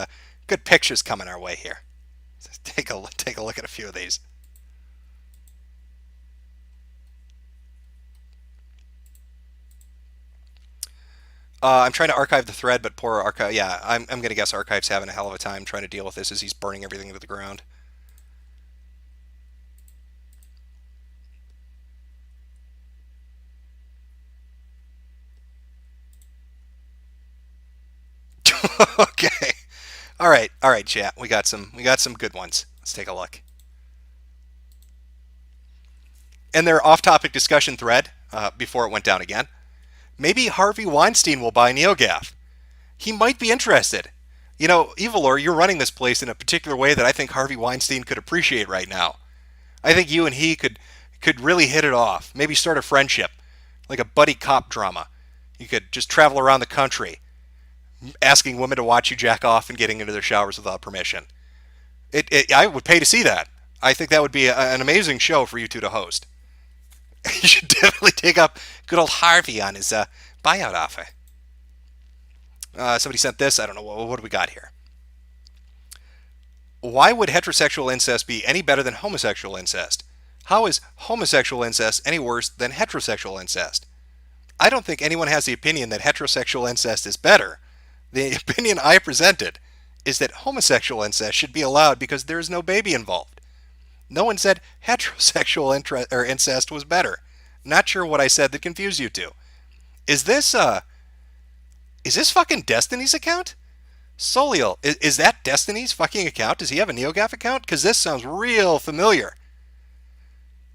pictures coming our way here. Take a look at a few of these. I'm trying to archive the thread, but poor archive. Yeah, I'm going to guess archive's having a hell of a time trying to deal with this as he's burning everything to the ground. Okay. All right, chat. We got some good ones. Let's take a look. And their off-topic discussion thread before it went down again. Maybe Harvey Weinstein will buy NeoGaf. He might be interested. You know, Evilor, you're running this place in a particular way that I think Harvey Weinstein could appreciate right now. I think you and he could really hit it off. Maybe start a friendship, like a buddy cop drama. You could just travel around the country, asking women to watch you jack off and getting into their showers without permission. I would pay to see that. I think that would be an amazing show for you two to host. You should definitely take up good old Harvey on his buyout offer. Somebody sent this. I don't know. What do we got here? Why would heterosexual incest be any better than homosexual incest? How is homosexual incest any worse than heterosexual incest? I don't think anyone has the opinion that heterosexual incest is better. The opinion I presented is that homosexual incest should be allowed because there is no baby involved. No one said heterosexual incest was better. Not sure what I said that confused you two. Is this fucking Destiny's account? Soliel, is that Destiny's fucking account? Does he have a NeoGaf account? Because this sounds real familiar.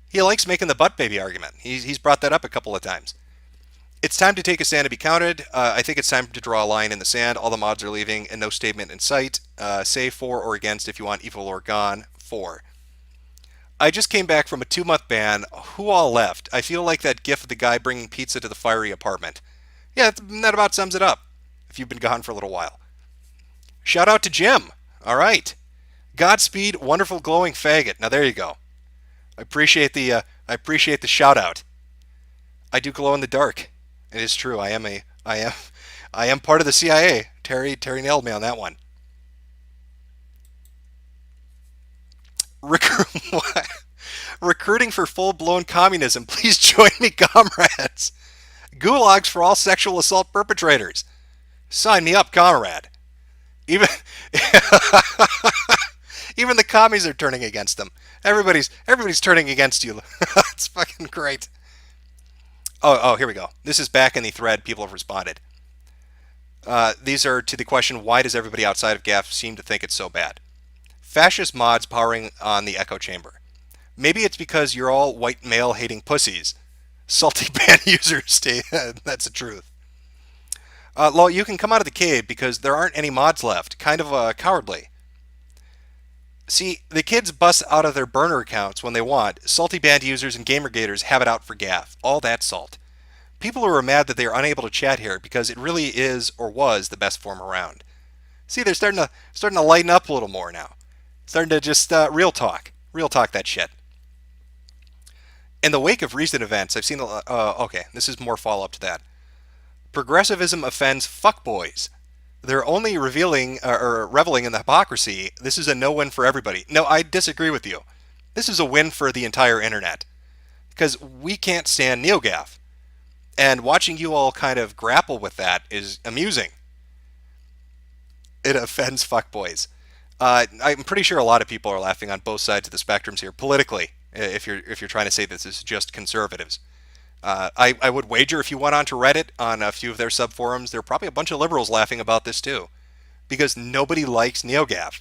He likes making the butt baby argument. He's brought that up a couple of times. It's time to take a stand to be counted. I think it's time to draw a line in the sand. All the mods are leaving and no statement in sight. Say for or against if you want evil or gone. For. I just came back from a 2-month ban. Who all left? I feel like that gif of the guy bringing pizza to the fiery apartment. Yeah, that about sums it up. If you've been gone for a little while. Shout out to Jim. All right. Godspeed, wonderful glowing faggot. Now there you go. I appreciate the shout out. I do glow in the dark. It is true. I am part of the CIA. Terry nailed me on that one. Recruiting for full-blown communism. Please join me, comrades. Gulags for all sexual assault perpetrators. Sign me up, comrade. Even even the commies are turning against them. Everybody's turning against you. It's fucking great. Oh, here we go. This is back in the thread. People have responded. These are to the question, why does everybody outside of GAF seem to think it's so bad? Fascist mods powering on the echo chamber. Maybe it's because you're all white male hating pussies. Salty ban users stay. That's the truth. Lol, you can come out of the cave because there aren't any mods left. Kind of cowardly. See, the kids bust out of their burner accounts when they want. Salty band users and gamergators have it out for GAF. All that salt. People who are mad that they are unable to chat here because it really is or was the best form around. See, they're starting to lighten up a little more now. Starting to just real talk that shit. In the wake of recent events, I've seen okay, this is more follow-up to that. Progressivism offends fuckboys. They're only revealing or reveling in the hypocrisy. This is a no win for everybody. No, I disagree with you. This is a win for the entire internet because we can't stand NeoGaf. And watching you all kind of grapple with that is amusing. It offends fuckboys. I'm pretty sure a lot of people are laughing on both sides of the spectrums here politically. If you're trying to say this is just conservatives, I would wager if you went onto Reddit on a few of their subforums, there are probably a bunch of liberals laughing about this too, because nobody likes NeoGaf.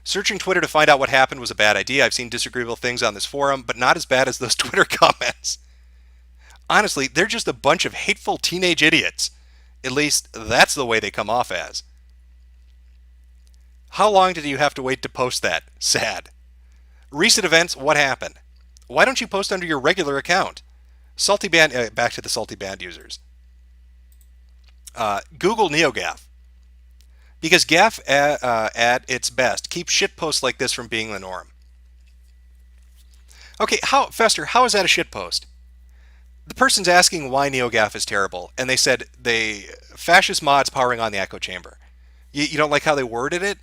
Searching Twitter to find out what happened was a bad idea. I've seen disagreeable things on this forum, but not as bad as those Twitter comments. Honestly, they're just a bunch of hateful teenage idiots. At least that's the way they come off as. How long did you have to wait to post that? Sad. Recent events, what happened? Why don't you post under your regular account? Salty band, back to the salty band users. Google NeoGaf. Because GAF at its best keeps shitposts like this from being the norm. Okay, Fester, how is that a shitpost? The person's asking why NeoGaf is terrible, and they said fascist mods powering on the echo chamber. You don't like how they worded it?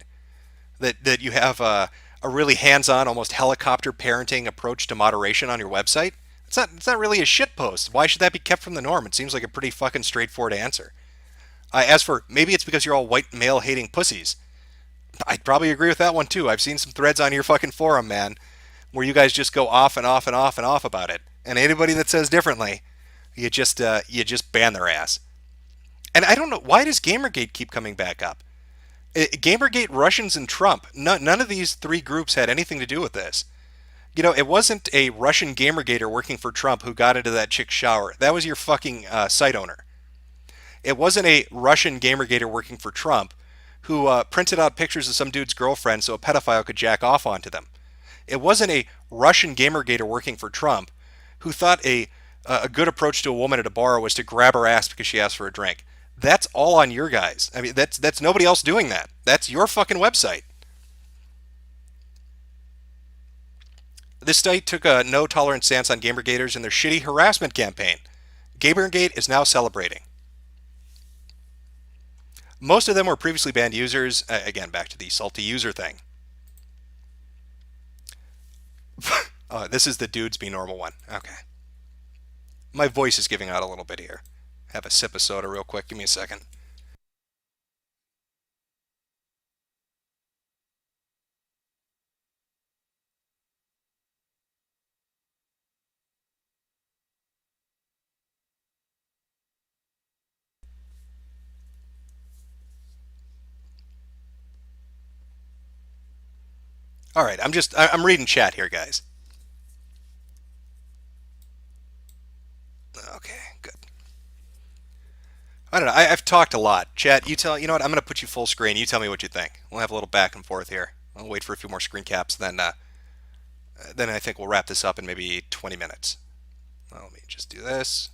That you have a really hands-on, almost helicopter parenting approach to moderation on your website? It's not really a shitpost. Why should that be kept from the norm? It seems like a pretty fucking straightforward answer. As for maybe it's because you're all white male hating pussies. I'd probably agree with that one too. I've seen some threads on your fucking forum, man, where you guys just go off and off and off and off about it. And anybody that says differently, you just ban their ass. And I don't know, why does Gamergate keep coming back up? Gamergate, Russians, and Trump. None of these three groups had anything to do with this. It wasn't a Russian Gamergater working for Trump who got into that chick's shower. That was your fucking site owner. It wasn't a Russian Gamergater working for Trump who printed out pictures of some dude's girlfriend so a pedophile could jack off onto them. It wasn't a Russian Gamergater working for Trump who thought a good approach to a woman at a bar was to grab her ass because she asked for a drink. That's all on your guys. I mean, that's nobody else doing that. That's your fucking website. This site took a no tolerance stance on Gamergaters in their shitty harassment campaign. Gamergate is now celebrating. Most of them were previously banned users. Again, back to the salty user thing. This is the dudes be normal one. Okay. My voice is giving out a little bit here. Have a sip of soda real quick. Give me a second. All right, I'm reading chat here, guys. Okay, good. I don't know. I've talked a lot. Chat, you know what? I'm going to put you full screen. You tell me what you think. We'll have a little back and forth here. I'll wait for a few more screen caps, then I think we'll wrap this up in maybe 20 minutes. Well, let me just do this.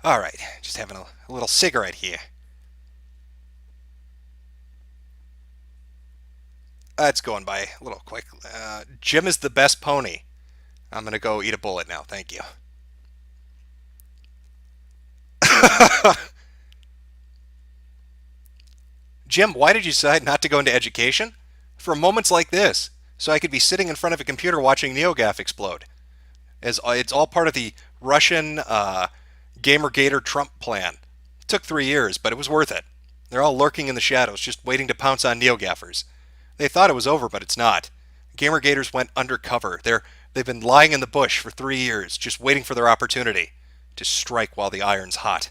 All right, just having a little cigarette here. It's going by a little quick. Jim is the best pony. I'm going to go eat a bullet now. Thank you. Jim, why did you decide not to go into education? For moments like this, so I could be sitting in front of a computer watching NeoGaf explode. It's all part of the Russian Gamergator Trump plan. It took 3 years, but it was worth it. They're all lurking in the shadows, just waiting to pounce on NeoGaffers. They thought it was over, but it's not. Gamergaters went undercover. They've been lying in the bush for 3 years, just waiting for their opportunity to strike while the iron's hot.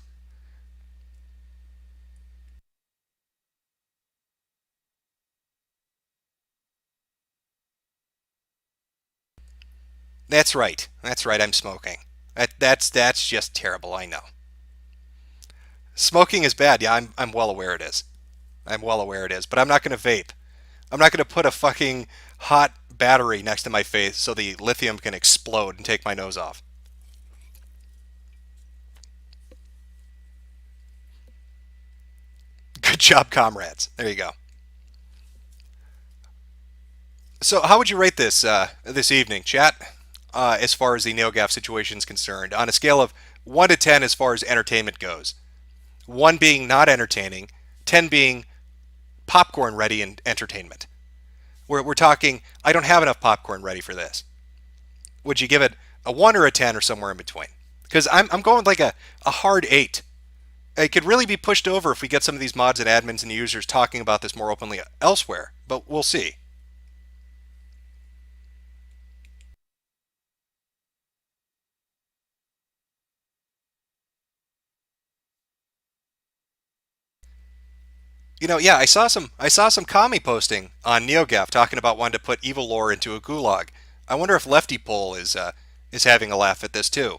That's right. That's right. I'm smoking. That's just terrible. I know. Smoking is bad. Yeah, I'm well aware it is. I'm well aware it is. But I'm not going to vape. I'm not going to put a fucking hot battery next to my face so the lithium can explode and take my nose off. Good job, comrades. There you go. So, how would you rate this evening, chat? As far as the NeoGaf situation is concerned, on a scale of 1 to 10 as far as entertainment goes, 1 being not entertaining, 10 being popcorn ready and entertainment. We're talking. I don't have enough popcorn ready for this. Would you give it a 1 or a 10 or somewhere in between? Because I'm going like a hard 8. It could really be pushed over if we get some of these mods and admins and users talking about this more openly elsewhere, but we'll see. Yeah, I saw some commie posting on NeoGaf talking about wanting to put evil lore into a gulag. I wonder if Lefty Pole is having a laugh at this too.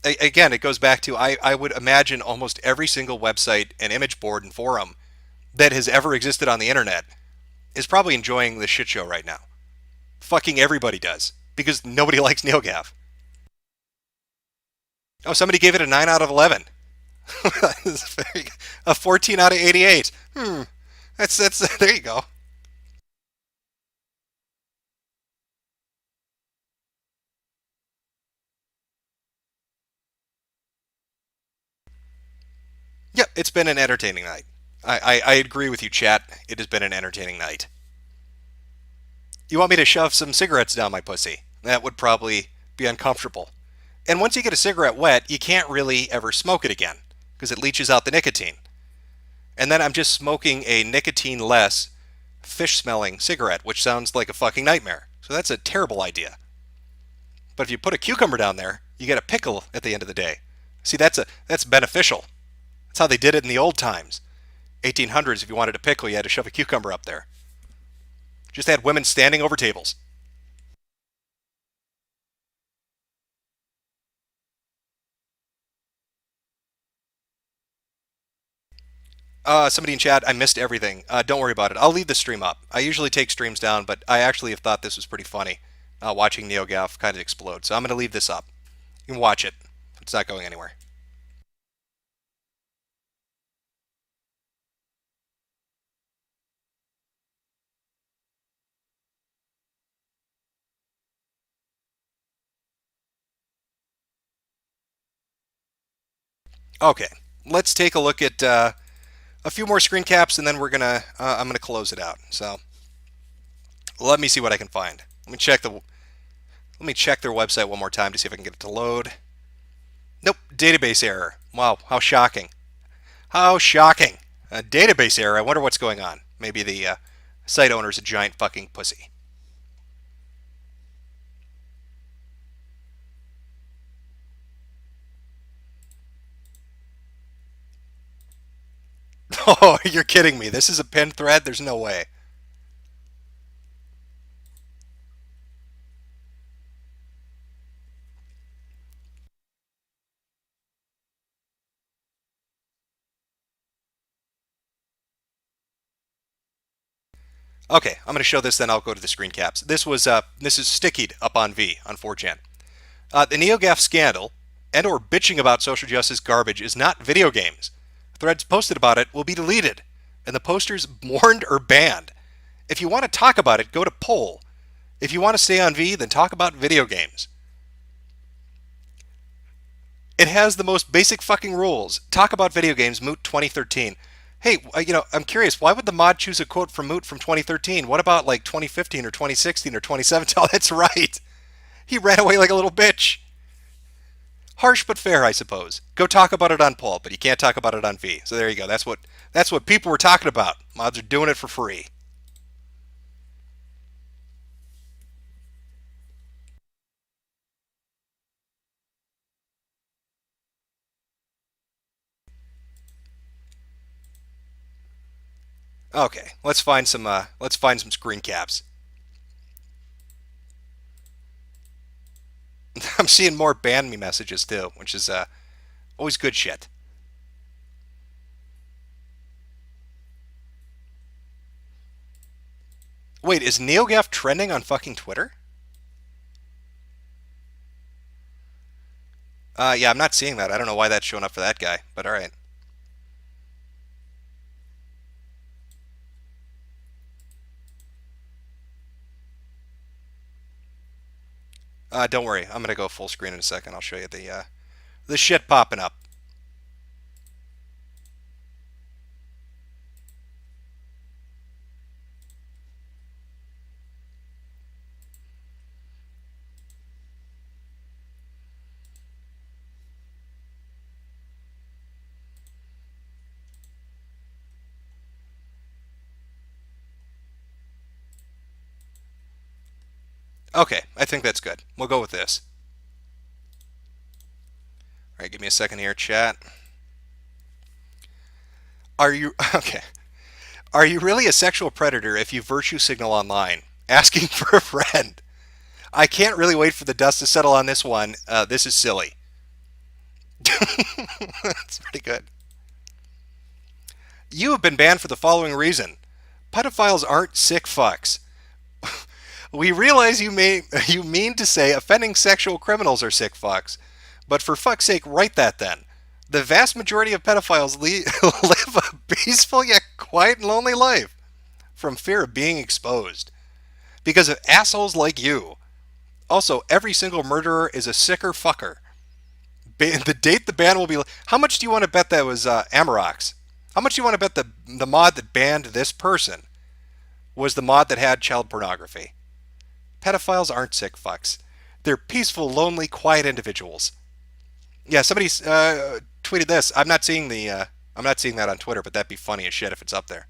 Again, it goes back to I would imagine almost every single website and image board and forum that has ever existed on the internet is probably enjoying this shit show right now. Fucking everybody does because nobody likes NeoGaf. Oh, somebody gave it a 9 out of 11. A 14 out of 88. That's there you go. Yeah, it's been an entertaining night. I agree with you, chat. It has been an entertaining night. You want me to shove some cigarettes down my pussy? That would probably be uncomfortable. And once you get a cigarette wet, you can't really ever smoke it again because it leaches out the nicotine. And then I'm just smoking a nicotine less, fish smelling cigarette, which sounds like a fucking nightmare. So that's a terrible idea. But if you put a cucumber down there, you get a pickle at the end of the day. See, that's beneficial. That's how they did it in the old times. 1800s, if you wanted a pickle, you had to shove a cucumber up there. Just had women standing over tables. Somebody in chat, I missed everything. Don't worry about it. I'll leave the stream up. I usually take streams down, but I actually have thought this was pretty funny. Watching NeoGaf kind of explode. So I'm going to leave this up. You can watch it. It's not going anywhere. Okay, let's take a look at a few more screen caps, and then I'm gonna close it out. So let me see what I can find. Let me check their website one more time to see if I can get it to load. Nope, database error. Wow, how shocking! How shocking! A database error. I wonder what's going on. Maybe the site owner's a giant fucking pussy. Oh, you're kidding me. This is a pinned thread? There's no way. Okay, I'm going to show this, then I'll go to the screen caps. This is stickied up on V on 4chan. The NeoGaf scandal and/or bitching about social justice garbage is not video games. Threads posted about it will be deleted, and the posters warned or banned. If you want to talk about it, go to poll. If you want to stay on V, then talk about video games. It has the most basic fucking rules. Talk about video games, Moot 2013. Hey, I'm curious, why would the mod choose a quote from Moot from 2013? What about like 2015 or 2016 or 2017? Oh, that's right. He ran away like a little bitch. Harsh but fair, I suppose. Go talk about it on poll, but you can't talk about it on V. So there you go. That's what people were talking about. Mods are doing it for free. Okay, let's find some screen caps. I'm seeing more ban me messages too, which is always good shit. Wait, is NeoGaf trending on fucking Twitter? Yeah, I'm not seeing that. I don't know why that's showing up for that guy, but all right. Don't worry, I'm gonna go full screen in a second. I'll show you the shit popping up. Okay, I think that's good. We'll go with this. All right, give me a second here, chat. Are you okay? Are you really a sexual predator if you virtue signal online, asking for a friend? I can't really wait for the dust to settle on this one. This is silly. That's pretty good. You have been banned for the following reason: pedophiles aren't sick fucks. We realize you mean to say offending sexual criminals are sick fucks, but for fuck's sake, write that then. The vast majority of pedophiles live a peaceful yet quiet and lonely life from fear of being exposed because of assholes like you. Also, every single murderer is a sicker fucker. The date the ban will be. How much do you want to bet that was Amarox? How much do you want to bet the mod that banned this person was the mod that had child pornography? Pedophiles aren't sick fucks. They're peaceful, lonely, quiet individuals. Yeah, somebody tweeted this. I'm not seeing that on Twitter, but that'd be funny as shit if it's up there.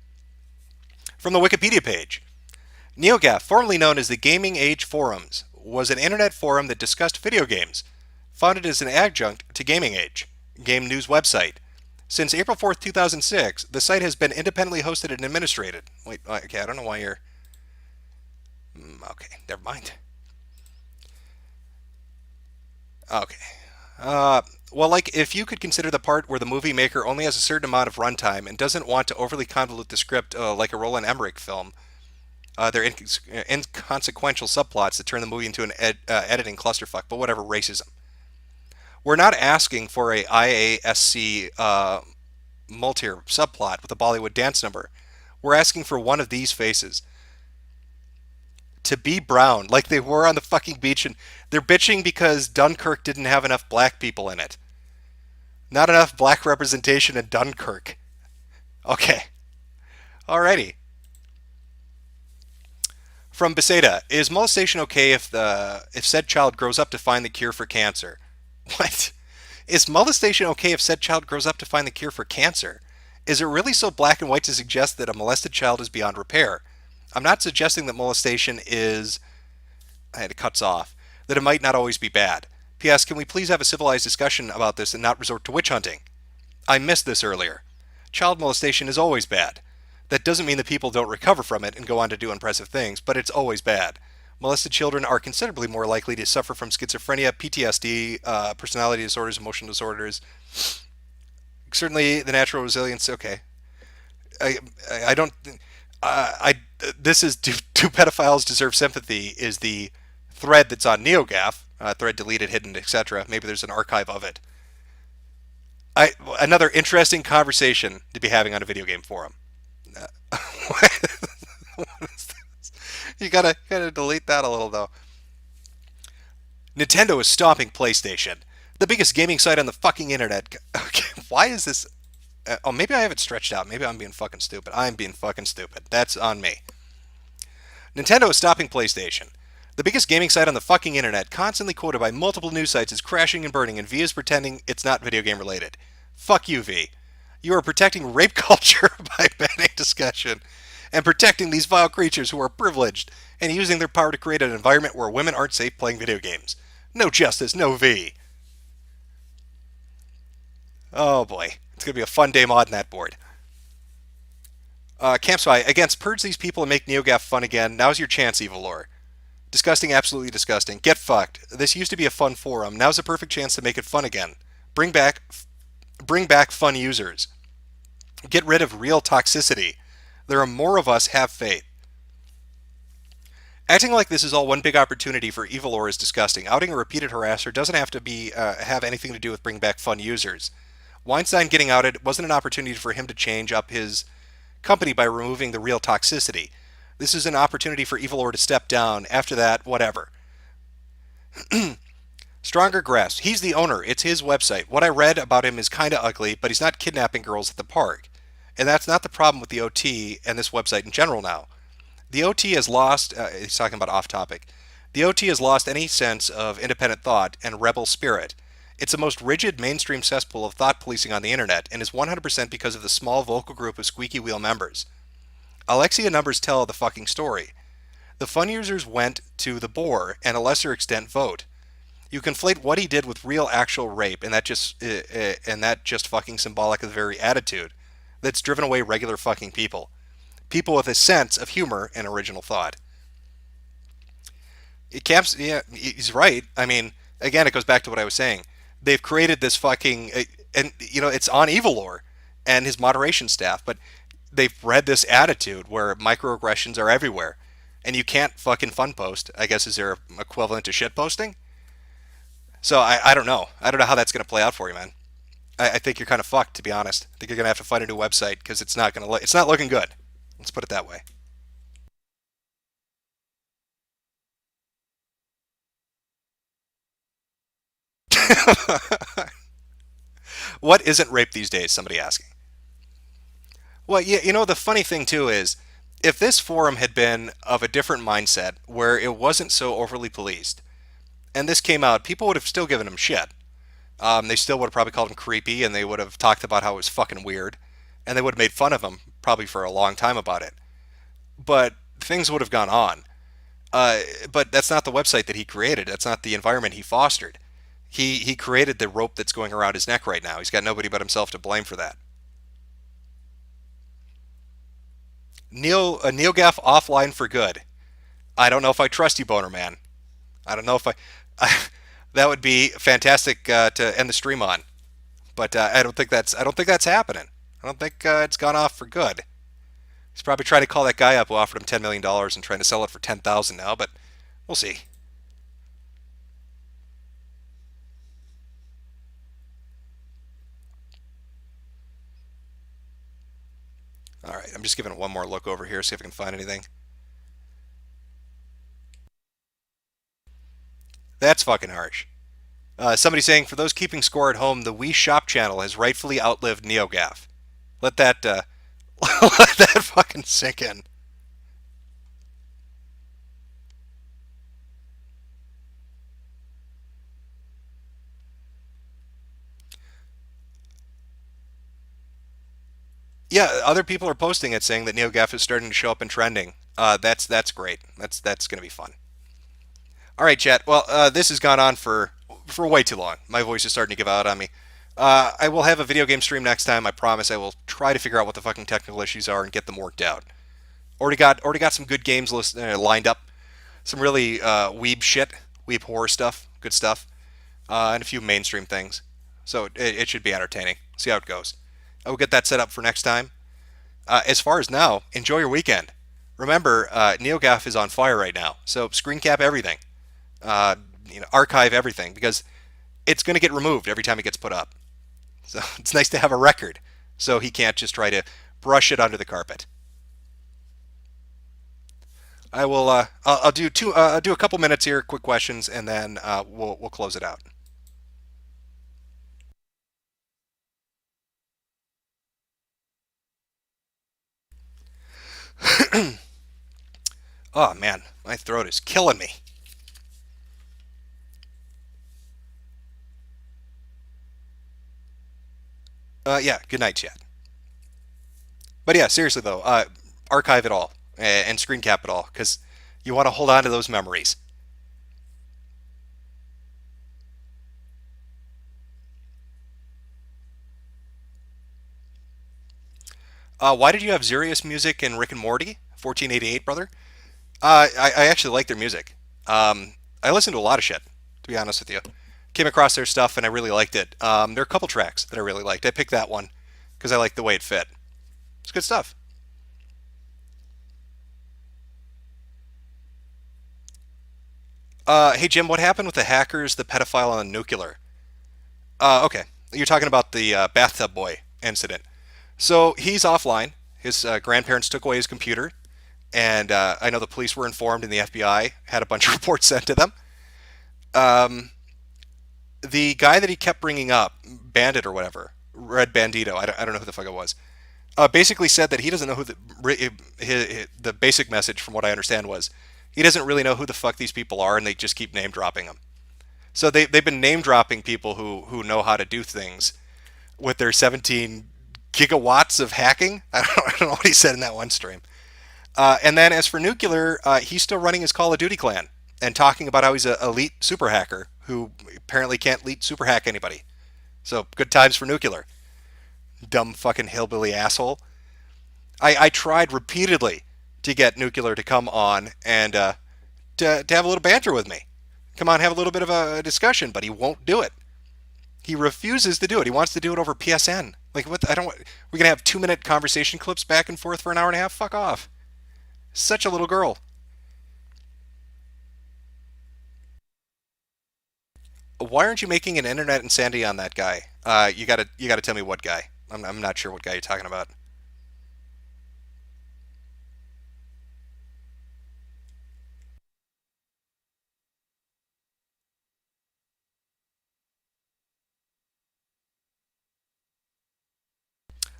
From the Wikipedia page, NeoGaf, formerly known as the Gaming Age Forums, was an internet forum that discussed video games, founded as an adjunct to Gaming Age, game news website. Since April 4th, 2006, the site has been independently hosted and administrated. Wait, okay, I don't know why you're. Okay, never mind. Okay. Well, like, if you could consider the part where the movie maker only has a certain amount of runtime and doesn't want to overly convolute the script like a Roland Emmerich film, they're inconsequential subplots that turn the movie into an editing clusterfuck, but whatever, racism. We're not asking for a IASC multi subplot with a Bollywood dance number. We're asking for one of these faces to be brown, like they were on the fucking beach, and they're bitching because Dunkirk didn't have enough black people in it. Not enough black representation in Dunkirk. Okay. Alrighty. From Beseda, is molestation okay if said child grows up to find the cure for cancer? What? Is molestation okay if said child grows up to find the cure for cancer? Is it really so black and white to suggest that a molested child is beyond repair? I'm not suggesting that molestation is. It cuts off. That it might not always be bad. P.S. Can we please have a civilized discussion about this and not resort to witch hunting? I missed this earlier. Child molestation is always bad. That doesn't mean that people don't recover from it and go on to do impressive things, but it's always bad. Molested children are considerably more likely to suffer from schizophrenia, PTSD, personality disorders, emotional disorders. Certainly, the natural resilience. Okay, I, I don't. I this is do pedophiles deserve sympathy? Is the thread that's on NeoGaf, thread deleted, hidden, etc. Maybe there's an archive of it. Another interesting conversation to be having on a video game forum. What is this? You gotta delete that a little though. Nintendo is stopping PlayStation, the biggest gaming site on the fucking internet. Okay, why is this? Oh, maybe I have it stretched out. Maybe I'm being fucking stupid. I'm being fucking stupid. That's on me. Nintendo is stopping PlayStation. The biggest gaming site on the fucking internet, constantly quoted by multiple news sites, is crashing and burning, and V is pretending it's not video game related. Fuck you, V. You are protecting rape culture by banning discussion, and protecting these vile creatures who are privileged, and using their power to create an environment where women aren't safe playing video games. No justice, no V. Oh boy. It's going to be a fun day modding that board. Camp Spy, against purge these people and make NeoGaf fun again. Now's your chance, Evil Lore. Disgusting, absolutely disgusting. Get fucked. This used to be a fun forum. Now's the perfect chance to make it fun again. Bring back, bring back fun users. Get rid of real toxicity. There are more of us. Have faith. Acting like this is all one big opportunity for Evil Lore is disgusting. Outing a repeated harasser doesn't have to be have anything to do with bring back fun users. Weinstein getting outed wasn't an opportunity for him to change up his company by removing the real toxicity. This is an opportunity for Evil Lore to step down. After that, whatever. Stronger grasp. He's the owner. It's his website. What I read about him is kind of ugly, but he's not kidnapping girls at the park. And that's not the problem with the OT and this website in general now. The OT has lost, he's talking about off topic, the OT has lost any sense of independent thought and rebel spirit. It's the most rigid mainstream cesspool of thought policing on the internet and is 100% because of the small vocal group of squeaky wheel members. Alexia numbers tell the fucking story. The fun users went to the bore and a lesser extent vote. You conflate what he did with real actual rape, and that just fucking symbolic of the very attitude that's driven away regular fucking people. People with a sense of humor and original thought. Yeah, he's right. I mean, again, it goes back to what I was saying. They've created this fucking, and it's on Evil Lore and his moderation staff, but they've bred this attitude where microaggressions are everywhere, and you can't fucking fun post. I guess is there equivalent to shit posting? So I don't know. I don't know how that's going to play out for you, man. I think you're kind of fucked, to be honest. I think you're going to have to find a new website because it's not looking good. Let's put it that way. What isn't rape these days? Somebody asking. Well, yeah, the funny thing too is, if this forum had been of a different mindset, where it wasn't so overly policed, and this came out, people would have still given him shit. They still would have probably called him creepy, and they would have talked about how it was fucking weird, and they would have made fun of him probably for a long time about it. But things would have gone on. But that's not the website that he created. That's not the environment he fostered. He created the rope that's going around his neck right now. He's got nobody but himself to blame for that. NeoGaf offline for good. I don't know if I trust you, Boner Man. I don't know if that would be fantastic to end the stream on, but I don't think that's happening. I don't think it's gone off for good. He's probably trying to call that guy up who offered him $10 million and trying to sell it for 10,000 now, but we'll see. All right, I'm just giving it one more look over here, see if I can find anything. That's fucking harsh. Somebody saying, for those keeping score at home, the Wii Shop channel has rightfully outlived NeoGaf. Let that let that fucking sink in. Yeah, other people are posting it saying that NeoGaf is starting to show up in trending. That's great. That's going to be fun. All right, chat. Well, this has gone on for way too long. My voice is starting to give out on me. I will have a video game stream next time. I promise. I will try to figure out what the fucking technical issues are and get them worked out. Already got some good games lined up. Some really weeb shit, weeb horror stuff, good stuff, and a few mainstream things. So it should be entertaining. See how it goes. I will get that set up for next time. As far as now, enjoy your weekend. Remember, NeoGaf is on fire right now, so screen cap everything, uh, archive everything because it's going to get removed every time it gets put up. So it's nice to have a record, so he can't just try to brush it under the carpet. I will. I'll do two. I'll do a couple minutes here, quick questions, and then we'll close it out. Oh man, my throat is killing me. Yeah. Good night, chat. But yeah, seriously though, archive it all and screen cap it all because you want to hold on to those memories. Why did you have Zurius music in Rick and Morty? 1488, brother. I actually like their music. I listen to a lot of shit, to be honest with you. Came across their stuff and I really liked it. There are a couple tracks that I really liked. I picked that one because I liked the way it fit. It's good stuff. Hey Jim, what happened with the hackers, the pedophile, and the nuclear? Okay, you're talking about the bathtub boy incident. So he's offline. His grandparents took away his computer, and I know the police were informed, and the FBI had a bunch of reports sent to them. Um, the guy that he kept bringing up, Bandit or whatever, Red Bandito, I don't know who the fuck it was, basically said that he doesn't know who the basic message, from what I understand, was he doesn't really know who the fuck these people are, and they just keep name dropping them. So they've been name dropping people who know how to do things with their 17 gigawatts of hacking. I don't know what he said in that one stream. And then as for nuclear, he's still running his Call of Duty clan and talking about how he's an elite super hacker who apparently can't elite super hack anybody. So good times for nuclear. Dumb fucking hillbilly asshole. I tried repeatedly to get nuclear to come on and to have a little banter with me. Come on, have a little bit of a discussion, but he won't do it. He refuses to do it. He wants to do it over PSN. Like what? I don't. We're gonna have 2 minute conversation clips back and forth for an hour and a half. Fuck off. Such a little girl. Why aren't you making an internet insanity on that guy? You gotta tell me what guy. I'm not sure what guy you're talking about.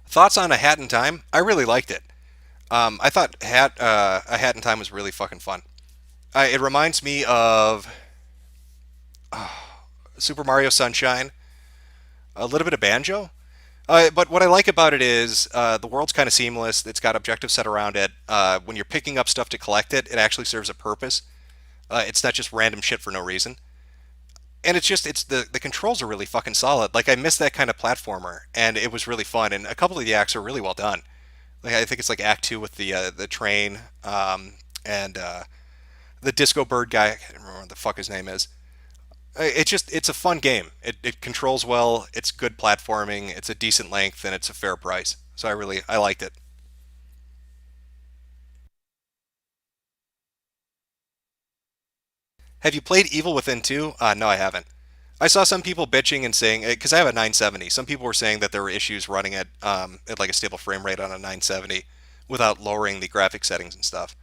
Thoughts on A Hat in Time? I really liked it. I thought A Hat in Time was really fucking fun. It reminds me of Super Mario Sunshine, a little bit of Banjo. But what I like about it is the world's kind of seamless. It's got objectives set around it. When you're picking up stuff to collect it, it actually serves a purpose. It's not just random shit for no reason. And it's the controls are really fucking solid. Like I miss that kind of platformer, and it was really fun. And a couple of the acts are really well done. Like I think it's like Act Two with the train, and the Disco Bird guy. I can't remember what the fuck his name is. It's a fun game. It controls well. It's good platforming. It's a decent length, and it's a fair price. So I liked it. Have you played Evil Within 2? No, I haven't. I saw some people bitching and saying because I have a 970. Some people were saying that there were issues running it at like a stable frame rate on a 970 without lowering the graphic settings and stuff.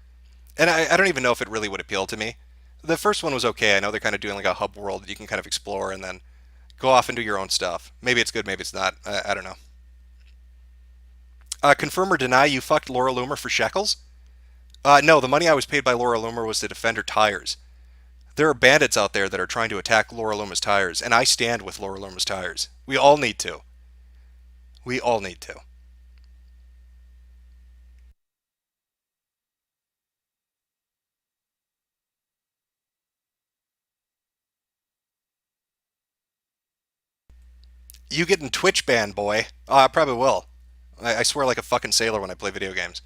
And I don't even know if it really would appeal to me. The first one was okay. I know they're kind of doing like a hub world that you can kind of explore and then go off and do your own stuff. Maybe it's good, maybe it's not. I don't know. Confirm or deny you fucked Laura Loomer for shekels? No, the money I was paid by Laura Loomer was to defend her tires. There are bandits out there that are trying to attack Laura Loomer's tires, and I stand with Laura Loomer's tires. We all need to. We all need to. You getting Twitch banned, boy? I probably will. I swear like a fucking sailor when I play video games.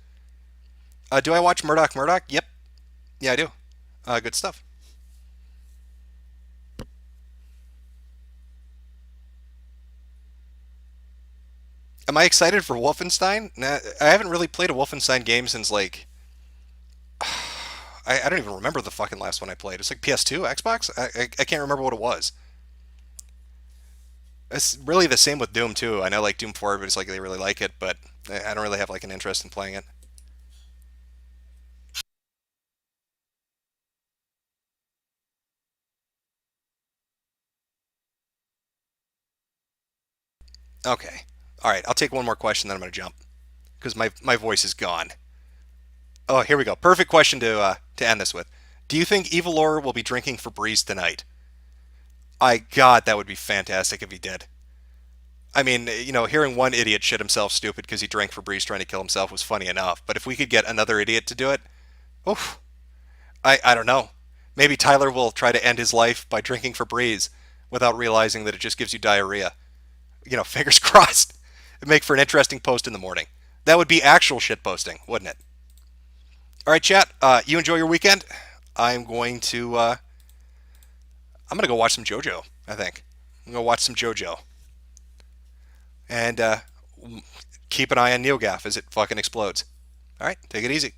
Do I watch Murdoch Murdoch? Yep. Yeah, I do. Good stuff. Am I excited for Wolfenstein? Nah, I haven't really played a Wolfenstein game since like I don't even remember the fucking last one I played. It's like PS2, Xbox. I can't remember what it was. It's really the same with Doom too. I know like Doom 4, but it's like they really like it, but I don't really have like an interest in playing it. Okay. All right. I'll take one more question, then I'm gonna jump because my voice is gone. Oh, here we go. Perfect question to end this with. Do you think Evil Laura will be drinking Febreze tonight? I God, that would be fantastic if he did. I mean, hearing one idiot shit himself stupid because he drank Febreze trying to kill himself was funny enough. But if we could get another idiot to do it, oof, I don't know. Maybe Tyler will try to end his life by drinking Febreze without realizing that it just gives you diarrhea. Fingers crossed. It'd make for an interesting post in the morning. That would be actual shit posting, wouldn't it? All right, chat. You enjoy your weekend. I'm going to. I'm gonna go watch some JoJo. I think I'm gonna watch some JoJo and keep an eye on NeoGaf as it fucking explodes. All right, take it easy.